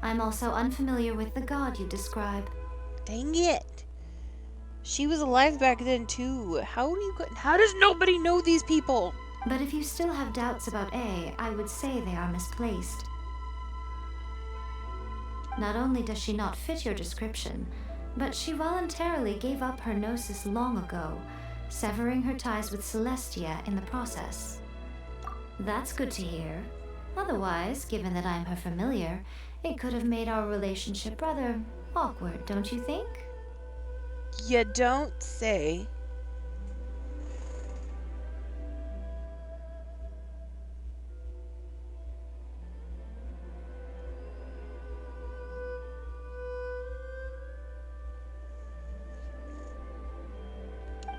I'm also unfamiliar with the god you describe. Dang it. She was alive back then too. How does nobody know these people? But if you still have doubts about A, I would say they are misplaced. Not only does she not fit your description, but she voluntarily gave up her Gnosis long ago, severing her ties with Celestia in the process. That's good to hear. Otherwise, given that I'm her familiar, it could have made our relationship rather awkward, don't you think? You don't say.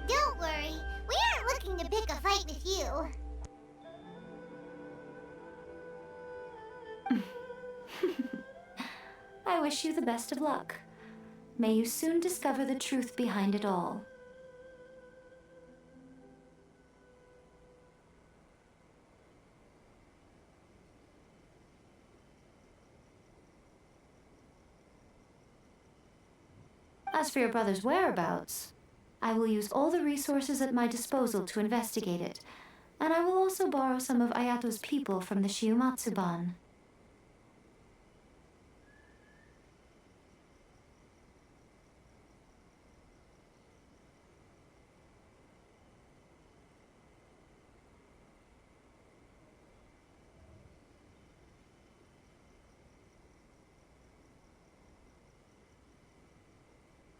Don't worry, we aren't looking to pick a fight with you. I wish you the best of luck. May you soon discover the truth behind it all. As for your brother's whereabouts, I will use all the resources at my disposal to investigate it, and I will also borrow some of Ayato's people from the Shiumatsuban.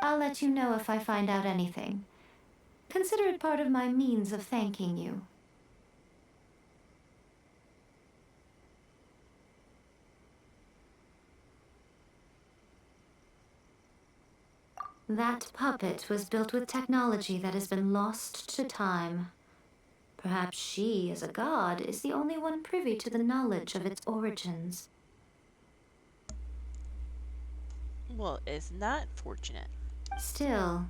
I'll let you know if I find out anything. Consider it part of my means of thanking you. That puppet was built with technology that has been lost to time. Perhaps she, as a god, is the only one privy to the knowledge of its origins. Well, isn't that fortunate? Still,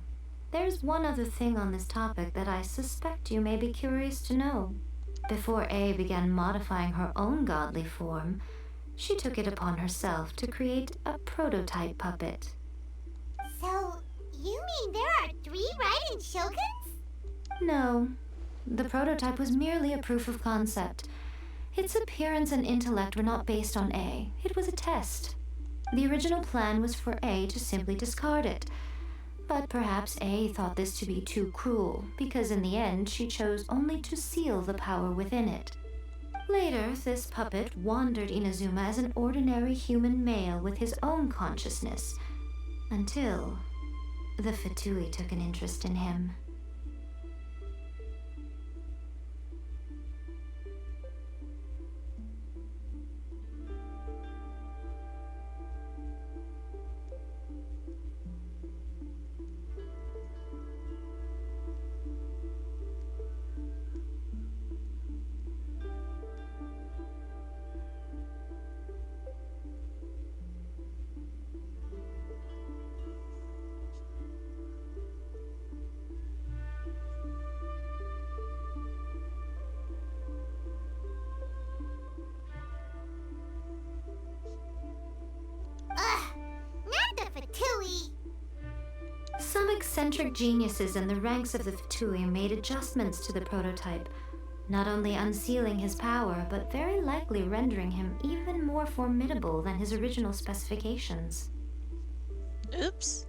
there's one other thing on this topic that I suspect you may be curious to know. Before A began modifying her own godly form, she took it upon herself to create a prototype puppet. So, you mean there are 3 Raiden Shoguns? No, the prototype was merely a proof of concept. Its appearance and intellect were not based on A. It was a test. The original plan was for A to simply discard it. But perhaps A thought this to be too cruel, because in the end she chose only to seal the power within it. Later, this puppet wandered Inazuma as an ordinary human male with his own consciousness, until the Fatui took an interest in him. Ugh! Not the Fatui! Some eccentric geniuses in the ranks of the Fatui made adjustments to the prototype, not only unsealing his power, but very likely rendering him even more formidable than his original specifications. Oops.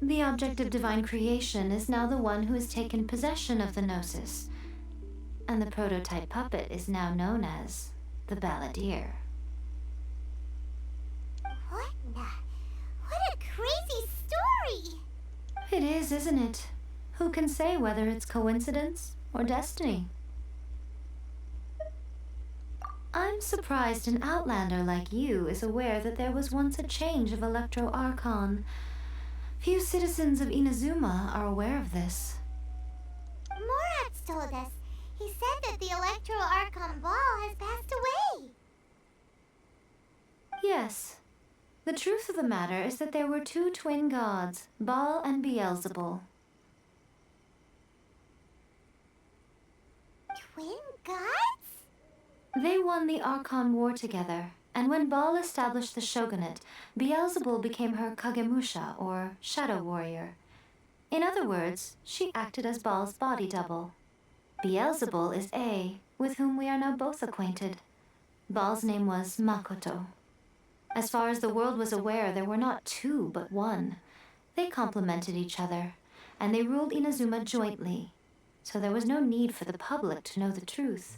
The object of divine creation is now the one who has taken possession of the Gnosis, and the prototype puppet is now known as the Balladeer. What a crazy story! It is, isn't it? Who can say whether it's coincidence or destiny? I'm surprised an outlander like you is aware that there was once a change of Electro Archon. Few citizens of Inazuma are aware of this. Morat's told us. He said that the Electro Archon Ball has passed away. Yes. The truth of the matter is that there were two twin gods, Baal and Beelzebul. Twin gods? They won the Archon War together, and when Baal established the shogunate, Beelzebul became her Kagemusha, or shadow warrior. In other words, she acted as Baal's body double. Beelzebul is A, with whom we are now both acquainted. Baal's name was Makoto. As far as the world was aware, there were not two, but one. They complemented each other, and they ruled Inazuma jointly, so there was no need for the public to know the truth.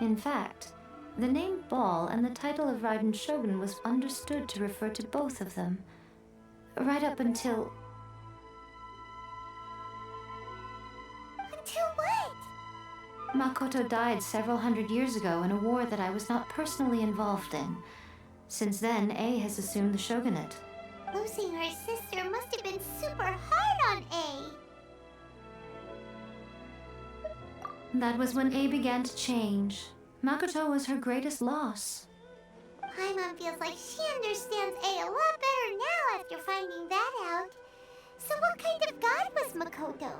In fact, the name Baal and the title of Raiden Shogun was understood to refer to both of them, right up until... Until what? Makoto died several hundred years ago in a war that I was not personally involved in. Since then, A has assumed the shogunate. Losing her sister must have been super hard on A. That was when A began to change. Makoto was her greatest loss. Paimon feels like she understands A a lot better now after finding that out. So what kind of god was Makoto?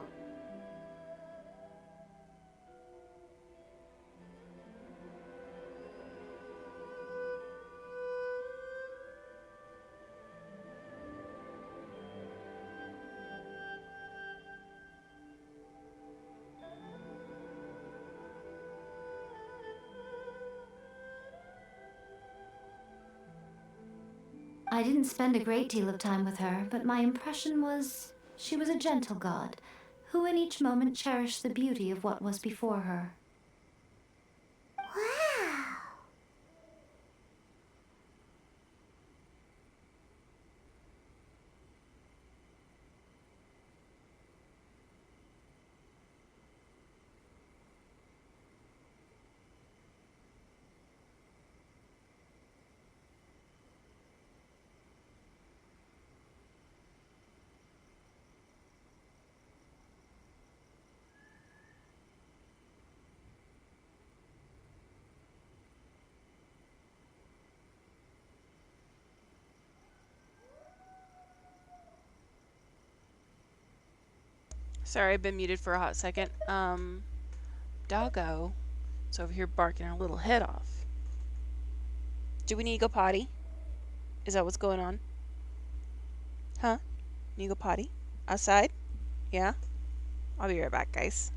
I didn't spend a great deal of time with her, but my impression was she was a gentle god, who in each moment cherished the beauty of what was before her. Wow! Sorry, I've been muted for a hot second. Doggo is over here barking our little head off. Do we need to go potty? Is that what's going on? Huh? Need to go potty? Outside? Yeah? I'll be right back, guys.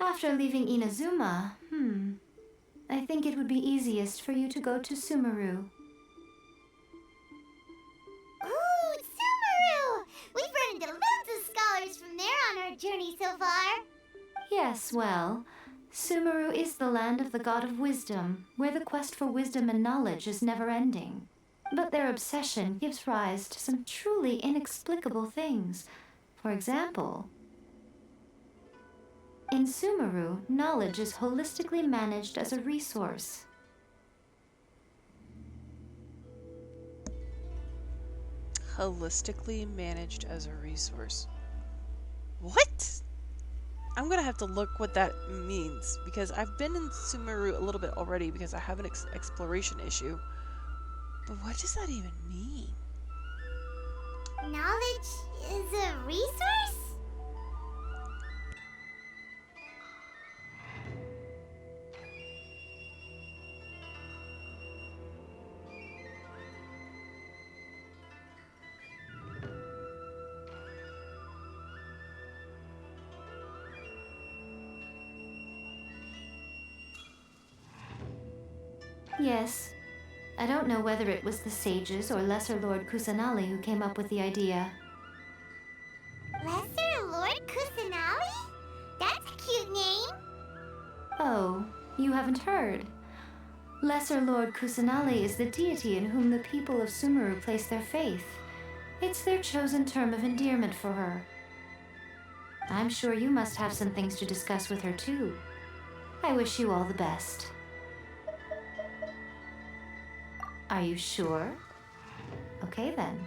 After leaving Inazuma, I think it would be easiest for you to go to Sumeru. Ooh, Sumeru! We've run into loads of scholars from there on our journey so far. Yes, well, Sumeru is the land of the god of wisdom, where the quest for wisdom and knowledge is never-ending. But their obsession gives rise to some truly inexplicable things. For example, in Sumeru, knowledge is holistically managed as a resource. Holistically managed as a resource. What? I'm gonna have to look what that means, because I've been in Sumeru a little bit already because I have an exploration issue. But what does that even mean? Knowledge is a resource? Yes. I don't know whether it was the sages or Lesser Lord Kusanali who came up with the idea. Lesser Lord Kusanali? That's a cute name. Oh, you haven't heard. Lesser Lord Kusanali is the deity in whom the people of Sumeru place their faith. It's their chosen term of endearment for her. I'm sure you must have some things to discuss with her too. I wish you all the best. Are you sure? Okay then.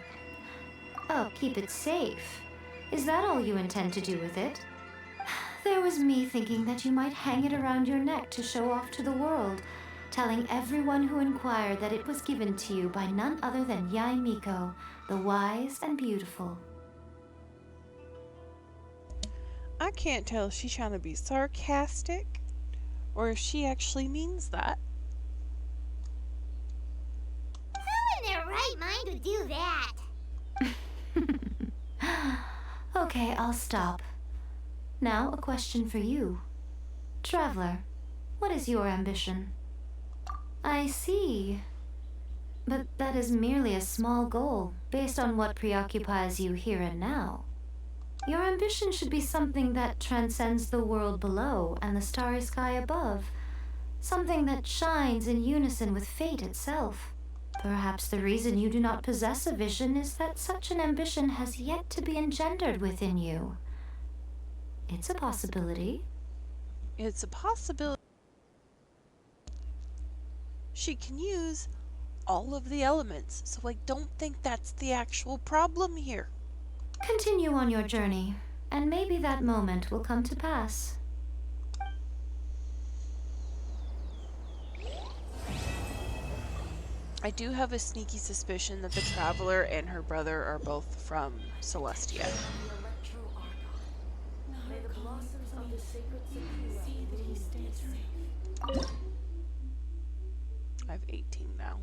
Oh, keep it safe. Is that all you intend to do with it? There was me thinking that you might hang it around your neck to show off to the world, telling everyone who inquired that it was given to you by none other than Yae Miko, the wise and beautiful. I can't tell if she's trying to be sarcastic or if she actually means that. Who in their right mind would do that? Okay, I'll stop. Now a question for you. Traveler, what is your ambition? I see. But that is merely a small goal, based on what preoccupies you here and now. Your ambition should be something that transcends the world below and the starry sky above. Something that shines in unison with fate itself. Perhaps the reason you do not possess a vision is that such an ambition has yet to be engendered within you. It's a possibility. It's a possibility. She can use all of the elements, so I don't think that's the actual problem here. Continue on your journey, and maybe that moment will come to pass. I do have a sneaky suspicion that the Traveler and her brother are both from Celestia. May the blossoms of the sacred sakura see that he stays safe. I have 18 now.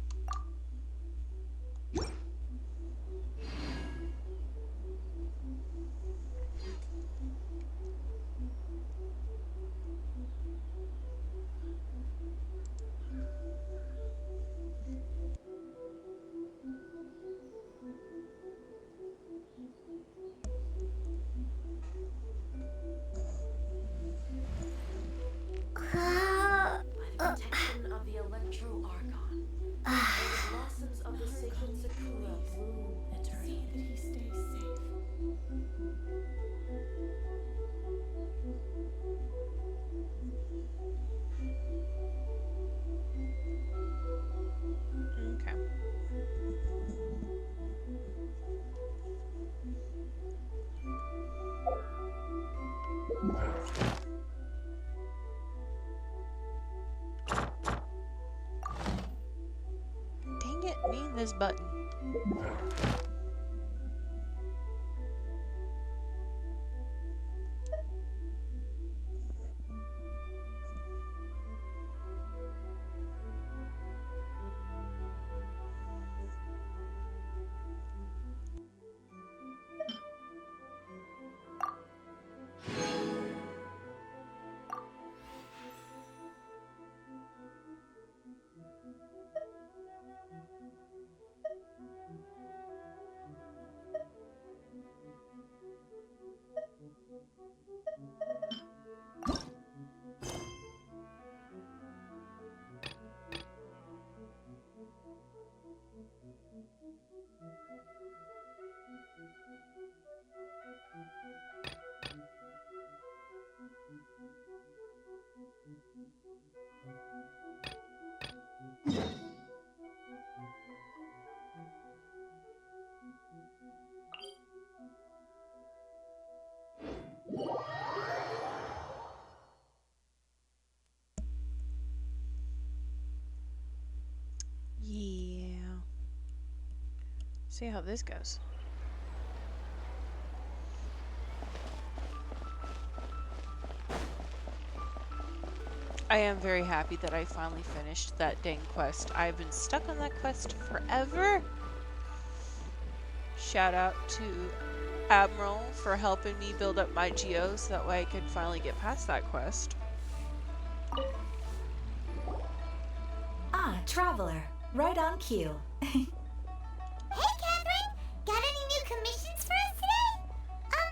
By the protection of the Electro Archon, may the blossoms of the sacred sakura bloom eternally. See that he stays safe. Okay. Dang it, me and this button. Yeah. See how this goes. I am very happy that I finally finished that dang quest. I've been stuck on that quest forever. Shout out to Admiral for helping me build up my geos so that way I could finally get past that quest. Ah, Traveler. Right on cue. Hey, Catherine! Got any new commissions for us today?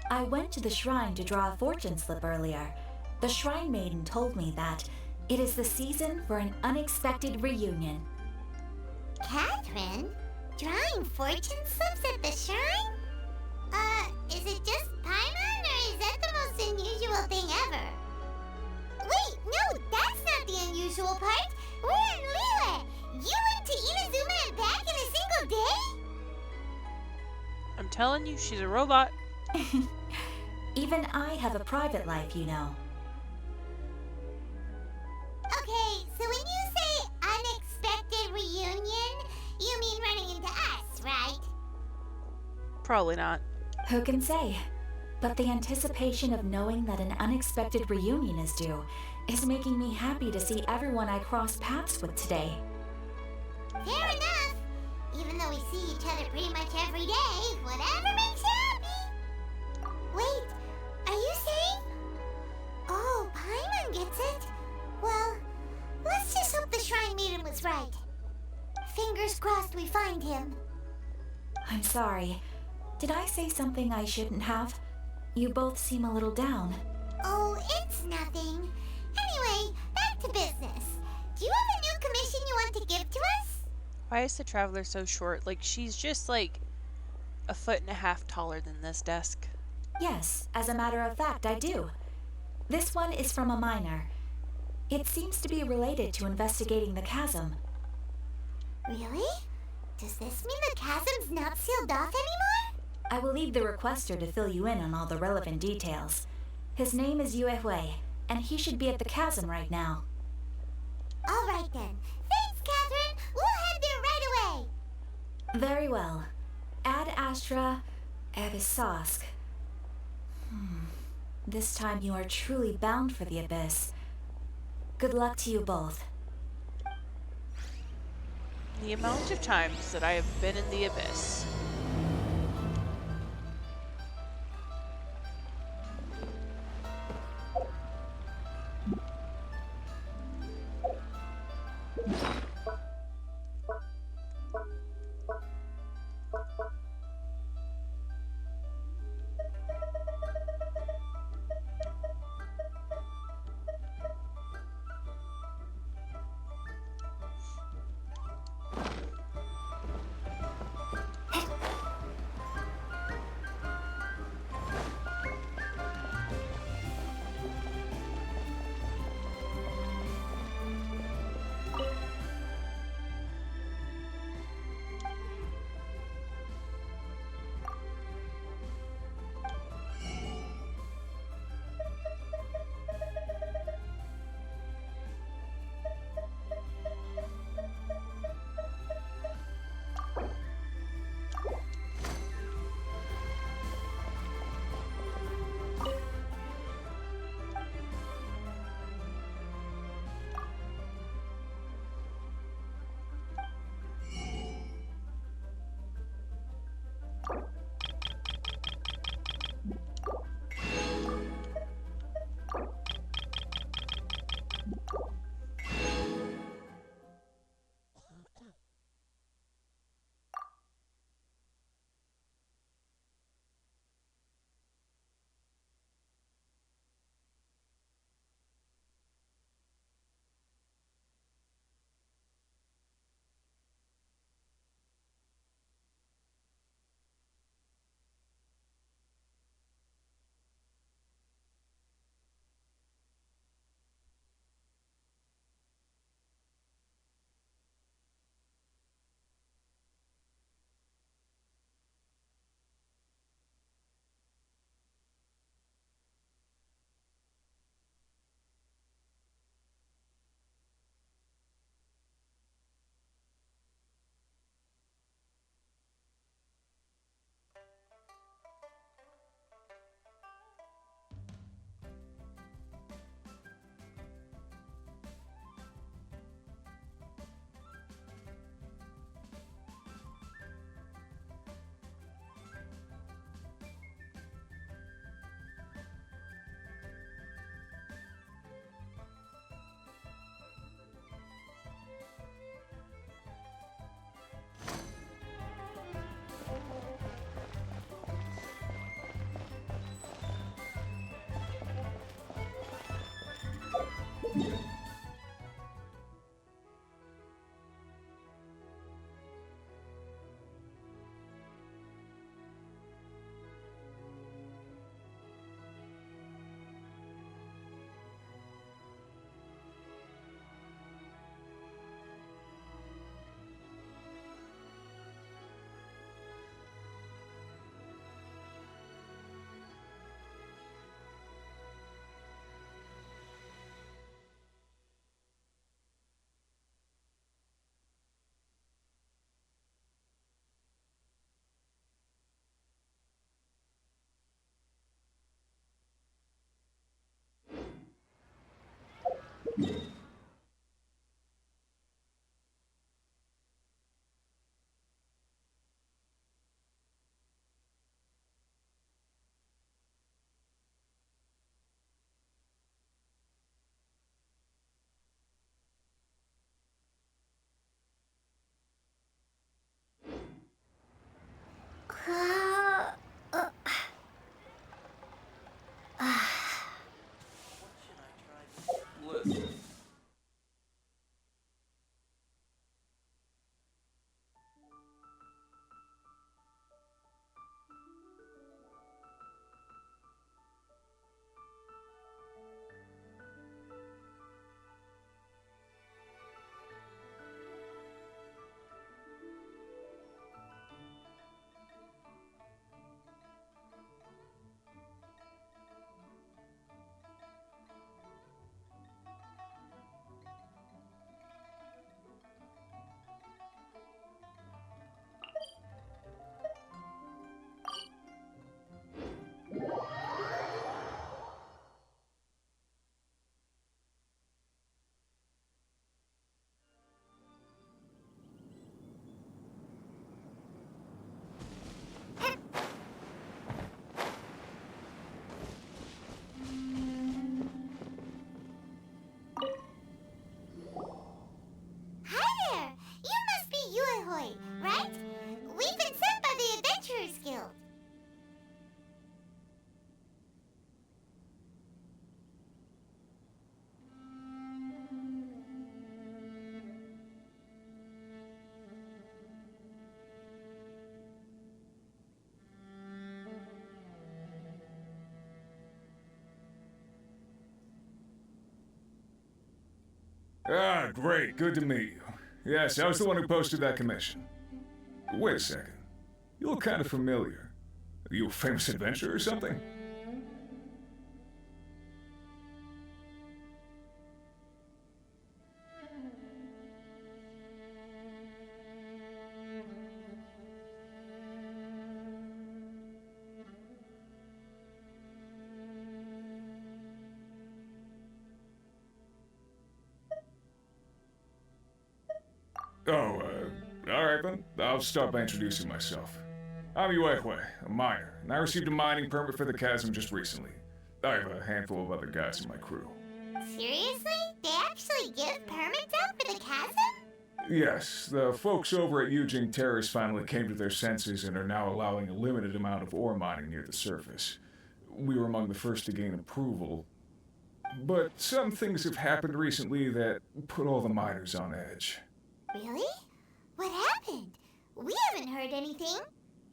I went to the shrine to draw a fortune slip earlier. The shrine maiden told me that it is the season for an unexpected reunion. Catherine? Drawing fortune slips at the shrine? Is it just Paimon, or is that the most unusual thing ever? Wait, no, that's not the unusual part! We're in Liyue! You went to Inazuma and back? telling you, she's a robot. Even I have a private life, you know. Okay, so when you say unexpected reunion, you mean running into us, right? Probably not. Who can say? But the anticipation of knowing that an unexpected reunion is due is making me happy to see everyone I cross paths with today. Fair enough. Even though we see each other pretty much every day, whatever makes you happy. Wait, are you saying? Oh, Paimon gets it. Well, let's just hope the Shrine Maiden was right. Fingers crossed we find him. I'm sorry. Did I say something I shouldn't have? You both seem a little down. Oh, it's nothing. Anyway, back to business. Do you have a new commission you want to give to us? Why is the Traveler so short? Like, she's just like a 1.5 feet taller than this desk. Yes, as a matter of fact, I do. This one is from a miner. It seems to be related to investigating the chasm. Really? Does this mean the chasm's not sealed off anymore? I will leave the requester to fill you in on all the relevant details. His name is Yue Hui, and he should be at the chasm right now. All right then. Thanks, Catherine. We'll head there right away. Very well. Ad Astra Abyssosque. This time you are truly bound for the Abyss. Good luck to you both. The amount of times that I have been in the Abyss. Ah, great. Good to meet you. Yes, I was the one who posted that commission. Wait a second. You look kind of familiar. Are you a famous adventurer or something? Oh, alright then. I'll start by introducing myself. I'm Yuehue, a miner, and I received a mining permit for the chasm just recently. I have a handful of other guys in my crew. Seriously? They actually give permits out for the chasm? Yes, the folks over at Eugene Terrace finally came to their senses and are now allowing a limited amount of ore mining near the surface. We were among the first to gain approval, but some things have happened recently that put all the miners on edge. Really? What happened? We haven't heard anything.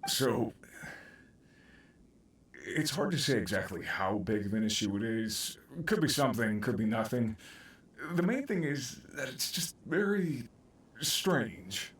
So, it's hard to say exactly how big of an issue it is. Could be something, could be nothing. The main thing is that it's just very strange.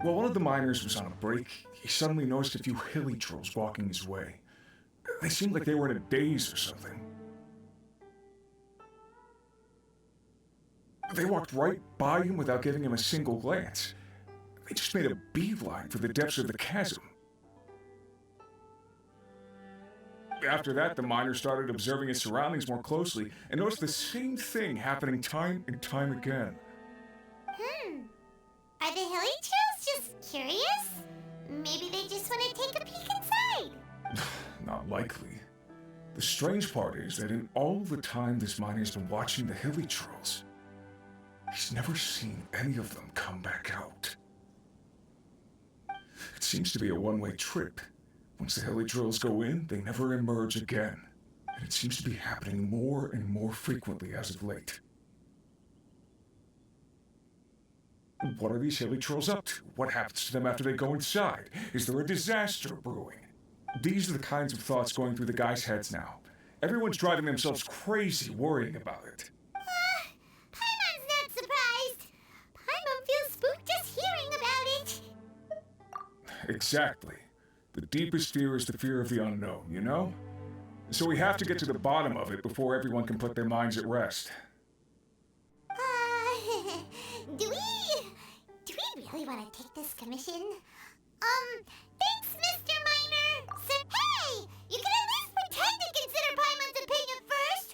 While one of the miners was on a break, he suddenly noticed a few hilly trolls walking his way. They seemed like they were in a daze or something. They walked right by him without giving him a single glance. They just made a beeline for the depths of the chasm. After that, the miner started observing his surroundings more closely and noticed the same thing happening time and time again. Are the hilly trolls just curious? Maybe they just want to take a peek inside. Not likely. The strange part is that in all the time this miner's been watching the hilly trolls, he's never seen any of them come back out. It seems to be a one-way trip. Once the hilly trolls go in, they never emerge again. And it seems to be happening more and more frequently as of late. What are these hilly trolls up to? What happens to them after they go inside? Is there a disaster brewing? These are the kinds of thoughts going through the guys' heads now. Everyone's driving themselves crazy worrying about it. Paimon's not surprised. Paimon feels spooked just hearing about it. Exactly. The deepest fear is the fear of the unknown, you know? So we have to get to the bottom of it before everyone can put their minds at rest. Do we really want to take this commission? Thanks, Mr. Miner. Hey, you can at least pretend to consider Paimon's opinion first.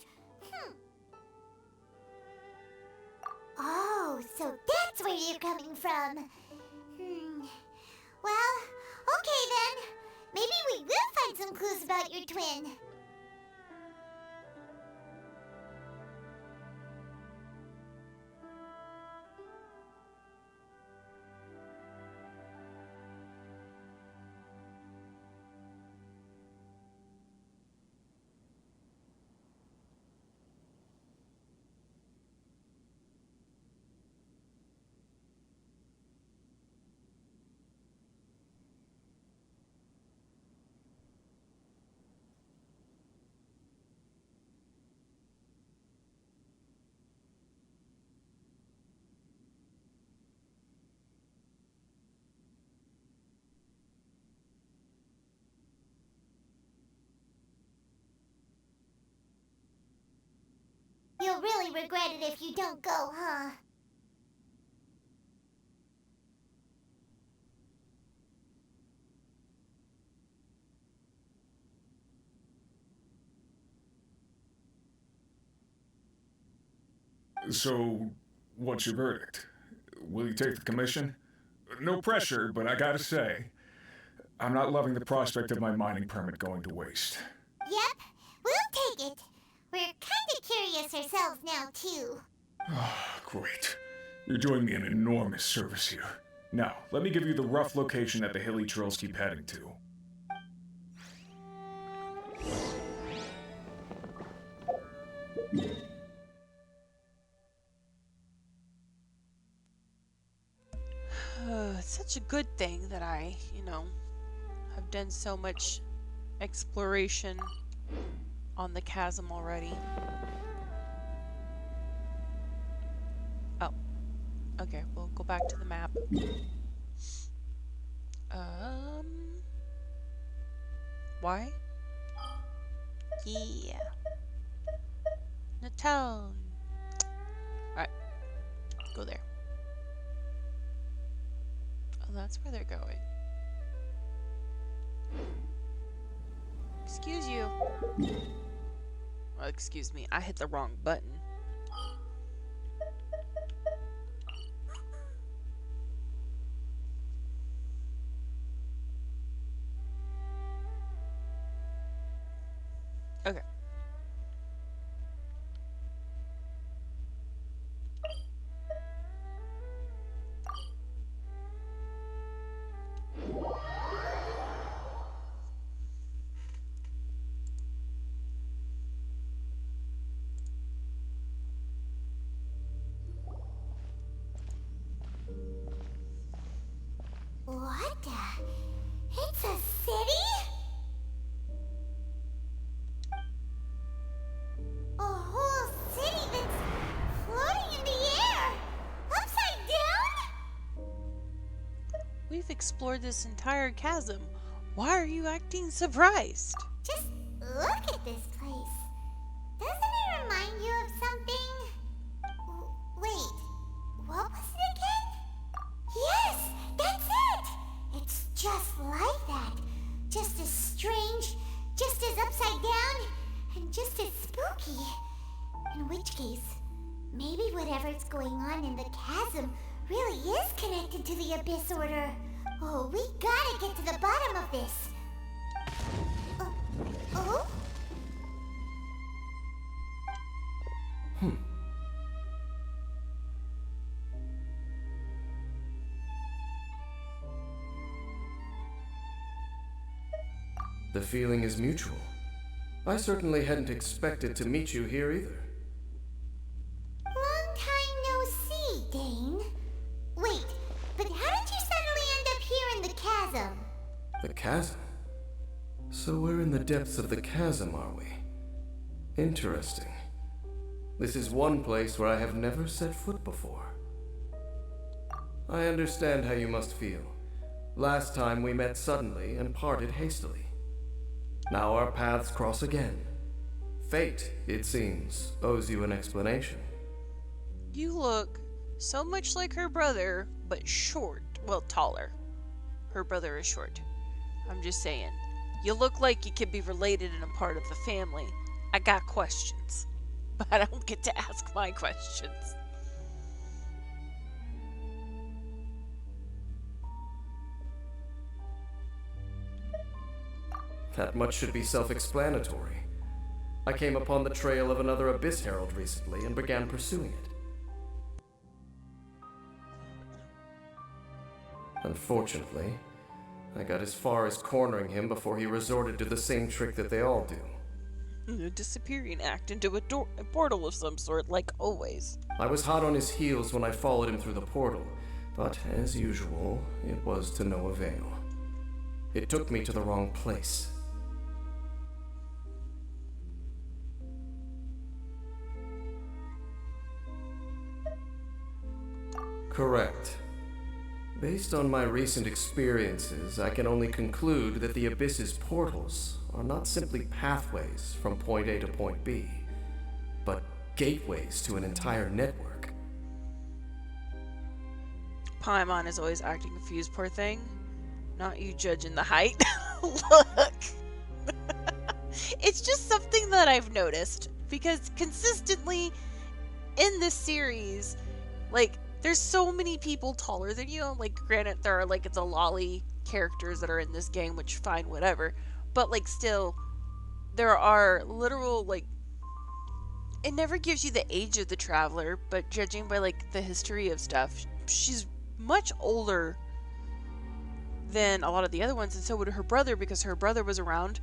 Oh, so that's where you're coming from. Well, okay then. Maybe we will find some clues about your twin. You'll really regret it if you don't go, huh? So, what's your verdict? Will you take the commission? No pressure, but I gotta say, I'm not loving the prospect of my mining permit going to waste. Yep, we'll take it. We're kinda curious ourselves now, too. Great. You're doing me an enormous service here. Now, let me give you the rough location that the hilly trails keep heading to. It's such a good thing that I, have done so much exploration on the chasm already. Oh. Okay, we'll go back to the map. Why? Yeah. Natal. Alright. Go there. Oh, that's where they're going. Excuse you. Oh, excuse me, I hit the wrong button. Okay. What the? It's a city? A whole city that's floating in the air? Upside down? We've explored this entire chasm. Why are you acting surprised? Just look at this place. Doesn't it remind you of something? Wait, what was it again? Yes, that's it! It's just like that. Just as strange, just as upside down, and just as spooky. In which case, maybe whatever's going on in the chasm really is connected to the Abyss Order. Oh, we gotta get to the bottom of this. Oh? The feeling is mutual. I certainly hadn't expected to meet you here either. Long time no see, Dane. Wait, but how did you suddenly end up here in the chasm? The chasm? So we're in the depths of the chasm, are we? Interesting. This is one place where I have never set foot before. I understand how you must feel. Last time we met suddenly and parted hastily. Now our paths cross again. Fate, it seems, owes you an explanation. You look so much like her brother, but short. Well, taller. Her brother is short. I'm just saying. You look like you could be related and a part of the family. I got questions, but I don't get to ask my questions. That much should be self-explanatory. I came upon the trail of another Abyss Herald recently and began pursuing it. Unfortunately, I got as far as cornering him before he resorted to the same trick that they all do. A disappearing act into a portal of some sort, like always. I was hot on his heels when I followed him through the portal, but as usual, it was to no avail. It took me to the wrong place. Correct. Based on my recent experiences, I can only conclude that the Abyss's portals are not simply pathways from point A to point B, but gateways to an entire network. Paimon is always acting confused, poor thing. Not you judging the height. Look! It's just something that I've noticed, because consistently in this series, like, There's so many people taller than you. Like, granted, there are, like, the lolly characters that are in this game, which, fine, whatever. But, like, still, there are literal, like, it never gives you the age of the traveler, but judging by, like, the history of stuff, she's much older than a lot of the other ones, and so would her brother, because her brother was around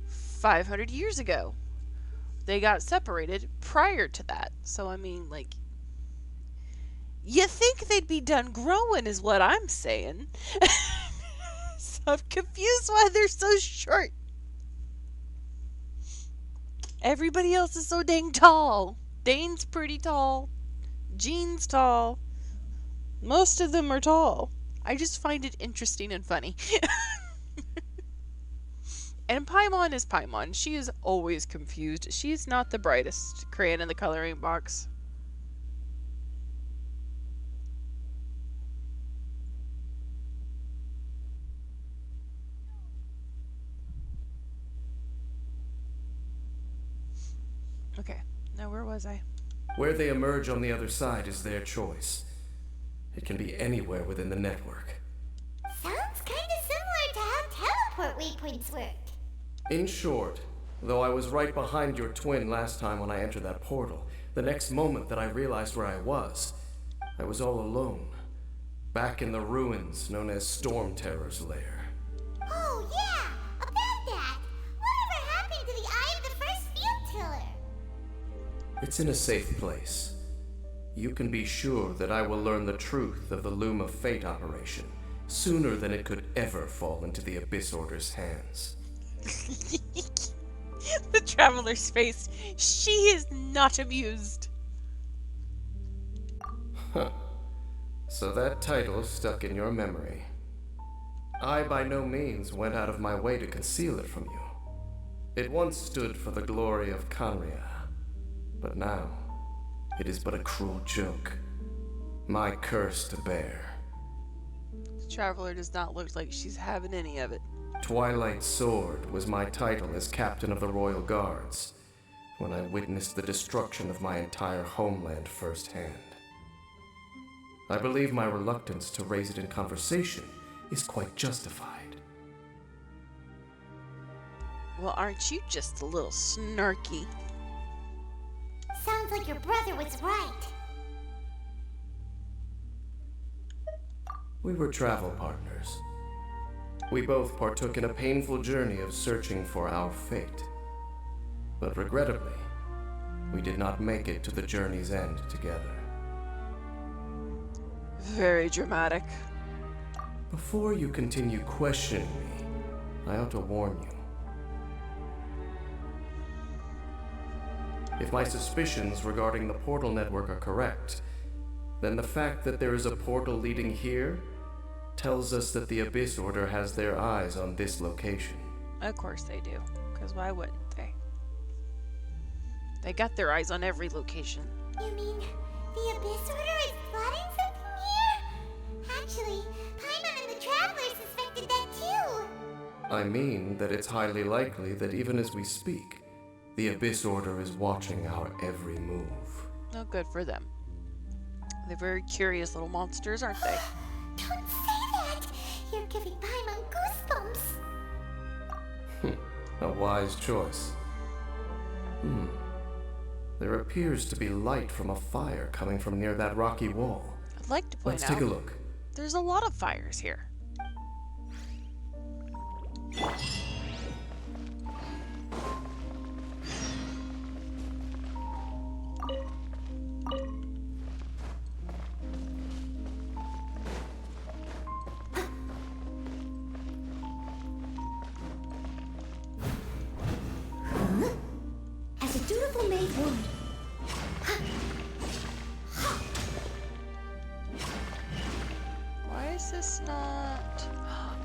500 years ago. They got separated prior to that. So, I mean, like, you think they'd be done growing is what I'm saying. So I'm confused why they're so short. Everybody else is so dang tall. Dane's pretty tall. Jean's tall. Most of them are tall. I just find it interesting and funny. And Paimon is Paimon. She is always confused. She's not the brightest crayon in the coloring box. Okay, now where was I? Where they emerge on the other side is their choice. It can be anywhere within the network. Sounds kinda similar to how teleport waypoints work. In short, though I was right behind your twin last time when I entered that portal, the next moment that I realized where I was all alone. Back in the ruins known as Storm Terror's lair. Oh yeah, about that. Whatever happened to the Eye of the First Field Tiller? It's in a safe place. You can be sure that I will learn the truth of the Loom of Fate operation sooner than it could ever fall into the Abyss Order's hands. The Traveler's face. She is not amused. Huh. So that title stuck in your memory. I by no means went out of my way to conceal it from you. It once stood for the glory of Conria, but now it is but a cruel joke. My curse to bear. The Traveler does not look like she's having any of it. Twilight Sword was my title as captain of the Royal Guards when I witnessed the destruction of my entire homeland firsthand. I believe my reluctance to raise it in conversation is quite justified. Well, aren't you just a little snarky? Sounds like your brother was right. We were travel partners. We both partook in a painful journey of searching for our fate. But regrettably, we did not make it to the journey's end together. Very dramatic. Before you continue questioning me, I ought to warn you. If my suspicions regarding the portal network are correct, then the fact that there is a portal leading here tells us that the Abyss Order has their eyes on this location. Of course they do, because why wouldn't they? They got their eyes on every location. You mean the Abyss Order is plotting something here? Actually, Paimon and the Traveler suspected that too. I mean that it's highly likely that even as we speak, the Abyss Order is watching our every move. Oh, good for them. They're very curious little monsters, aren't they? Don't say that! You're giving Paimon goosebumps. A wise choice. There appears to be light from a fire coming from near that rocky wall. I'd like to point out. Let's take a look. There's a lot of fires here. As a dutiful maid would. Why is this not...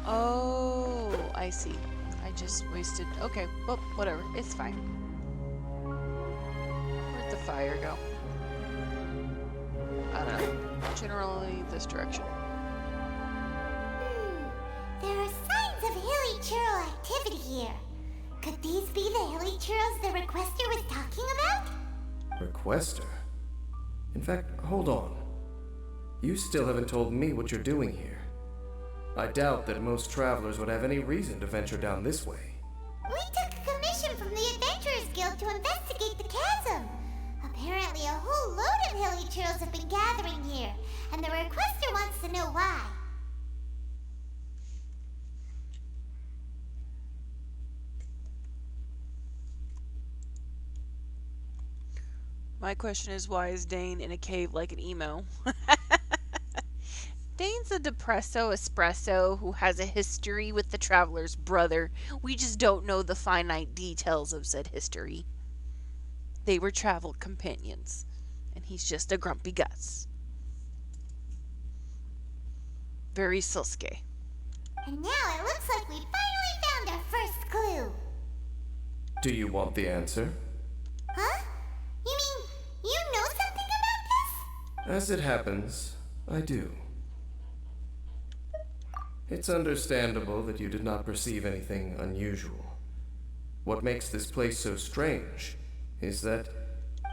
Oh, I see. I just wasted... Okay, well, whatever. It's fine. Where'd the fire go? I don't know. Generally, this direction. There are signs of hilly churl activity here. Could these be the hilly churls the requester was talking about? Requester? In fact, hold on. You still haven't told me what you're doing here. I doubt that most travelers would have any reason to venture down this way. We took a commission from the Adventurers Guild to investigate the chasm. Apparently, a whole load of hilly churls have been gathering here, and the requester wants to know why. My question is, why is Dane in a cave like an emo? Dane's a depresso espresso who has a history with the Traveler's brother. We just don't know the finite details of said history. They were travel companions, and he's just a grumpy Gus. Very Sasuke. And now it looks like we finally found our first clue. Do you want the answer? Huh? You mean you know something about this? As it happens, I do. It's understandable that you did not perceive anything unusual. What makes this place so strange is that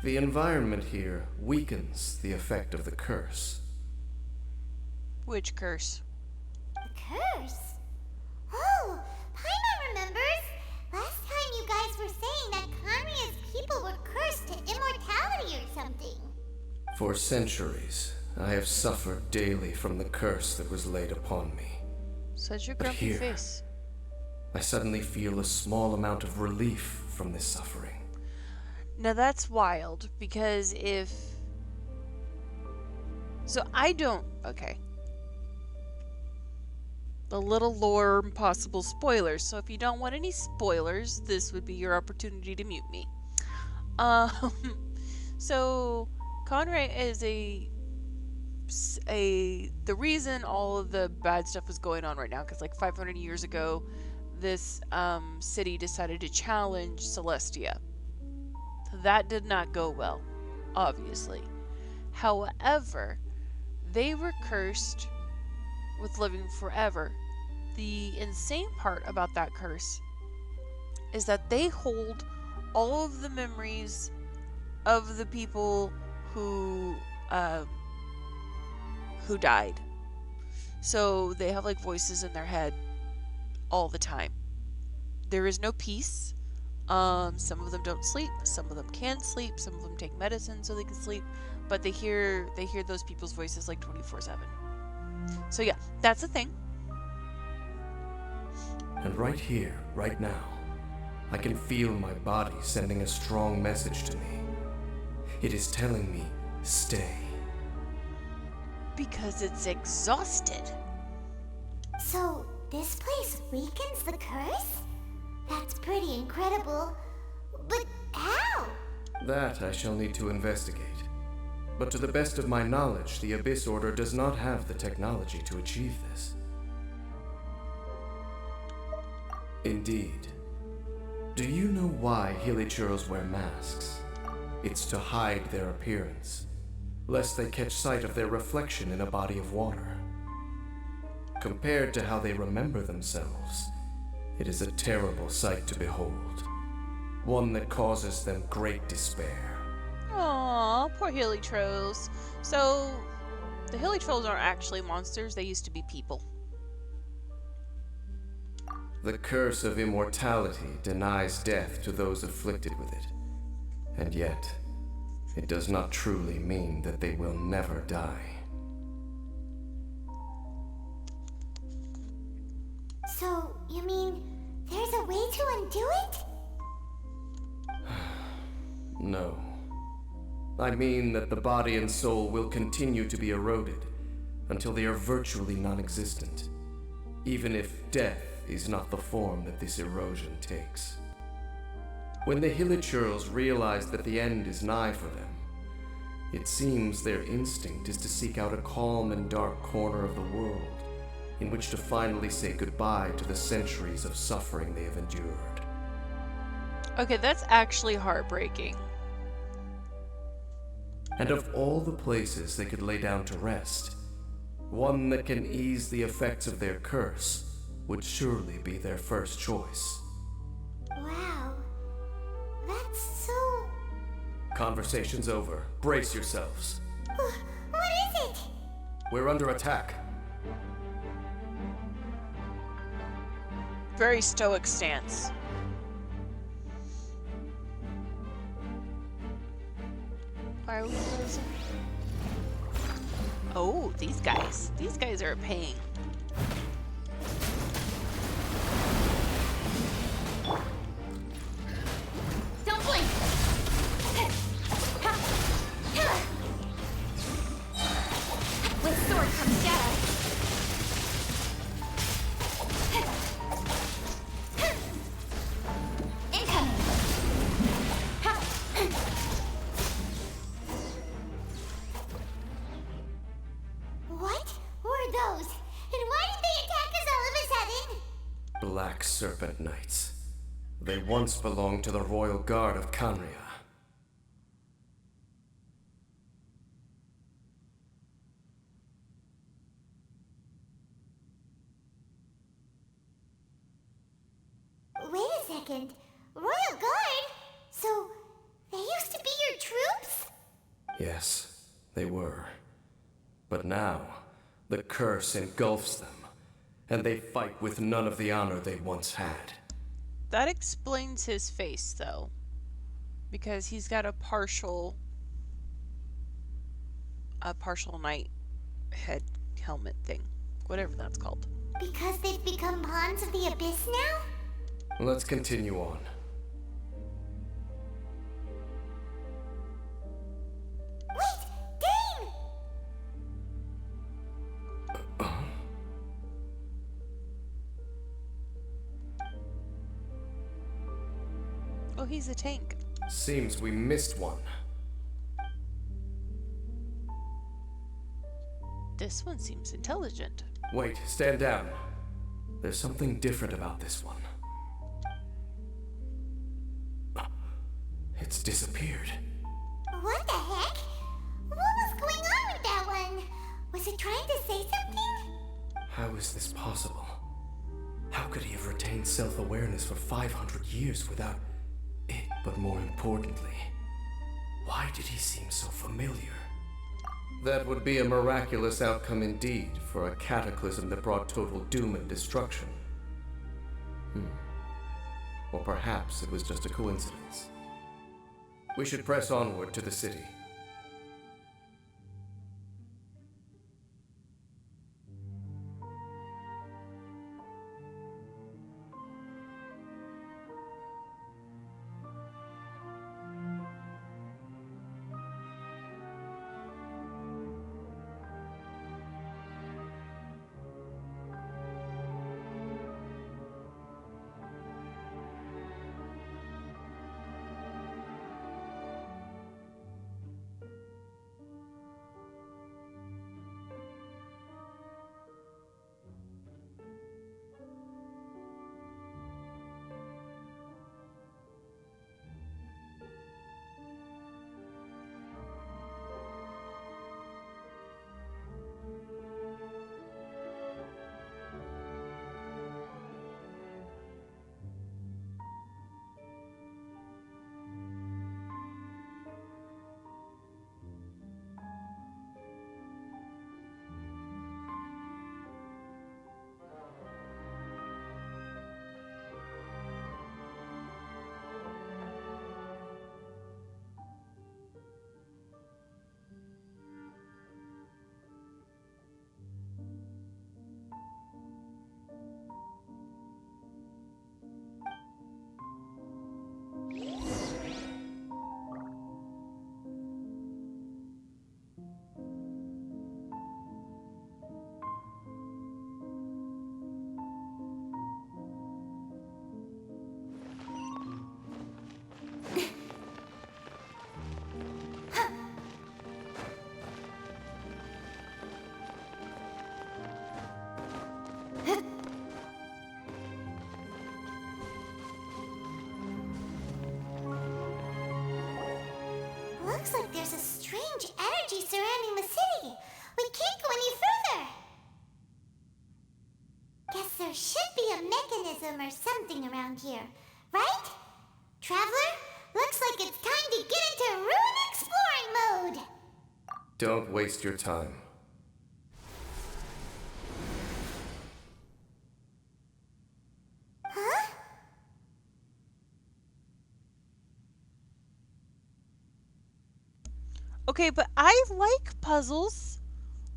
the environment here weakens the effect of the curse. Which curse? The curse? Oh, Paimon remembers. Last time you guys were saying that Conria's people were cursed to immortality or something. For centuries, I have suffered daily from the curse that was laid upon me. Such a But grumpy here, face. I suddenly feel a small amount of relief from this suffering. Now that's wild, because if... So I don't... Okay. The little lore and possible spoilers. So if you don't want any spoilers, this would be your opportunity to mute me. So Conrad is the reason all of the bad stuff is going on right now, because like 500 years ago, this city decided to challenge Celestia. That did not go well, obviously. However, they were cursed with living forever. The insane part about that curse is that they hold all of the memories of the people who died. So they have like voices in their head all the time. There is no peace. Some of them don't sleep, some of them can sleep, some of them take medicine so they can sleep, but they hear those people's voices like 24/7. So yeah, that's the thing. And right here, right now, I can feel my body sending a strong message to me. It is telling me, stay. Because it's exhausted. So, this place weakens the curse? That's pretty incredible. But how? That I shall need to investigate. But to the best of my knowledge, the Abyss Order does not have the technology to achieve this. Indeed. Do you know why Hilichurls wear masks? It's to hide their appearance, lest they catch sight of their reflection in a body of water. Compared to how they remember themselves, it is a terrible sight to behold. One that causes them great despair. Aw, poor hilly trolls. So, the hilly trolls aren't actually monsters, they used to be people. The curse of immortality denies death to those afflicted with it. And yet, it does not truly mean that they will never die. So, you mean there's a way to undo it? No. I mean that the body and soul will continue to be eroded until they are virtually non-existent, even if death is not the form that this erosion takes. When the Hilichurls realize that the end is nigh for them, it seems their instinct is to seek out a calm and dark corner of the world in which to finally say goodbye to the centuries of suffering they have endured. Okay, that's actually heartbreaking. And of all the places they could lay down to rest, one that can ease the effects of their curse would surely be their first choice. Wow. That's so... Conversation's over. Brace yourselves. What is it? We're under attack. Very stoic stance. Why are we losing? Oh, these guys. These guys are a pain. Don't blink! With sword comes shadow. Incoming! What were those? And why did they attack us all of a sudden? Black Serpent Knights. They once belonged to the Royal Guard of Canria. Wait a second. Royal Guard? So, they used to be your troops? Yes, they were. But now, the curse engulfs them, and they fight with none of the honor they once had. That explains his face, though. Because he's got a partial knight head helmet thing. Whatever that's called. Because they've become pawns of the Abyss now? Let's continue on. Wait! Dane! Oh, he's a tank. Seems we missed one. This one seems intelligent. Wait, stand down. There's something different about this one. It's disappeared. What the heck? What was going on with that one? Was it trying to say something? How is this possible? How could he have retained self-awareness for 500 years without it? But more importantly, why did he seem so familiar? That would be a miraculous outcome indeed for a cataclysm that brought total doom and destruction. Or perhaps it was just a coincidence. We should press onward to the city. Looks like there's a strange energy surrounding the city. We can't go any further. Guess there should be a mechanism or something around here, right? Traveler, looks like it's time to get into ruin exploring mode. Don't waste your time. Okay, but I like puzzles.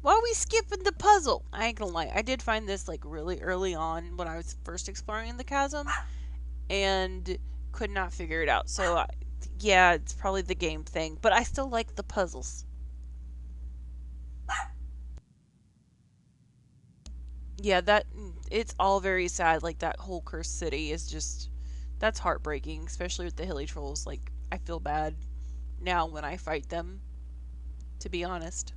Why are we skipping the puzzle? I ain't gonna lie. I did find this like really early on when I was first exploring the chasm and could not figure it out. So, yeah, it's probably the game thing, but I still like the puzzles. Yeah, it's all very sad. Like that whole cursed city is just that's heartbreaking, especially with the hilly trolls. Like I feel bad now when I fight them, to be honest.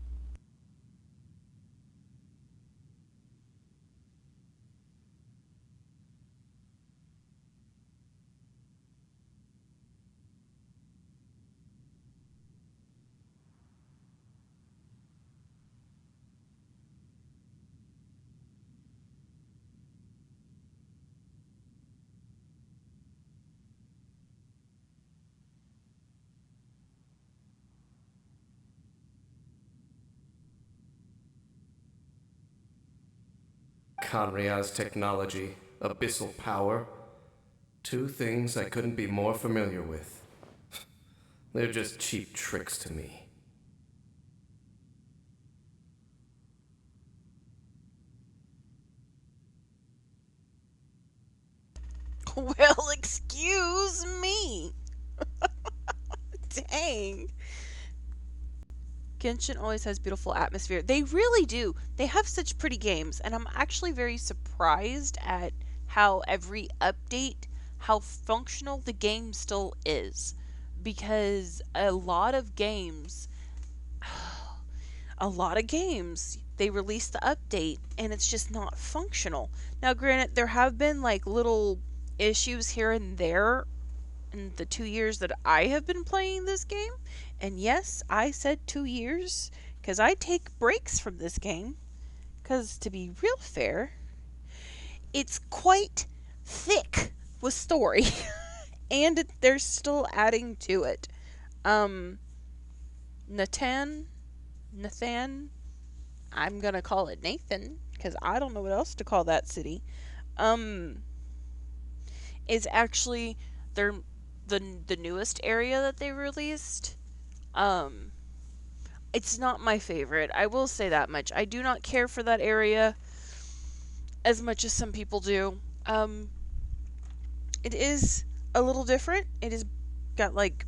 Conria's technology, abyssal power. Two things I couldn't be more familiar with. They're just cheap tricks to me. Well, excuse me. Dang. Genshin always has beautiful atmosphere. They really do. They have such pretty games, and I'm actually very surprised at how every update, how functional the game still is. Because they release the update and it's just not functional. Now, granted, there have been like little issues here and there in the 2 years that I have been playing this game. And yes, I said 2 years because I take breaks from this game. Because to be real fair, it's quite thick with story, and they're still adding to it. Um, Nathan, I'm gonna call it Nathan because I don't know what else to call that city. Um, is actually their the newest area that they released. Um, it's not my favorite. I will say that much. I do not care for that area as much as some people do. It is a little different. It is got like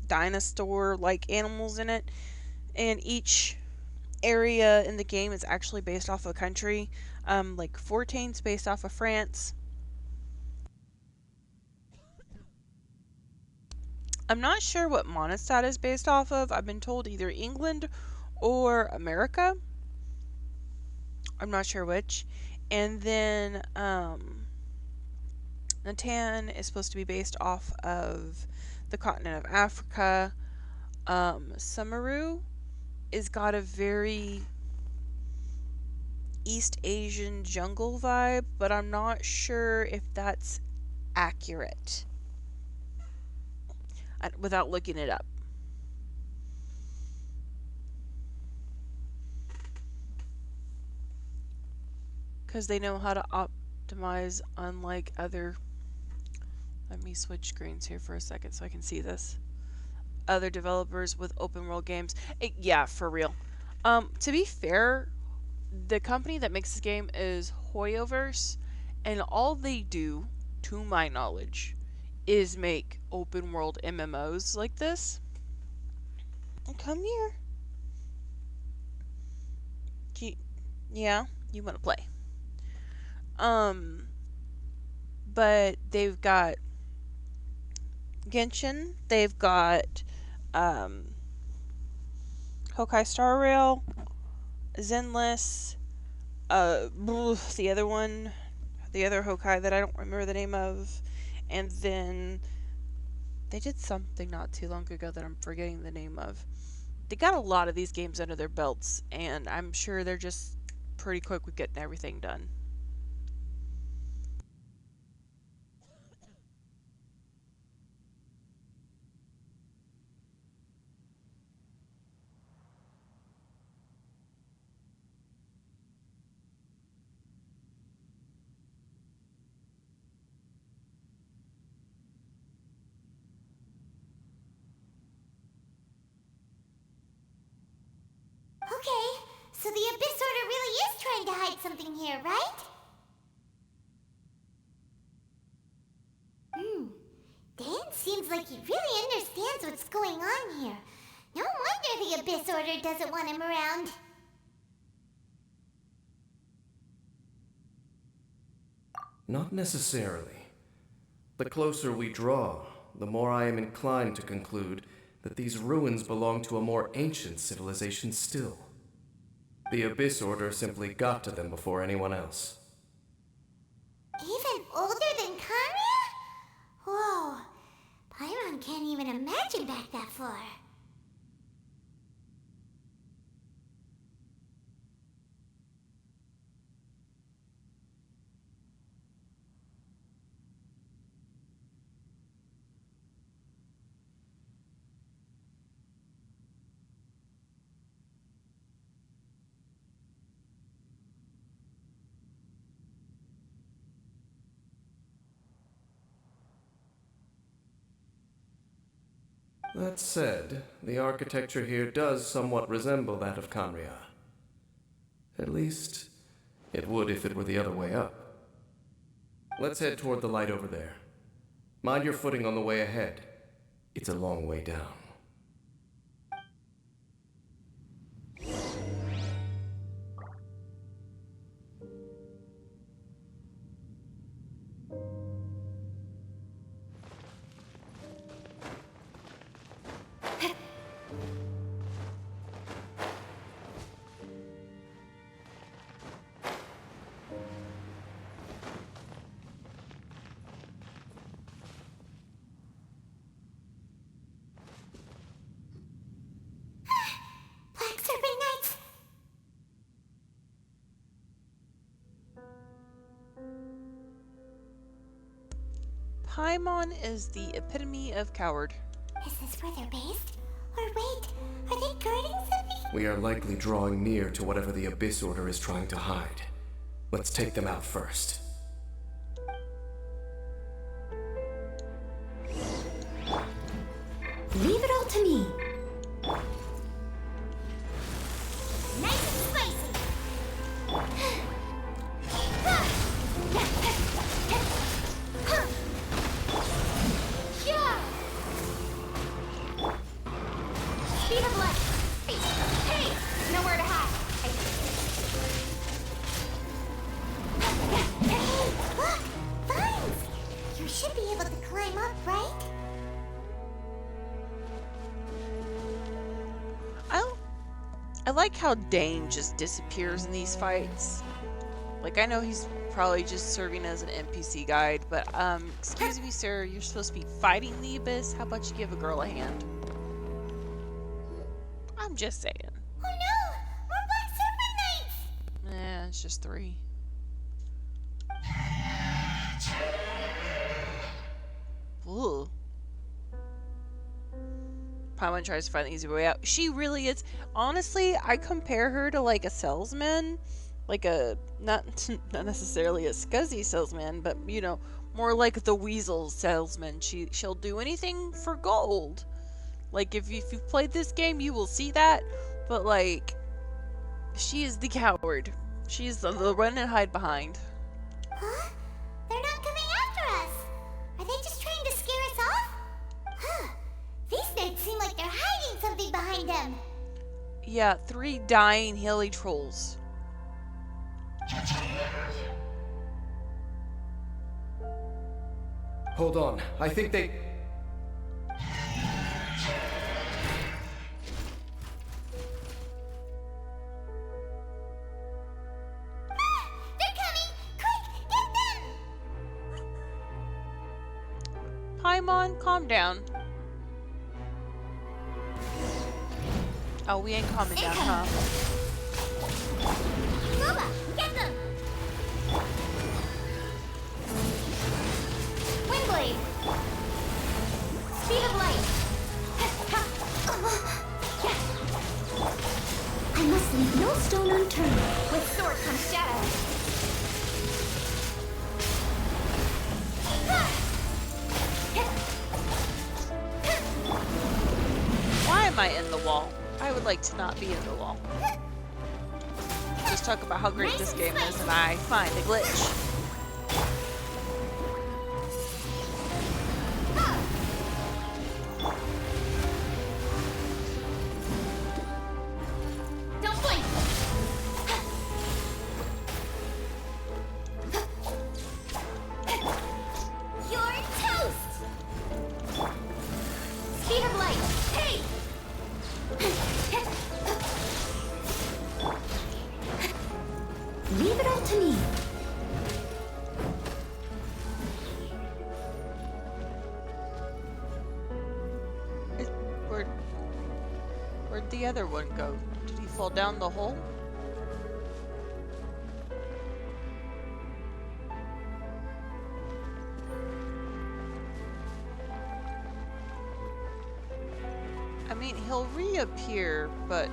dinosaur like animals in it, and each area in the game is actually based off a country. Like Fortain's based off of France. I'm not sure what Mondstadt is based off of. I've been told either England or America. I'm not sure which. And then Natan is supposed to be based off of the continent of Africa. Samaru is got a very East Asian jungle vibe, but I'm not sure if that's accurate without looking it up. Because they know how to optimize unlike other... Let me switch screens here for a second so I can see this. Other developers with open world games. Yeah, for real. To be fair, the company that makes this game is Hoyoverse, and all they do, to my knowledge, is make open world MMOs like this. Come here. Yeah, you want to play. But they've got Genshin, they've got Hokai Star Rail, Zenless, the other one, the other Hokai that I don't remember the name of, and then they did something not too long ago that I'm forgetting the name of. They got a lot of these games under their belts, and I'm sure they're just pretty quick with getting everything done. the Abyss Order really is trying to hide something here, right? Dan seems like he really understands what's going on here. No wonder the Abyss Order doesn't want him around. Not necessarily. The closer we draw, the more I am inclined to conclude that these ruins belong to a more ancient civilization still. The Abyss Order simply got to them before anyone else. Even older than Kanya? Whoa. Paimon can't even imagine back that far. That said, the architecture here does somewhat resemble that of Kanria. At least, it would if it were the other way up. Let's head toward the light over there. Mind your footing on the way ahead. It's a long way down. Paimon is the epitome of coward. Is this where they're based? Or wait, are they guarding something? We are likely drawing near to whatever the Abyss Order is trying to hide. Let's take them out first. Leave it all to me. Nice and spicy. Speed of light. Hey, nowhere to hide. Hey, look! Vines! You should be able to climb up, right? I like how Dane just disappears in these fights. Like, I know he's probably just serving as an NPC guide, but, excuse me, sir, you're supposed to be fighting the Abyss. How about you give a girl a hand? I'm just saying. Oh no! More Black Serpent Knights! Eh, it's just 3. Ooh. Paimon tries to find the easy way out. She really is. Honestly, I compare her to like a salesman. Like a, not necessarily a scuzzy salesman, but you know, more like the weasel salesman. She'll do anything for gold. Like if you've played this game, you will see that. But like, she is the coward. She's the run and hide behind. Huh? They're not coming after us. Are they just trying to scare us off? Huh. These nerds seem like they're hiding something behind them. Yeah, 3 dying hilly trolls. Hold on, I think they... They're coming! Quick, get them! Paimon, calm down. Oh, we ain't calming down, huh? Loba, get them! Windblade. Speed of light. I must leave no stone unturned. With sword comes shadow. Why am I in the wall? I would like to not be in the wall. guys talk about how great this game is, and I find a glitch. Don't blink! You're toast! Speed of light! Hey! Leave it all to me. Where'd the other one go? Did he fall down the hole? I mean, he'll reappear, but...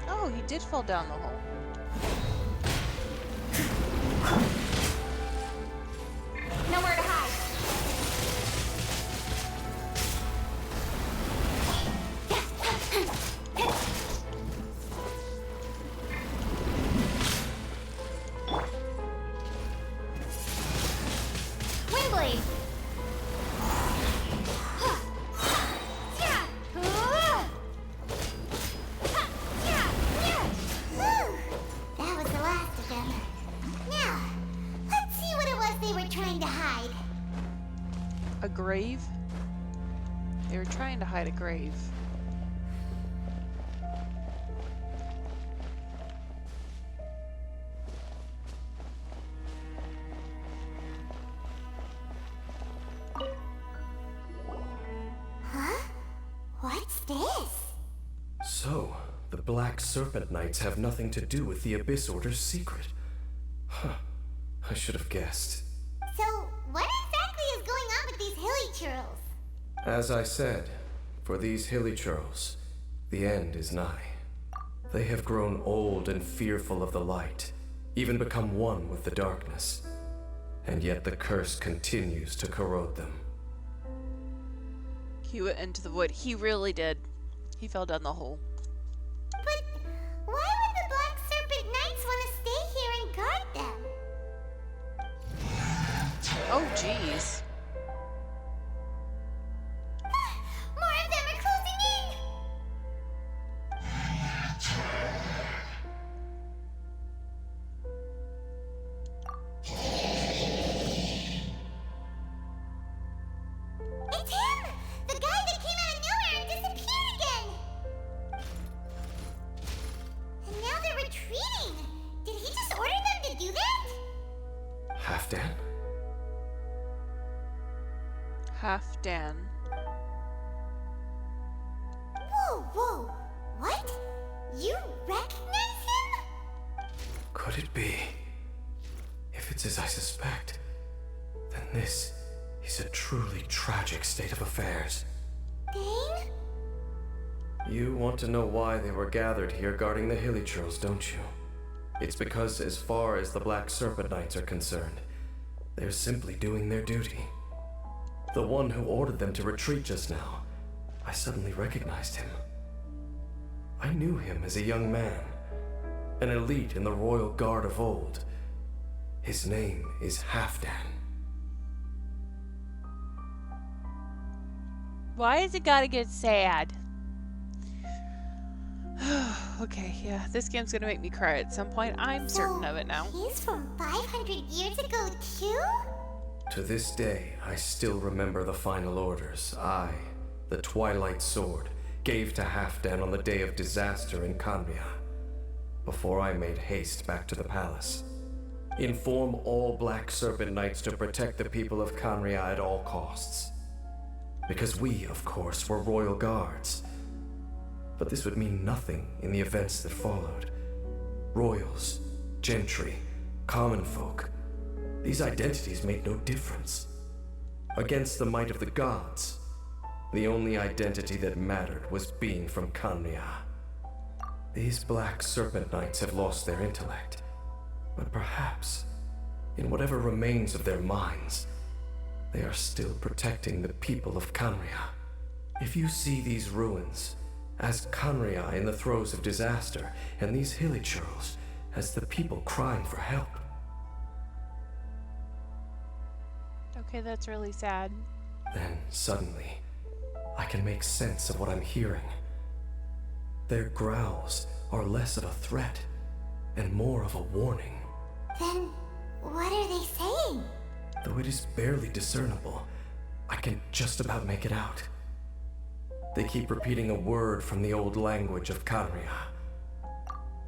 Oh, he did fall down the hole. Nowhere to hide. Windblade. That was the last of them. Now, let's see what it was they were trying to hide. A grave? They were trying to hide a grave. Huh? What's this? So, the Black Serpent Knights have nothing to do with the Abyss Order's secret. Huh. I should have guessed. So, what exactly is going on with these hilly churls? As I said, for these hilly churls, the end is nigh. They have grown old and fearful of the light, even become one with the darkness. And yet the curse continues to corrode them. He went into the wood. He really did. He fell down the hole. But why would the Black Serpent Knights want to stay here and guard them? Oh, jeez. More of them are closing in! It's him! The guy that came out of nowhere and disappeared again! And now they're retreating! Did he just order them to do that? Halfdan? Halfdan. Whoa, whoa! What? You recognize him? Could it be? If it's as I suspect, then this is a truly tragic state of affairs. Dane? You want to know why they were gathered here guarding the hilly churls, don't you? It's because as far as the Black Serpent Knights are concerned, they're simply doing their duty. The one who ordered them to retreat just now, I suddenly recognized him. I knew him as a young man, an elite in the royal guard of old. His name is Halfdan. Why is it gotta get sad? Okay, yeah, this game's gonna make me cry at some point. I'm certain of it now. He's from 500 years ago, too? To this day, I still remember the final orders I, the Twilight Sword, gave to Halfdan on the day of disaster in Khanria, before I made haste back to the palace. Inform all Black Serpent Knights to protect the people of Khanria at all costs. Because we, of course, were royal guards. But this would mean nothing in the events that followed. Royals, gentry, common folk, these identities made no difference. Against the might of the gods, the only identity that mattered was being from Khanria. These Black Serpent Knights have lost their intellect, but perhaps, in whatever remains of their minds, they are still protecting the people of Khanria. If you see these ruins as Kanria in the throes of disaster, and these hilichurls as the people crying for help. Okay, that's really sad. Then, suddenly, I can make sense of what I'm hearing. Their growls are less of a threat and more of a warning. Then, what are they saying? Though it is barely discernible, I can just about make it out. They keep repeating a word from the old language of Kanria.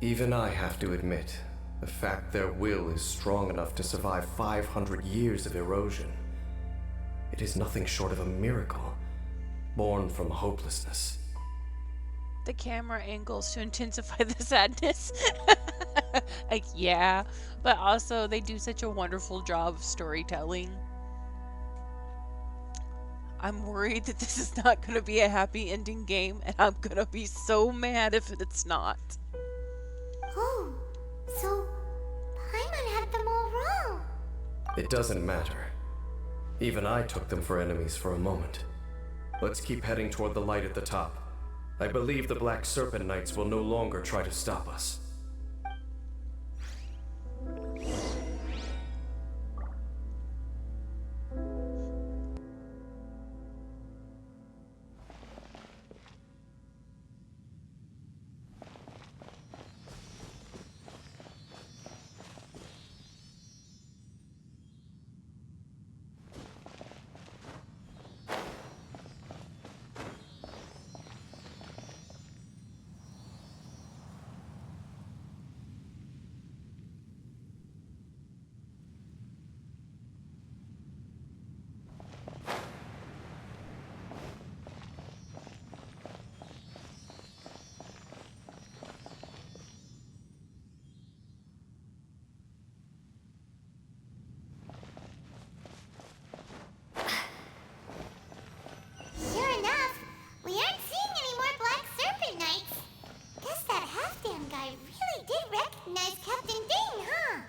Even I have to admit, the fact their will is strong enough to survive 500 years of erosion. It is nothing short of a miracle, born from hopelessness. The camera angles to intensify the sadness. Like, yeah, but also they do such a wonderful job of storytelling. I'm worried that this is not going to be a happy ending game, and I'm going to be so mad if it's not. Oh, so Paimon had them all wrong. It doesn't matter. Even I took them for enemies for a moment. Let's keep heading toward the light at the top. I believe the Black Serpent Knights will no longer try to stop us. Sure enough, we aren't seeing any more Black Serpent Knights. Guess that half-damn guy really did recognize Captain Ding, huh?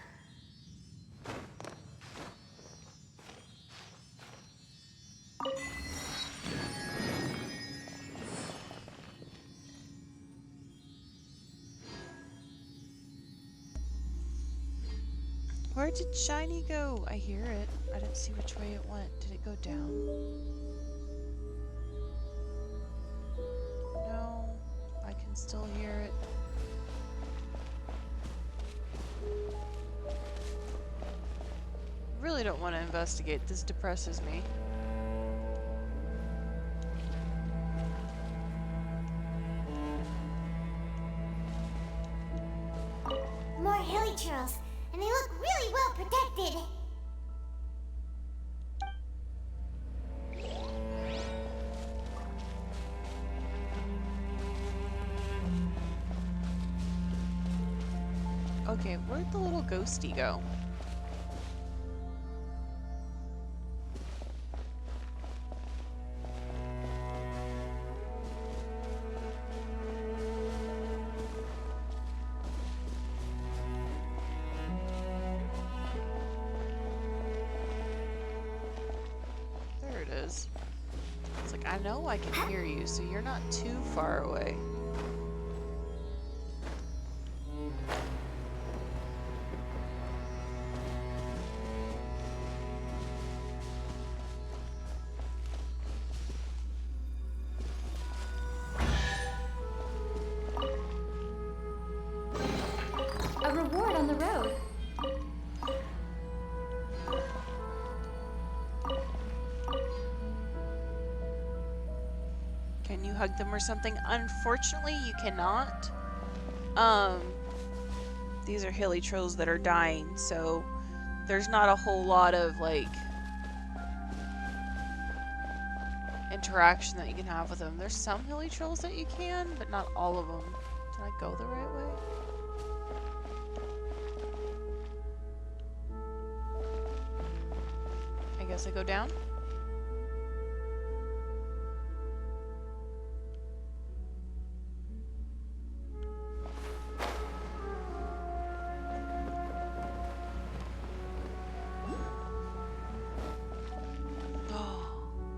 Where did Shiny go? I hear it. I didn't see which way it went. Did it go down? No, I can still hear it. I really don't want to investigate. This depresses me. More hilichurls, and they look really well protected. Okay, where'd the little ghosty go? There it is. It's like, I know I can hear you, so you're not too far away. A reward on the road. Can you hug them or something? Unfortunately, you cannot. These are hilichurls that are dying, so there's not a whole lot of, like, interaction that you can have with them. There's some hilichurls that you can, but not all of them. Did I go the right way? I guess I go down?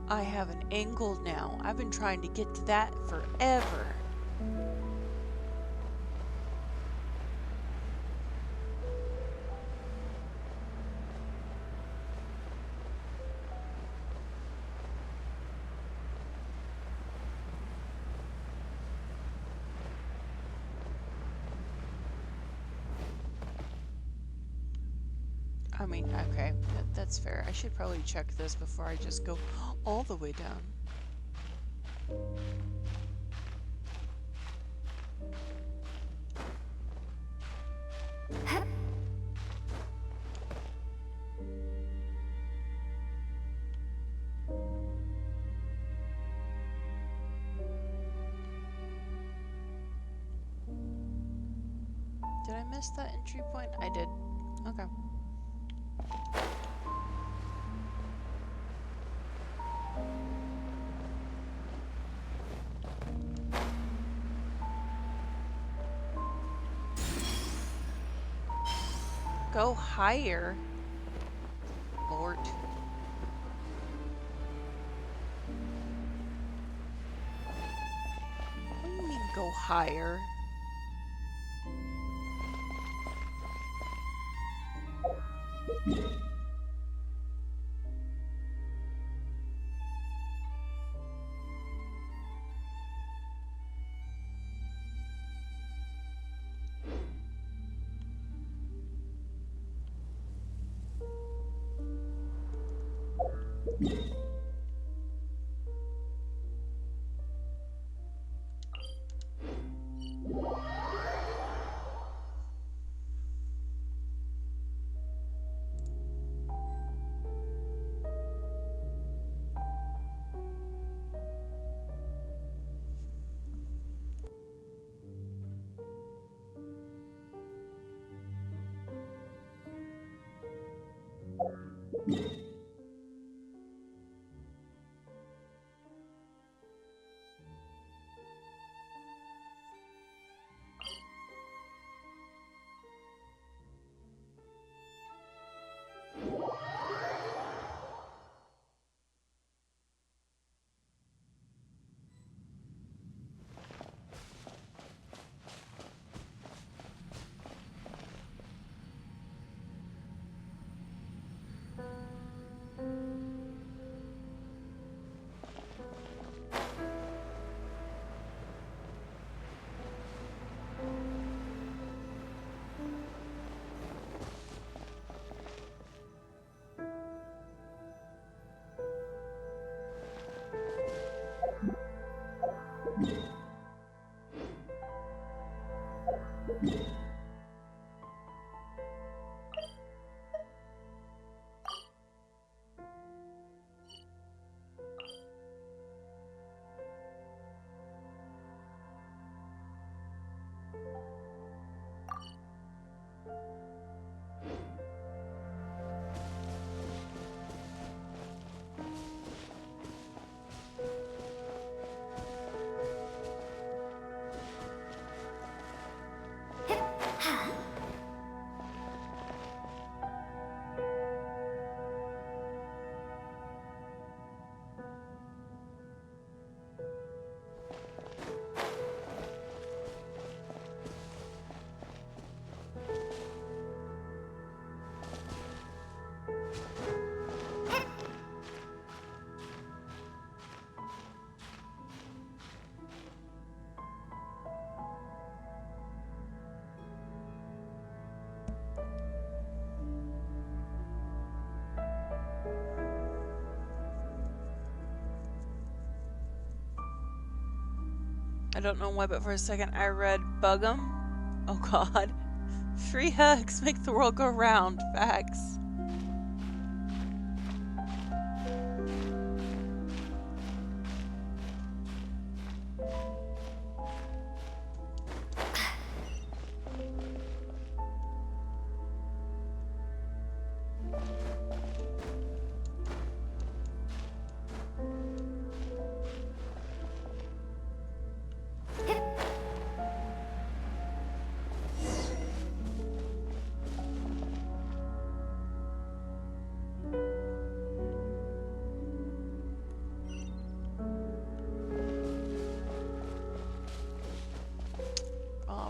I have an angle now. I've been trying to get to that forever. I mean, okay, that's fair. I should probably check this before I just go all the way down. Did I miss that entry point? I did. Okay. Go higher, Lord. What do you mean go higher? I don't know why, but for a second I read Bug'em. Oh god. Free hugs make the world go round. Facts.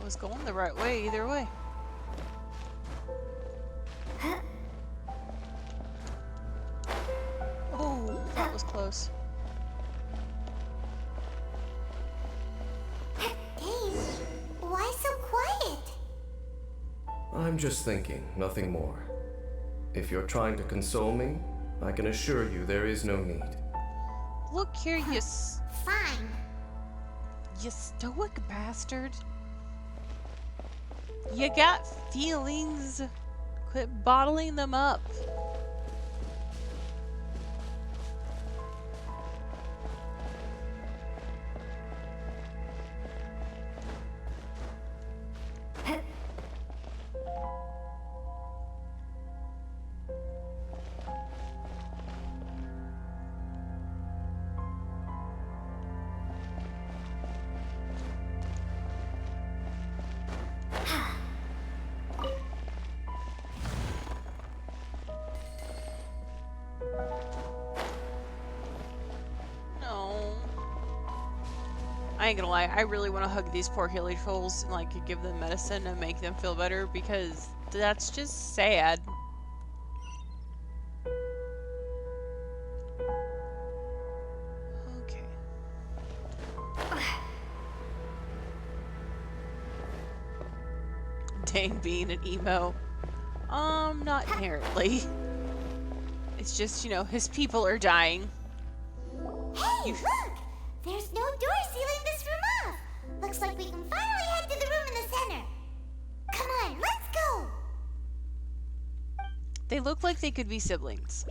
was going the right way either way. Oh, that was close. Dane, why so quiet? I'm just thinking, nothing more. If you're trying to console me, I can assure you there is no need. Look here, you Fine. you stoic bastard. You got feelings. Quit bottling them up. I ain't gonna lie, I really want to hug these poor Healy trolls and like give them medicine and make them feel better because that's just sad. Okay. Dane being an emo. Not inherently. It's just, you know, his people are dying. Hey, look! There's no door sealing this room off. Looks like we can finally head to the room in the center. Come on, let's go! They look like they could be siblings.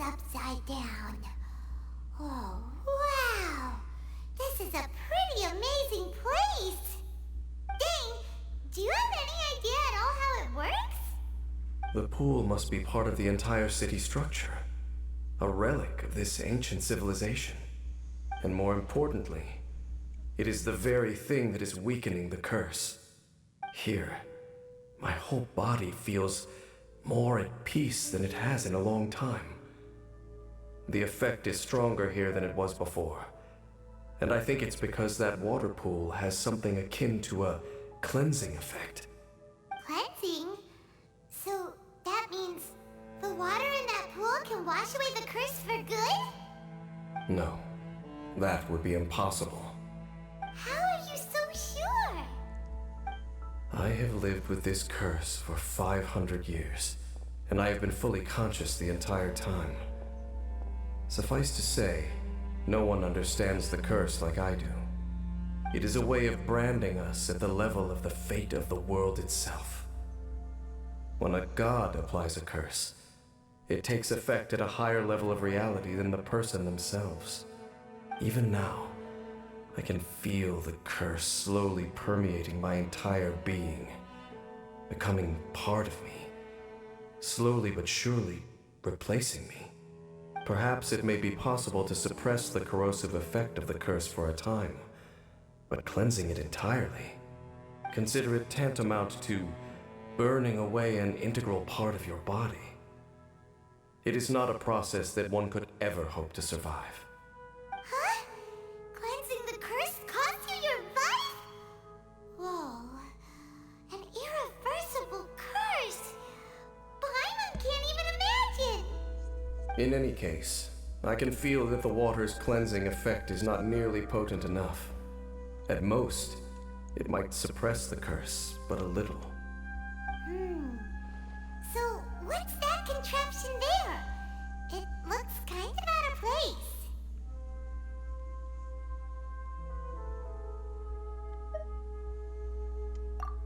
Upside down. Oh, wow! This is a pretty amazing place! Dane, do you have any idea at all how it works? The pool must be part of the entire city structure. A relic of this ancient civilization. And more importantly, it is the very thing that is weakening the curse. Here, my whole body feels more at peace than it has in a long time. The effect is stronger here than it was before. And I think it's because that water pool has something akin to a cleansing effect. Cleansing? So that means the water in that pool can wash away the curse for good? No, that would be impossible. How are you so sure? I have lived with this curse for 500 years, and I have been fully conscious the entire time. Suffice to say, no one understands the curse like I do. It is a way of branding us at the level of the fate of the world itself. When a god applies a curse, it takes effect at a higher level of reality than the person themselves. Even now, I can feel the curse slowly permeating my entire being, becoming part of me, slowly but surely replacing me. Perhaps it may be possible to suppress the corrosive effect of the curse for a time, but cleansing it entirely, consider it tantamount to burning away an integral part of your body. It is not a process that one could ever hope to survive. Huh? Cleansing the curse cost you your life? Whoa. An irreversible curse! Paimon can't even imagine! In any case, I can feel that the water's cleansing effect is not nearly potent enough. At most, it might suppress the curse, but a little. So, what's that contraption there? It looks kind of out of place.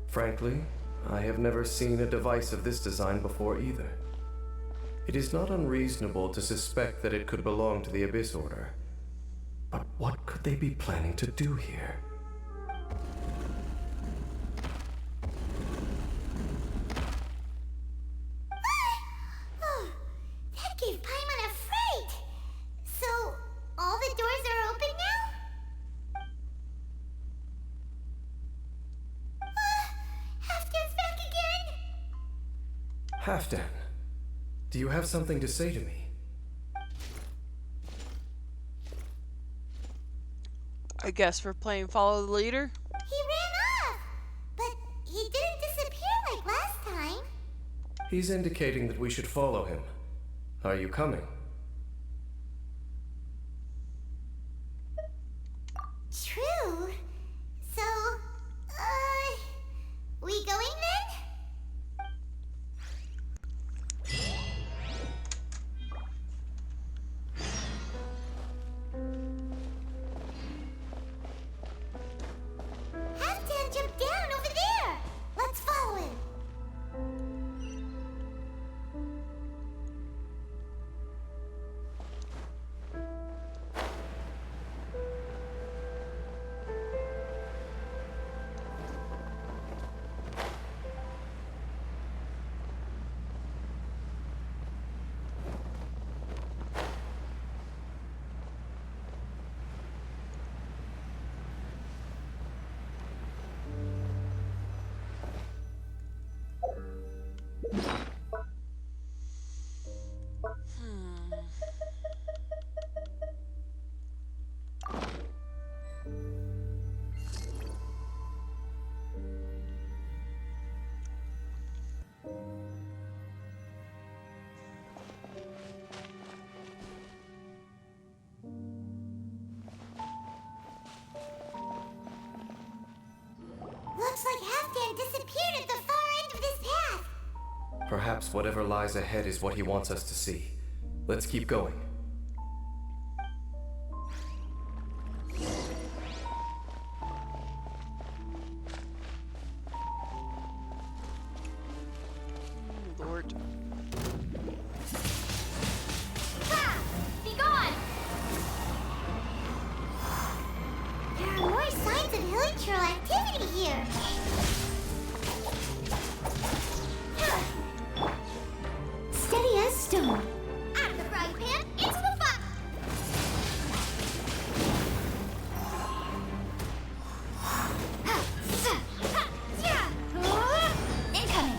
Frankly, I have never seen a device of this design before either. It is not unreasonable to suspect that it could belong to the Abyss Order. But what could they be planning to do here? Oh, that gave Paimon a fright! So, all the doors are open now? Halfdan's back again! Halfdan, do you have something to say to me? I guess we're playing Follow the Leader. He ran off! But he didn't disappear like last time. He's indicating that we should follow him. Are you coming? True. So, we going then? Halfdan jumped down over there! Let's follow him! Looks like Halfdan disappeared at the far end of this path. Perhaps whatever lies ahead is what he wants us to see. Let's keep going. Lord. Ha! Be gone! There are more signs of hilichurl activity here. Steady as stone. Out of the frying pan, into the fire! Incoming.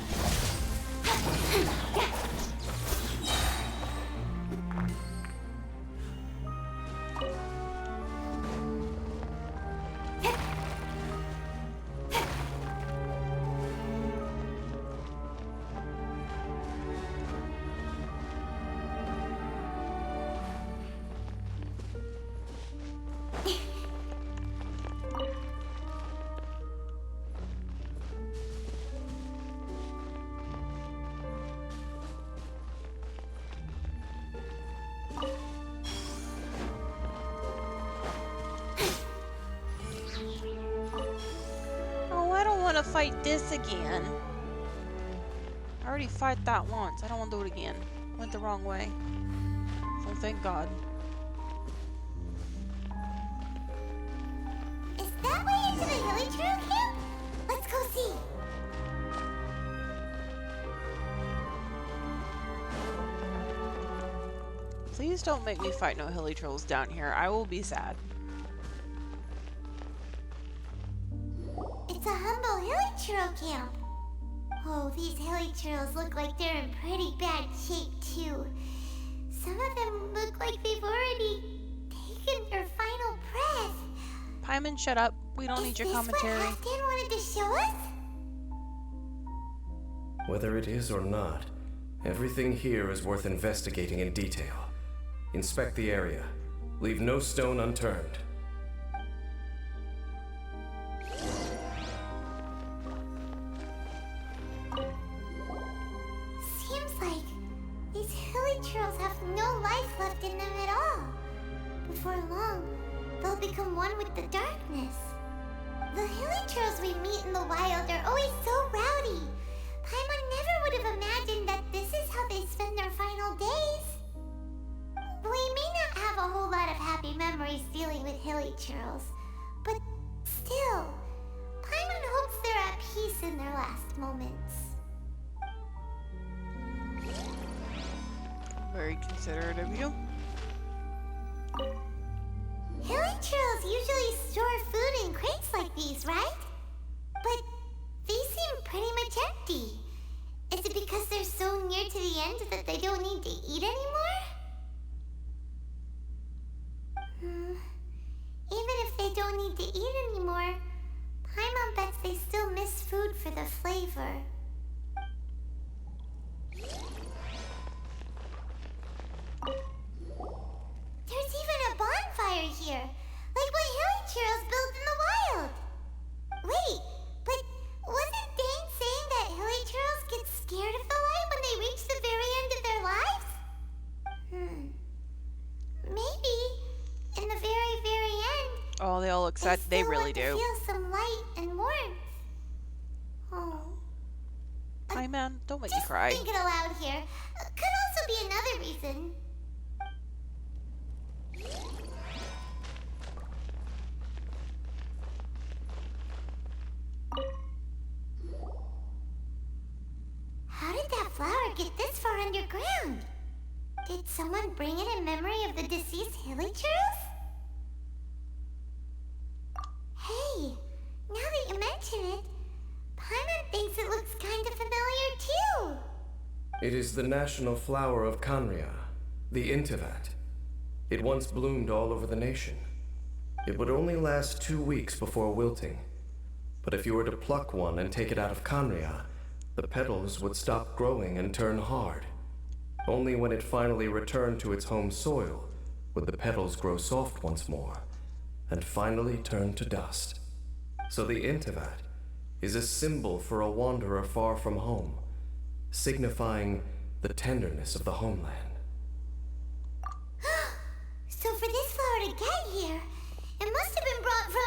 Oh, I don't want to fight this again. I already fight that once. I don't want to do it again. Went the wrong way. Oh, thank God. Is that way into the hilichurl camp? Let's go see. Please don't make me fight no hilichurls down here. I will be sad. It's a humble hilichurl camp. Oh, these hilichurls look like they're in pretty bad shape, too. Some of them look like they've already taken their final breath. Paimon, shut up. We don't need your commentary. Is this what Halfdan wanted to show us? Whether it is or not, everything here is worth investigating in detail. Inspect the area. Leave no stone unturned. Seems like these hilichurls have no life left in them at all. Before long, they'll become one with the darkness. The hilichurls we meet in the wild are always so rowdy. Paimon never would have imagined that this is how they spend their final memories dealing with hilly churls. But still, Paimon hopes they're at peace in their last moments. Very considerate of you. Hilly churls usually store food in crates like these, right? But these seem pretty much empty. Is it because they're so near to the end that they don't need to eat anymore? Even if they don't need to eat anymore, Paimon bets they still miss food for the flavor. There's even a bonfire here, like what hilly churls built in the wild. Wait, but wasn't Dane saying that hilly churls get scared of the light when they reach the very end of their lives? Maybe in the very, very end. Oh, they all look sad. They really do. Feel some light and warmth. Oh. Hi, man. Don't make me cry. Think it aloud here. Could also be another reason. How did that flower get this far underground? Did someone bring it in memory of the deceased hilly churls? Hey, now that you mention it, Paimon thinks it looks kind of familiar too. It is the national flower of Kanria, the Intivat. It once bloomed all over the nation. It would only last 2 weeks before wilting. But if you were to pluck one and take it out of Kanria, the petals would stop growing and turn hard. Only when it finally returned to its home soil would the petals grow soft once more and finally turn to dust. So the Intivat is a symbol for a wanderer far from home, signifying the tenderness of the homeland. So for this flower to get here, it must have been brought from...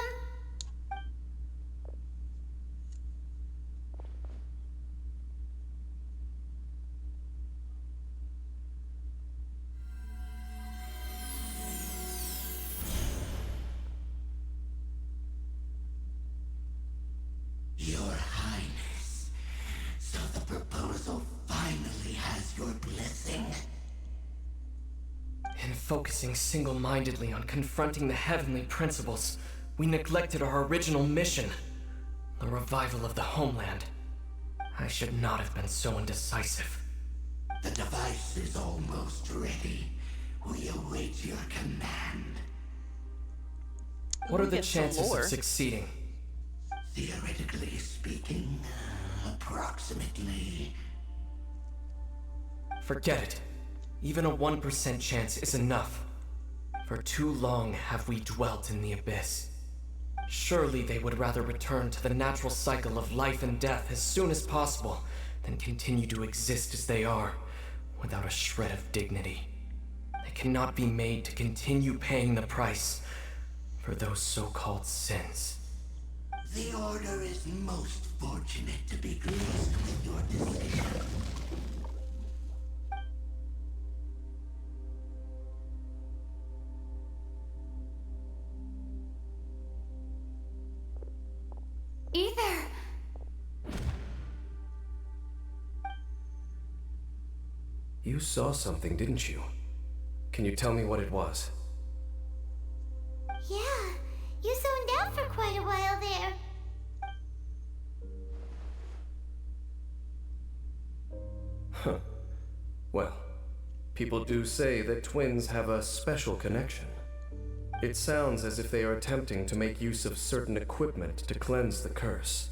Your Highness, so the proposal finally has your blessing. In focusing single-mindedly on confronting the heavenly principles, we neglected our original mission, the revival of the homeland. I should not have been so indecisive. The device is almost ready. We await your command. What are the chances of succeeding? Theoretically speaking, approximately. Forget it. Even a 1% chance is enough. For too long have we dwelt in the abyss. Surely they would rather return to the natural cycle of life and death as soon as possible than continue to exist as they are, without a shred of dignity. They cannot be made to continue paying the price for those so-called sins. The Order is most fortunate to be graced with your decision. Either. You saw something, didn't you? Can you tell me what it was? Yeah, you zoned out for quite a while there. Huh. Well, people do say that twins have a special connection. It sounds as if they are attempting to make use of certain equipment to cleanse the curse.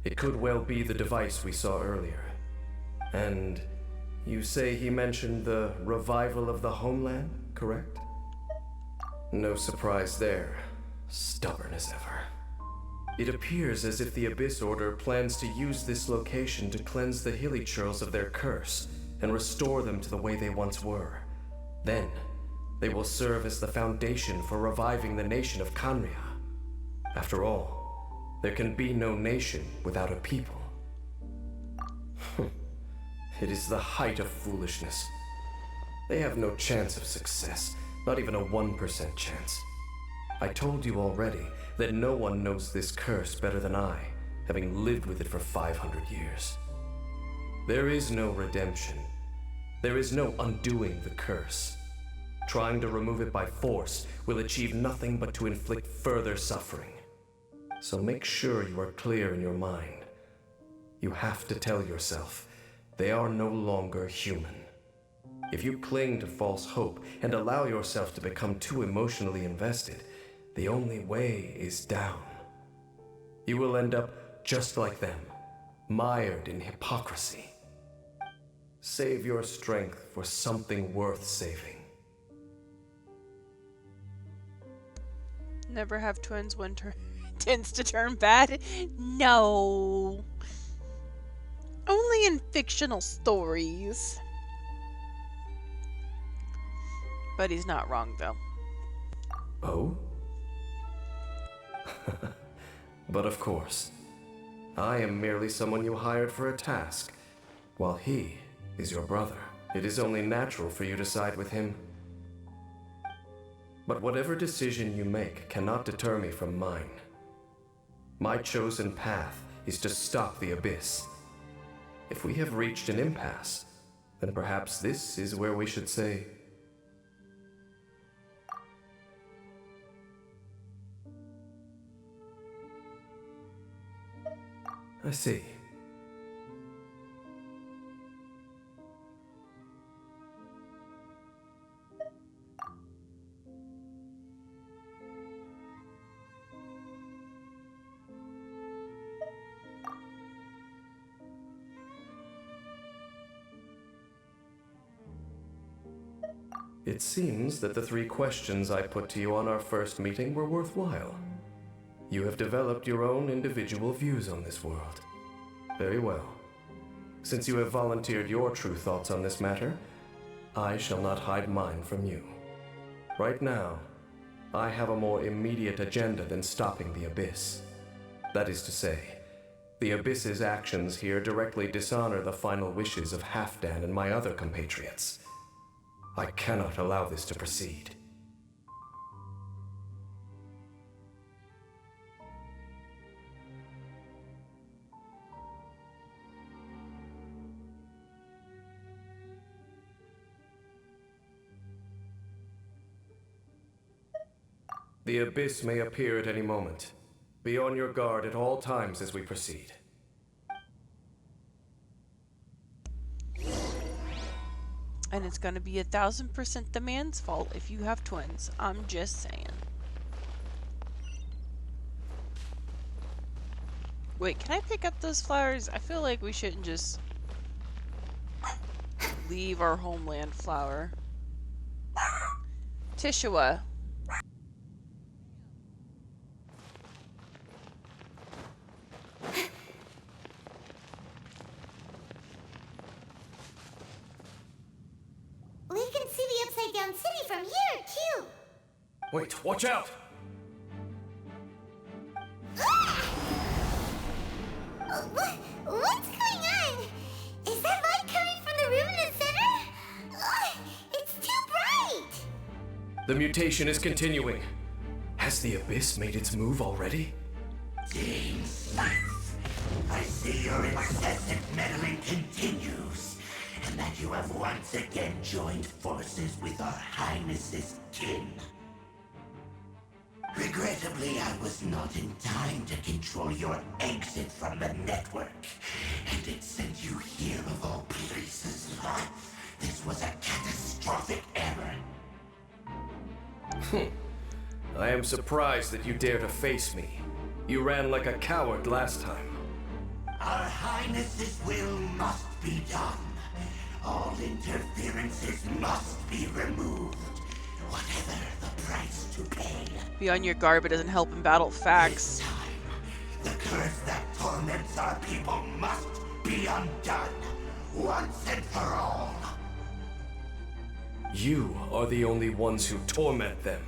It could well be the device we saw earlier. And you say he mentioned the revival of the homeland, correct? No surprise there. Stubborn as ever. It appears as if the Abyss Order plans to use this location to cleanse the hilly churls of their curse and restore them to the way they once were. Then, they will serve as the foundation for reviving the nation of Kanria. After all, there can be no nation without a people. It is the height of foolishness. They have no chance of success, Not even a 1% chance. I told you already that no one knows this curse better than I, having lived with it for 500 years. There is no redemption. There is no undoing the curse. Trying to remove it by force will achieve nothing but to inflict further suffering. So make sure you are clear in your mind. You have to tell yourself, they are no longer human. If you cling to false hope and allow yourself to become too emotionally invested, the only way is down. You will end up just like them, mired in hypocrisy. Save your strength for something worth saving. Never have twins when tends to turn bad? No. Only in fictional stories. But he's not wrong, though. Oh? But of course. I am merely someone you hired for a task, while he is your brother. It is only natural for you to side with him. But whatever decision you make cannot deter me from mine. My chosen path is to stop the Abyss. If we have reached an impasse, then perhaps this is where we should say... I see. It seems that the 3 questions I put to you on our first meeting were worthwhile. You have developed your own individual views on this world. Very well. Since you have volunteered your true thoughts on this matter, I shall not hide mine from you. Right now, I have a more immediate agenda than stopping the Abyss. That is to say, the Abyss's actions here directly dishonor the final wishes of Halfdan and my other compatriots. I cannot allow this to proceed. The Abyss may appear at any moment. Be on your guard at all times as we proceed. And it's gonna be 1000% the man's fault if you have twins. I'm just saying. Wait, can I pick up those flowers? I feel like we shouldn't just leave our homeland flower. Tishua. We can see the Upside Down City from here, too. Wait, watch out! What's going on? Is that light coming from the room in the center? It's too bright! The mutation is continuing. Has the Abyss made its move already? Dean Smith, I see your incessant meddling continues, and that you have once again joined forces with our Highness's kin. Regrettably, I was not in time to control your exit from the network, and it sent you here of all places. This was a catastrophic error. I am surprised that you dare to face me. You ran like a coward last time. Our Highness's will must be done. All interferences must be removed, whatever the price to pay. Be on your guard, but it doesn't help in battle facts. This time, the curse that torments our people must be undone, once and for all. You are the only ones who torment them.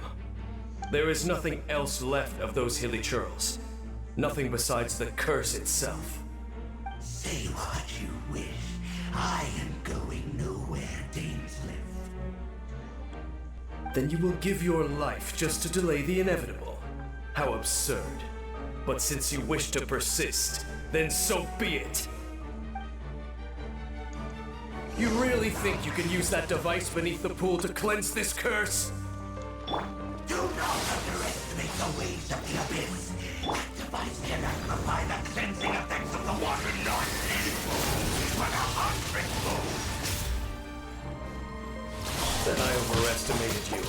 There is nothing else left of those hilly churls. Nothing besides the curse itself. Say what you wish. I am going nowhere, Dainsliff. Then you will give your life just to delay the inevitable. How absurd. But since you wish to persist, then so be it. You really think you can use that device beneath the pool to cleanse this curse? Do not underestimate the waves of the abyss. That device can amplify the cleansing effects of the water not tenfold, but 100-fold. Then I overestimated you.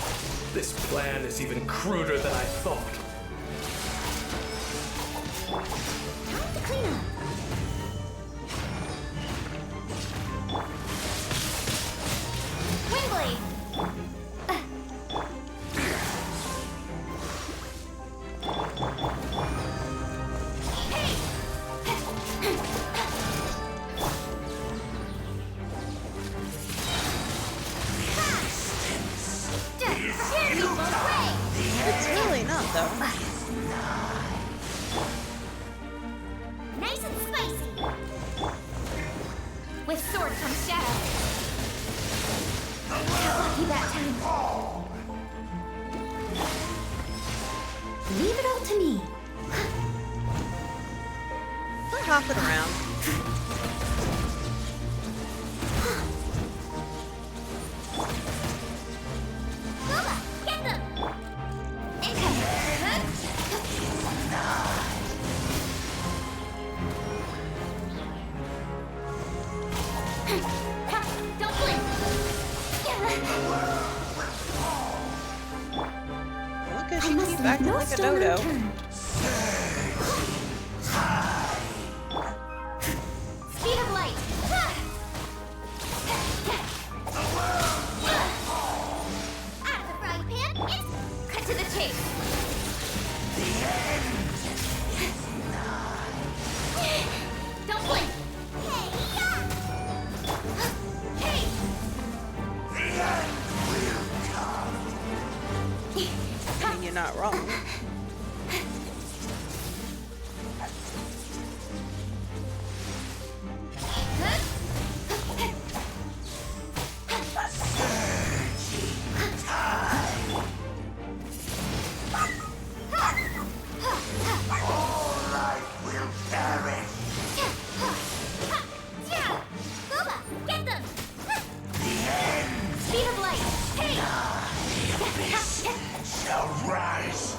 This plan is even cruder than I thought. Time to clean up. Windblade! It's really not, though. Nice and spicy. With sword comes shadow. Got lucky that time. Leave it all to me. We're hopping around. Lola, get them! Don't blink! Look at she keep acting like a dodo. Speed of light! Out of the frying pan, it's cut to the chase. The end is nigh. Don't blink! Hey! The end will come. I mean, you're not wrong. Shall rise.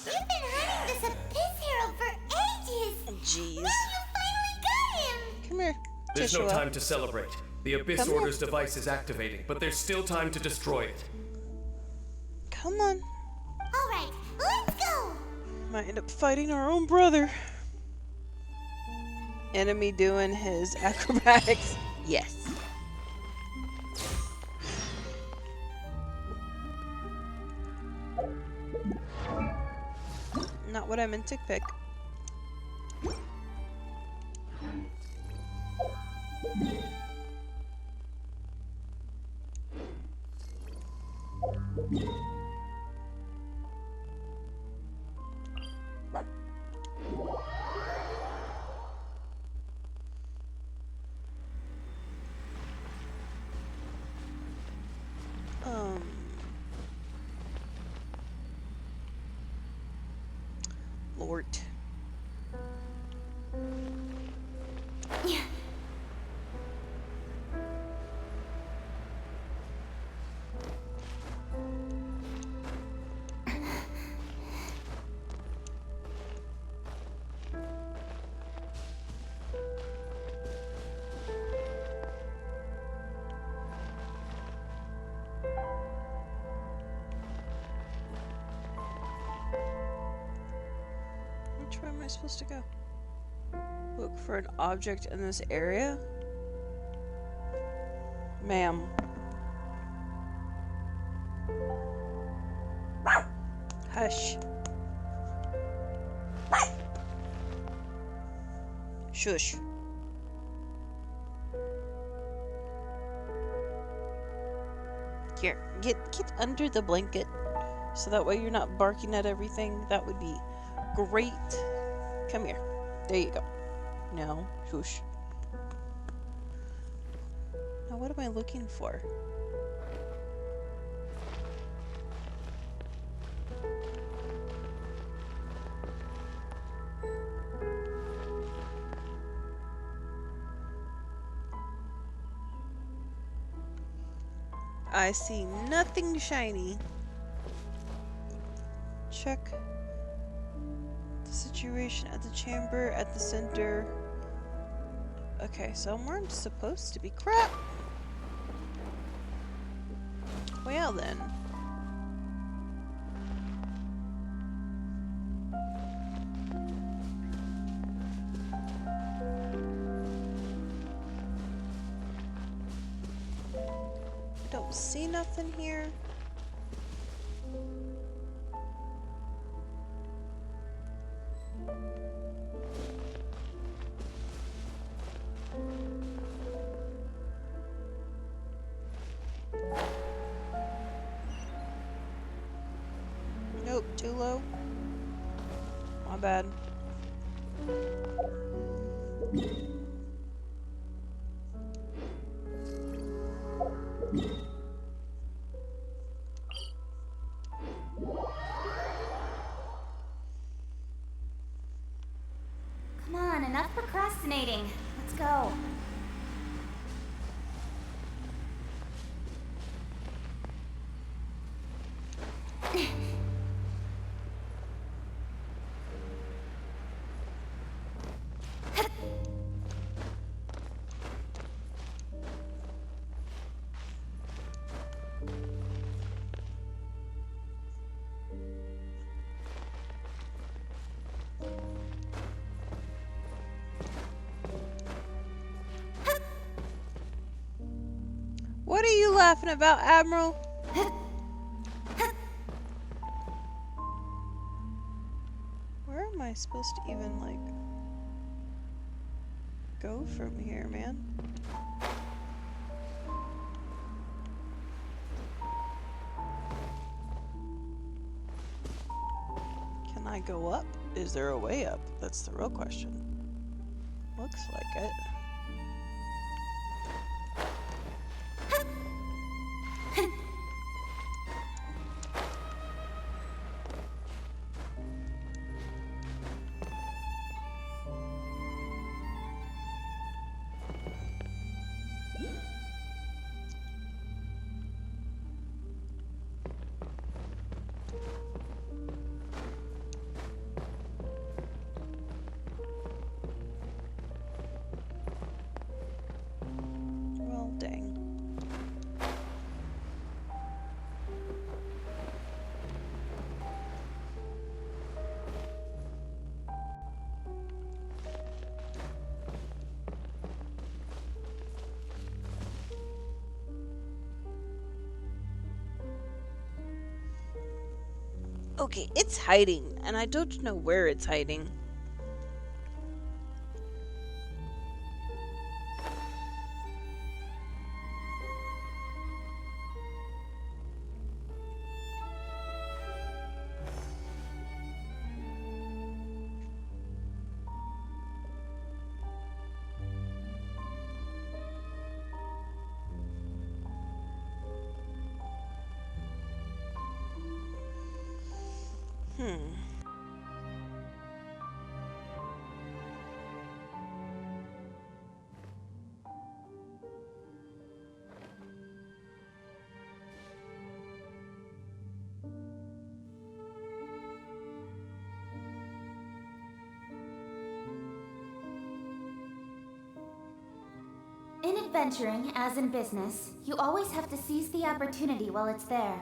You've been hunting this abyss hero for ages. Jeez. Now you finally got him. Come here. There's no Joshua. time to celebrate. The Abyss Come here. Order's device is activating, but there's still time to destroy it. Come on. All right, let's go. Might end up fighting our own brother. Enemy doing his acrobatics. Yes. Not what I meant to pick. Lord. Yeah. Which way am I supposed to go? Look for an object in this area? Ma'am. Hush. Shush. Here, get under the blanket so that way you're not barking at everything. That would be great. Come here. There you go. No, shush. Now what am I looking for? I see nothing shiny. Check the situation at the chamber at the center. Okay, somewhere I'm supposed to be. Crap! Well then. Don't see nothing here. Nope, too low. My bad. Come on, enough procrastinating. Let's go. What are you laughing about, Admiral? Where am I supposed to even, like, go from here, man? Can I go up? Is there a way up? That's the real question. Looks like it. Well, dang. Okay, it's hiding, and I don't know where it's hiding. In adventuring, as in business, you always have to seize the opportunity while it's there.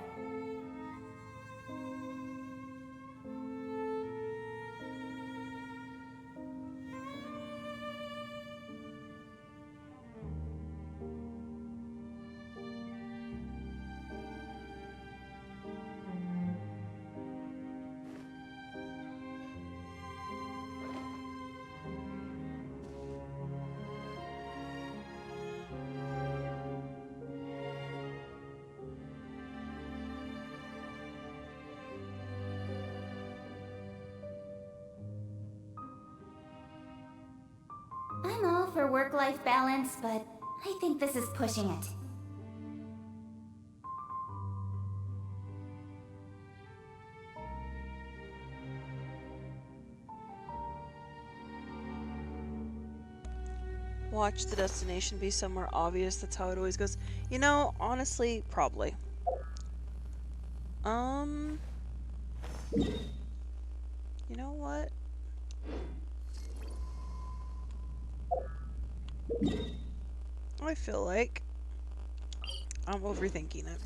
I'm all for work-life balance, but I think this is pushing it. Watch the destination be somewhere obvious. That's how it always goes. You know, honestly, probably. You know what? I feel like I'm overthinking it.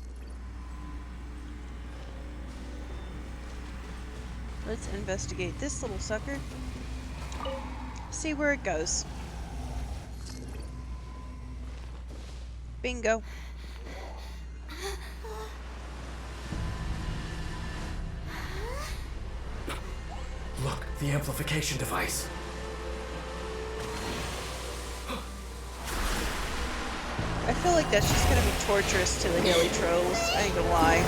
Let's investigate this little sucker. See where it goes. Bingo. Look, the amplification device. I feel like that's just gonna be torturous to the Haley Trolls. I ain't gonna lie.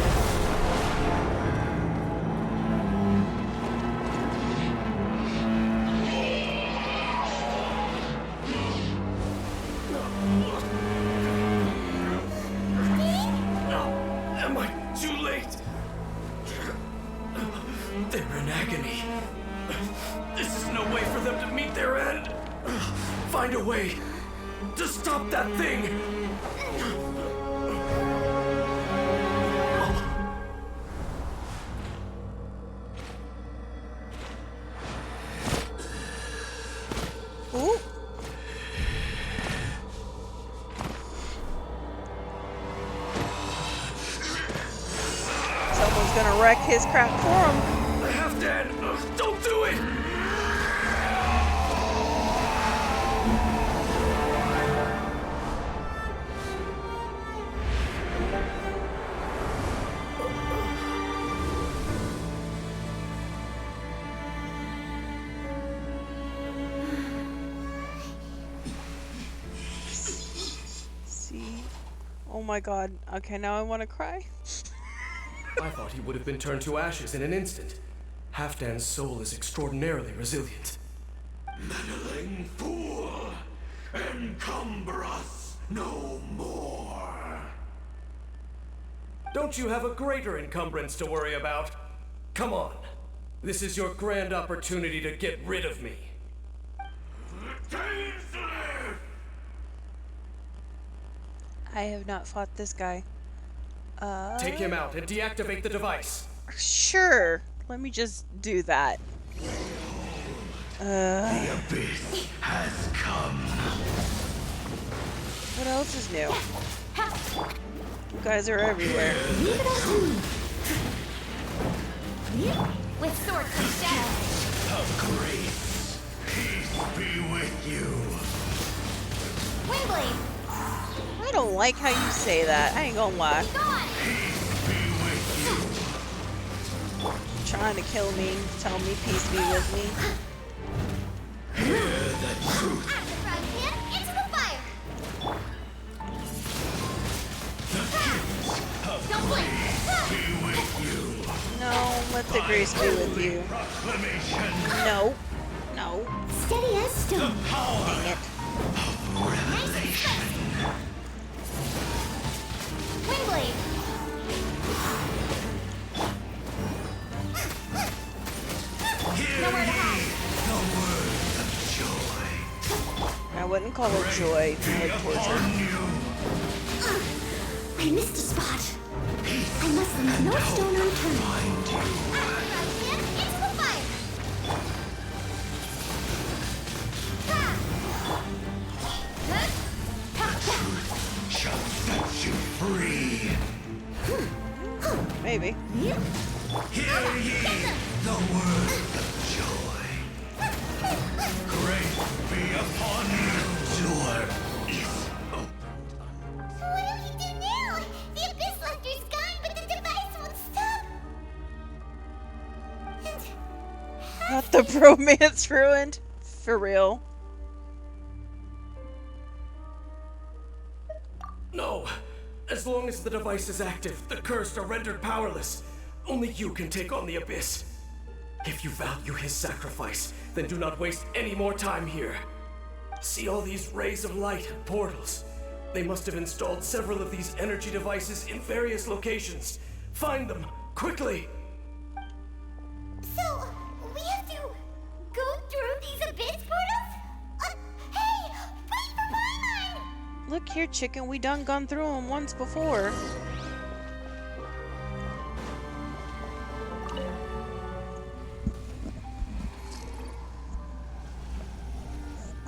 Am I too late? They're in agony. This is no way for them to meet their end. Find a way to stop that thing. Ooh. Someone's gonna wreck his crap for him. I have to end. Don't do it! See? Oh my god. Okay, now I want to cry. I thought he would have been turned to ashes in an instant. Halfdan's soul is extraordinarily resilient. Meddling fool! Encumber us no more! Don't you have a greater encumbrance to worry about? Come on. This is your grand opportunity to get rid of me. I have not fought this guy. Take him out and deactivate the device. Sure. Let me just do that. The abyss has come. What else is new? You guys are everywhere. With sword from shadow. Of grace, peace be with you. Windblade. I don't like how you say that. I ain't gonna lie. Trying to kill me, tell me peace be with me. Hear the truth. Into the fire. The gift of grace be with you. No, let the grace be with you. Proclamation. No. No. Steady as stone. The power Dang it. of revelation. Windblade. Hear ye the words of joy. I wouldn't call it joy, more like torture. I missed a spot. I must leave no stone unturned. Into the fire. Shall set you free. Maybe. Hear ye the words of joy. Grace be upon you. Your is What do we do now? The abyss lifter's gone, but the device won't stop. And Not the bromance ruined. For real. No! As long as the device is active, the cursed are rendered powerless. Only you can take on the abyss. If you value his sacrifice, then do not waste any more time here. See all these rays of light and portals? They must have installed several of these energy devices in various locations. Find them, quickly! so, we have to go through these abyss portals? Hey! Wait for Look here, chicken. We done gone through them once before.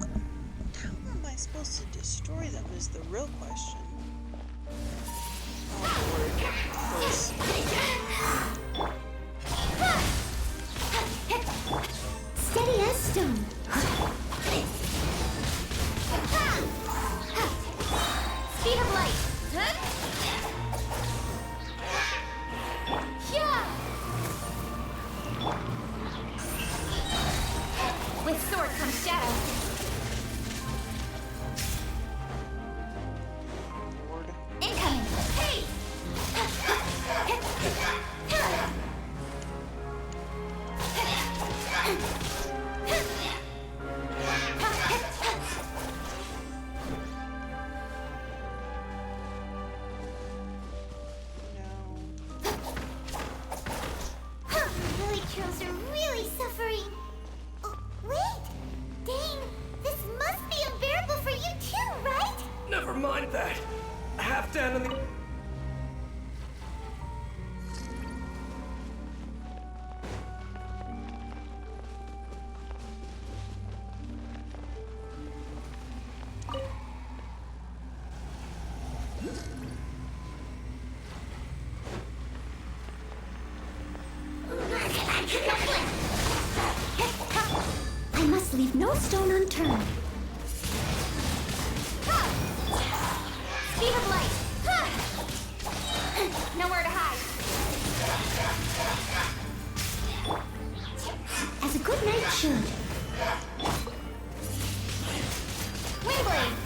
How am I supposed to destroy them is the real question. Oh, Lord. Please. Steady as stone. Speed of light. Yeah. With sword comes shadow. Lord. Incoming. Hey. Village trolls are really suffering. Oh, wait! Dang, this must be unbearable for you too, right? Never mind that. Half down in the... I must leave no stone unturned. Speed of light. Nowhere to hide. As a good knight should. Windblade.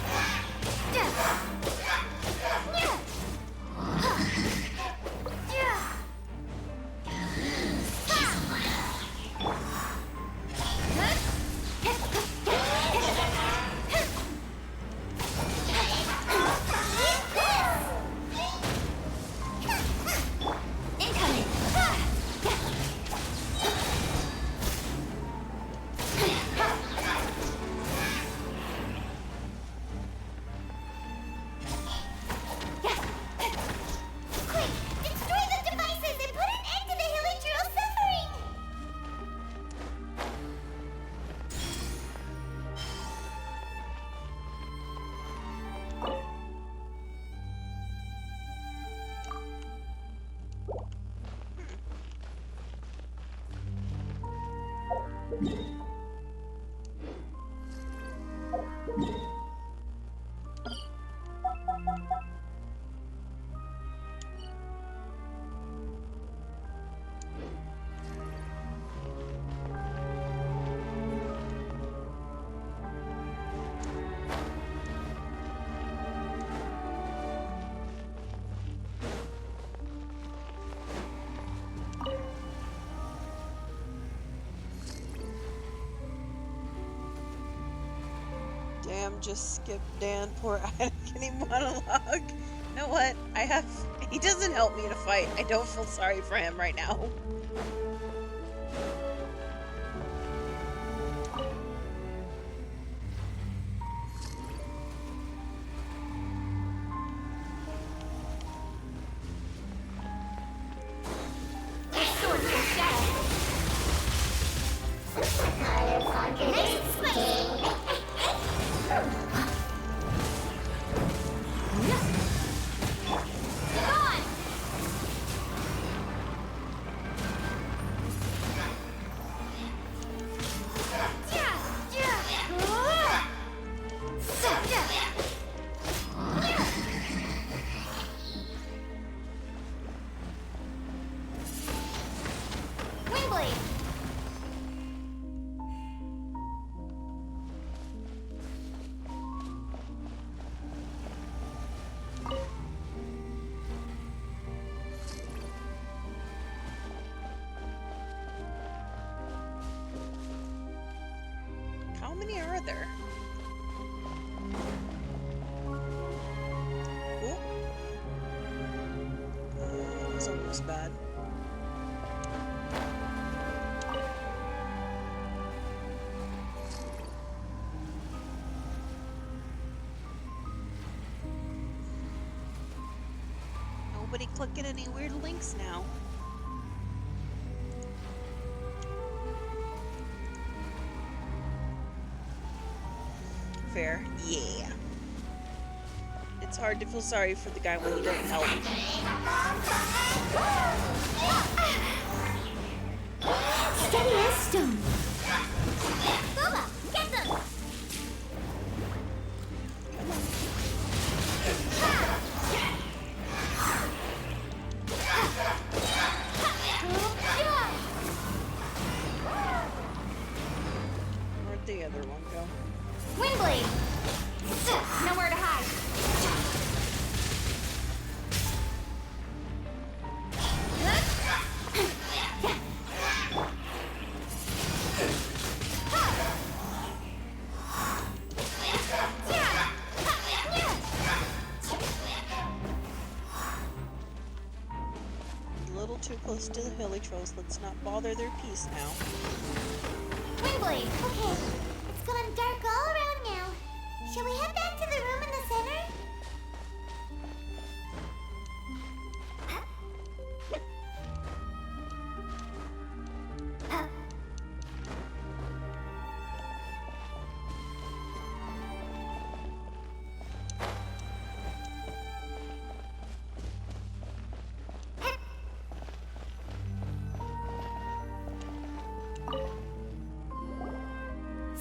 Damn, just skip Dan. Poor Anakin monologue. You know what? He doesn't help me to fight. I don't feel sorry for him right now. How many are there? Ooh. That was almost bad. nobody clicking any weird links now. Fair. Yeah. It's hard to feel sorry for the guy when he doesn't help. Steady as stone. Booba, get them! Where'd the other one go? Windblade! Nowhere to hide. A little too close to the hilly trolls. Let's not bother their peace now. Windblade! Okay, it's gone dark all around now. Shall we head back to the room in the center?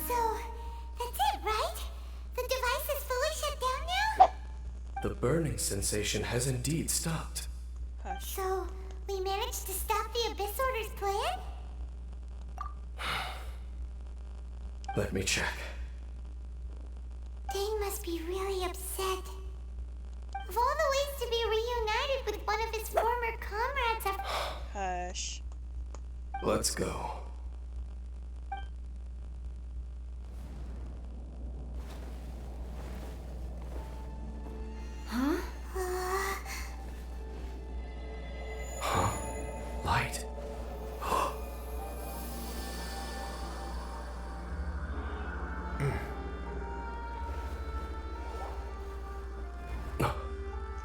So, that's it, right? The device is fully shut down now? The burning sensation has indeed stopped. So, we managed to stop the Abyss Order's plan? Let me check. Dane must be really upset. Of all the ways to be reunited with one of his former comrades after... Hush. Let's go. Huh? Huh? Light?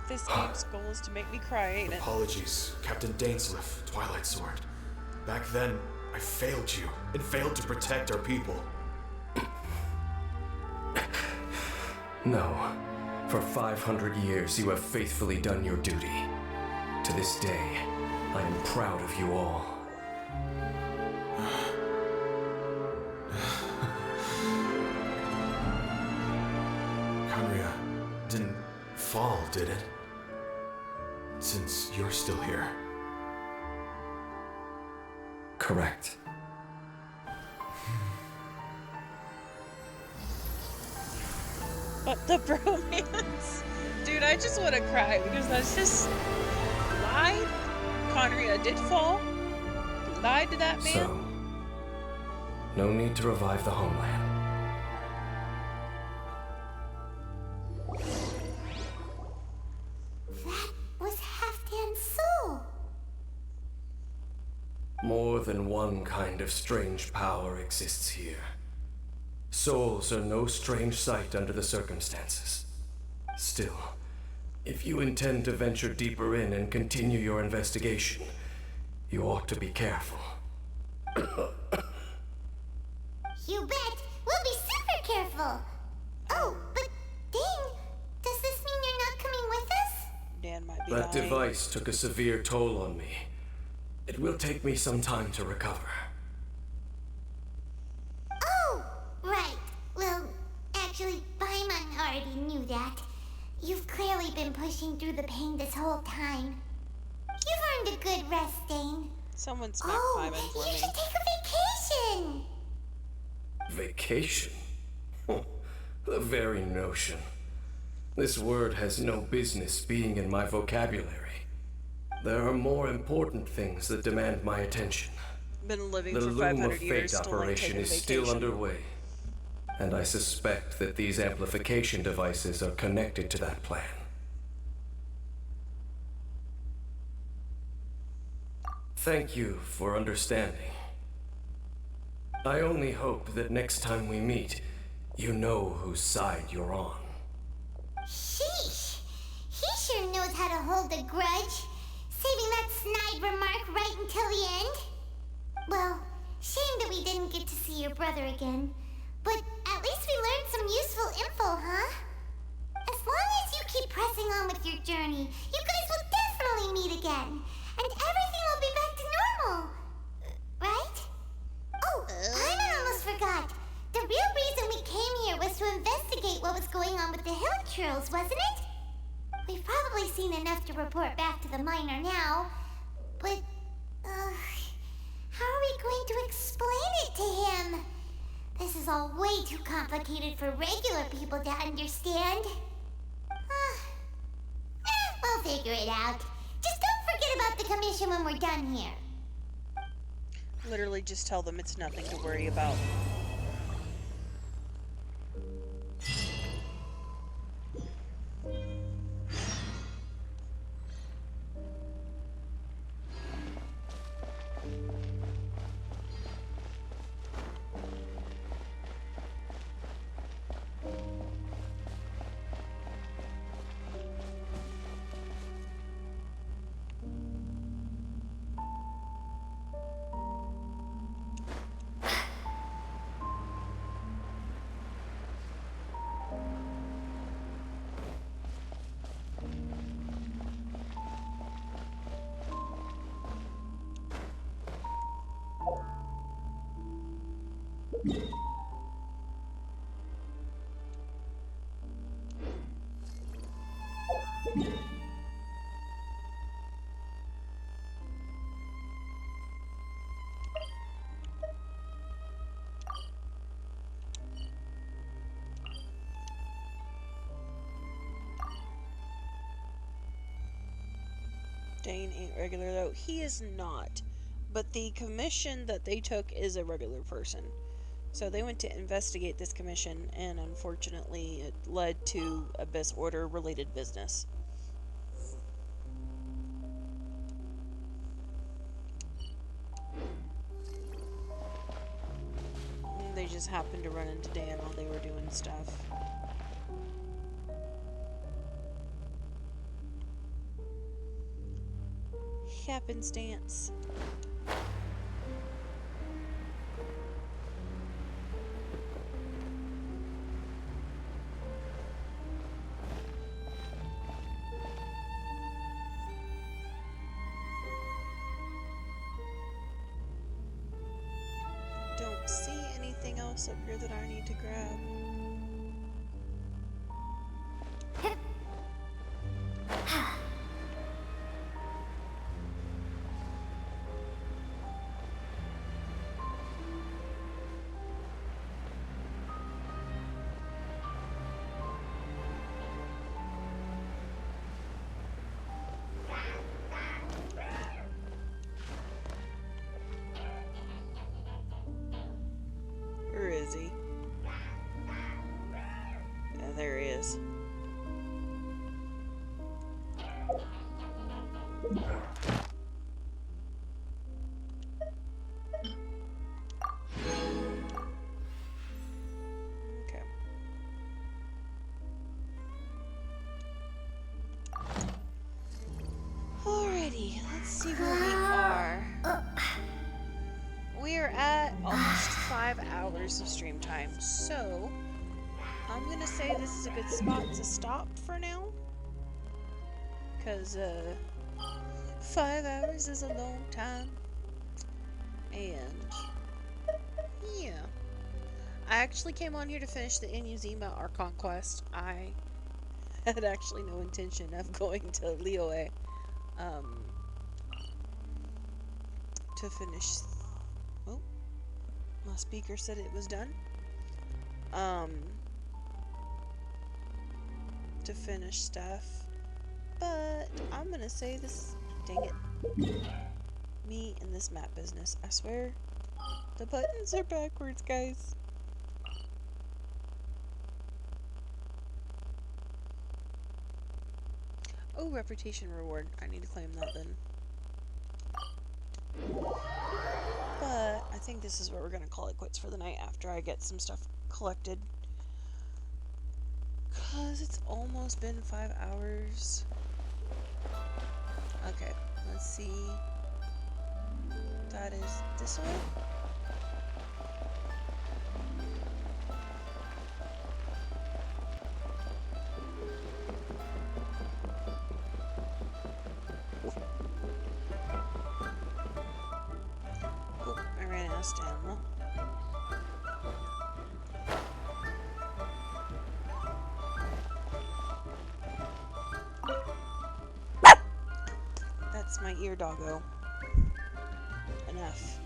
This game's goal is to make me cry, ain't it? Apologies, Captain Dainsleif, Twilight Sword. Back then, I failed you and failed to protect our people. No. For 500 years, you have faithfully done your duty. To this day, I am proud of you all. Conria didn't fall, did it? Since you're still here. Correct. But the bromance. Dude, I just want to cry because that's just lied. Conria did fall. He lied to that man. So, no need to revive the homeland. That was Halfdan's soul. More than one kind of strange power exists here. Souls are no strange sight under the circumstances. Still, if you intend to venture deeper in and continue your investigation, you ought to be careful. You bet. We'll be super careful. Oh, but Dane, does this mean you're not coming with us? Dan might be That lying. device took a severe toll on me. It will take me some time to recover. Oh, right. Well, actually, Paimon already knew that. You've clearly been pushing through the pain this whole time. You've earned a good rest, Dane. Someone smack Oh, Paimon for you me. should take a vacation. Vacation? The very notion. This word has no business being in my vocabulary. There are more important things that demand my attention. Been living The for Loom 500 of years, Fate still like operation taking a is still vacation. underway. And I suspect that these amplification devices are connected to that plan. Thank you for understanding. I only hope that next time we meet, you know whose side you're on. Sheesh. He sure knows how to hold a grudge, saving that snide remark right until the end. Well, shame that we didn't get to see your brother again, but at least we learned some useful info, huh? As long as you keep pressing on with your journey, you guys will definitely meet again, and everything will be back to normal. Right? Oh, I almost forgot. The real reason we came here was to investigate what was going on with the hill trolls, wasn't it? We've probably seen enough to report back to the miner now, but, how are we going to explain it to him? This is all way too complicated for regular people to understand. We'll figure it out. Just don't forget about the commission when we're done here. Literally just tell them it's nothing to worry about. Dane ain't regular though. He is not. But the commission that they took is a regular person. So they went to investigate this commission, and unfortunately it led to Abyss Order related business. And they just happened to run into Dan while they were doing stuff. Happenstance. Don't see anything else up here that I need to grab. Where is he? Yeah, there he is. Okay. Alrighty, let's see where we are. We are at almost 5 hours of stream time, so I'm gonna say this is a good spot to stop for now. Because, 5 hours is a long time. And, yeah. I actually came on here to finish the Inuzuma Archon quest. I had actually no intention of going to Liyue, to finish. Oh, my speaker said it was done. To finish stuff. But I'm gonna say this. Dang it. Me and this map business. I swear. The buttons are backwards, guys. Oh, reputation reward. I need to claim that then. But I think this is where we're gonna call it quits for the night after I get some stuff collected. Cause it's almost been 5 hours. Okay, let's see. That is this way? Oh, I ran out of stamina. That's my ear doggo. Enough.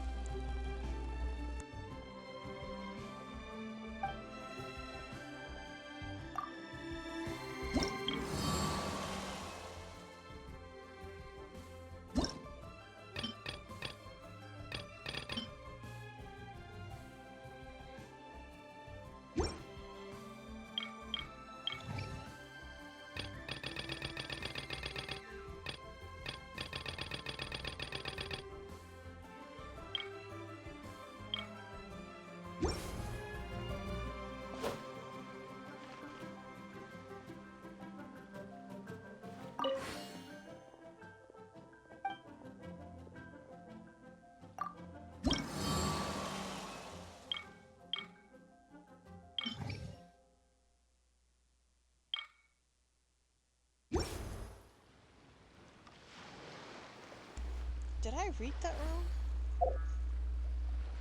Did I read that wrong?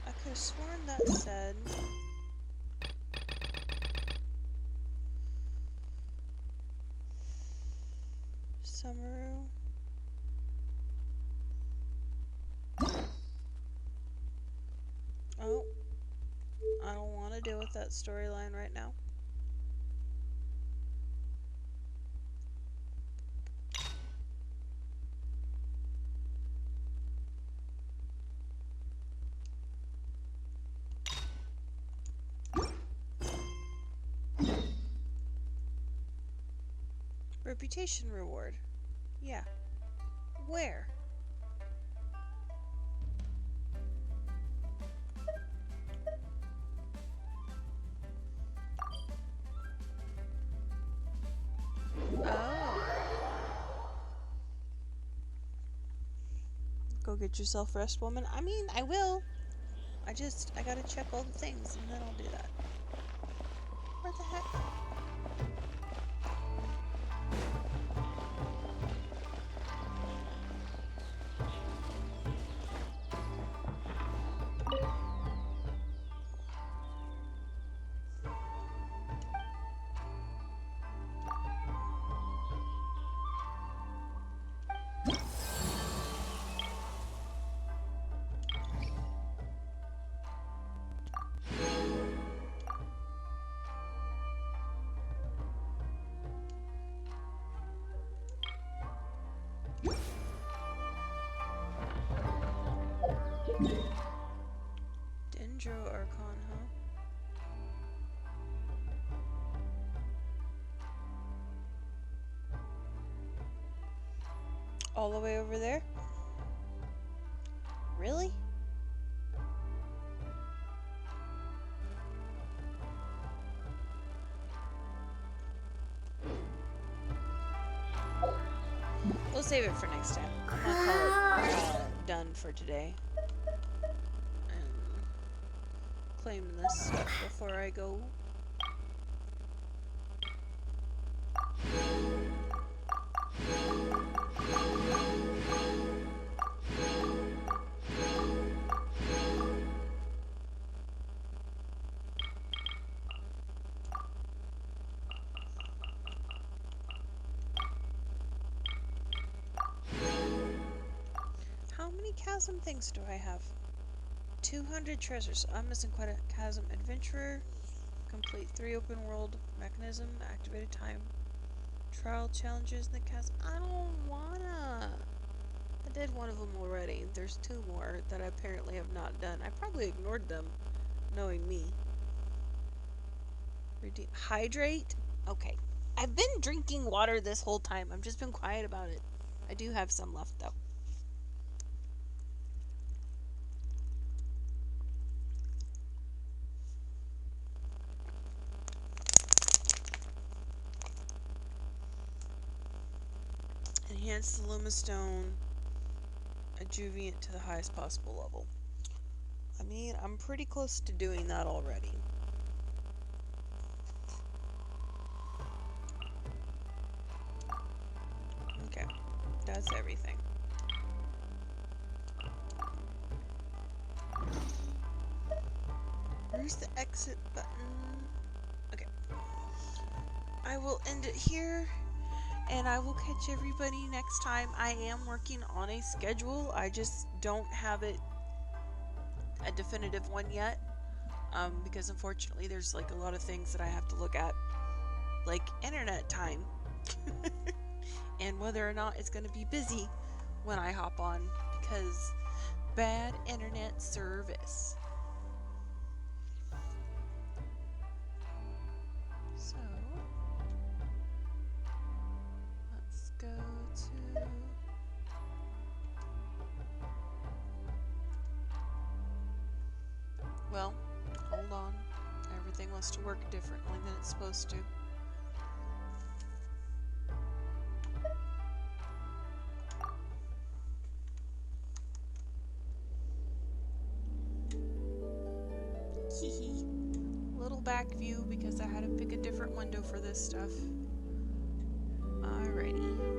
I could have sworn that said... Summeru. Oh. I don't want to deal with that storyline right now. Reputation reward. Yeah. Where? Oh. Go get yourself rest, woman. I mean, I will. I gotta check all the things and then I'll do that. Where the heck? Dendro Archon, huh? All the way over there? Really? We'll save it for next time. I'm gonna call it done for today. And claim this stuff before I go. How many chasm things do I have? 200 treasures. I'm missing quite a chasm. Adventurer. Complete 3 open world mechanism. Activated time. Trial challenges in the chasm. I don't wanna. I did one of them already. There's 2 more that I apparently have not done. I probably ignored them, knowing me. Hydrate? Okay. I've been drinking water this whole time. I've just been quiet about it. I do have some left though. Enhance the Lumistone Adjuvant to the highest possible level. I mean, I'm pretty close to doing that already. Okay, that's everything. Where's the exit button? Okay. I will end it here, and I will catch everybody next time. I am working on a schedule. I just don't have it a definitive one yet, because unfortunately there's like a lot of things that I have to look at, like internet time, and whether or not it's going to be busy when I hop on, because bad internet service. So let's go to well, hold on. Everything wants to work differently than it's supposed to. Little back view because I had to pick a different window for this stuff. Alrighty.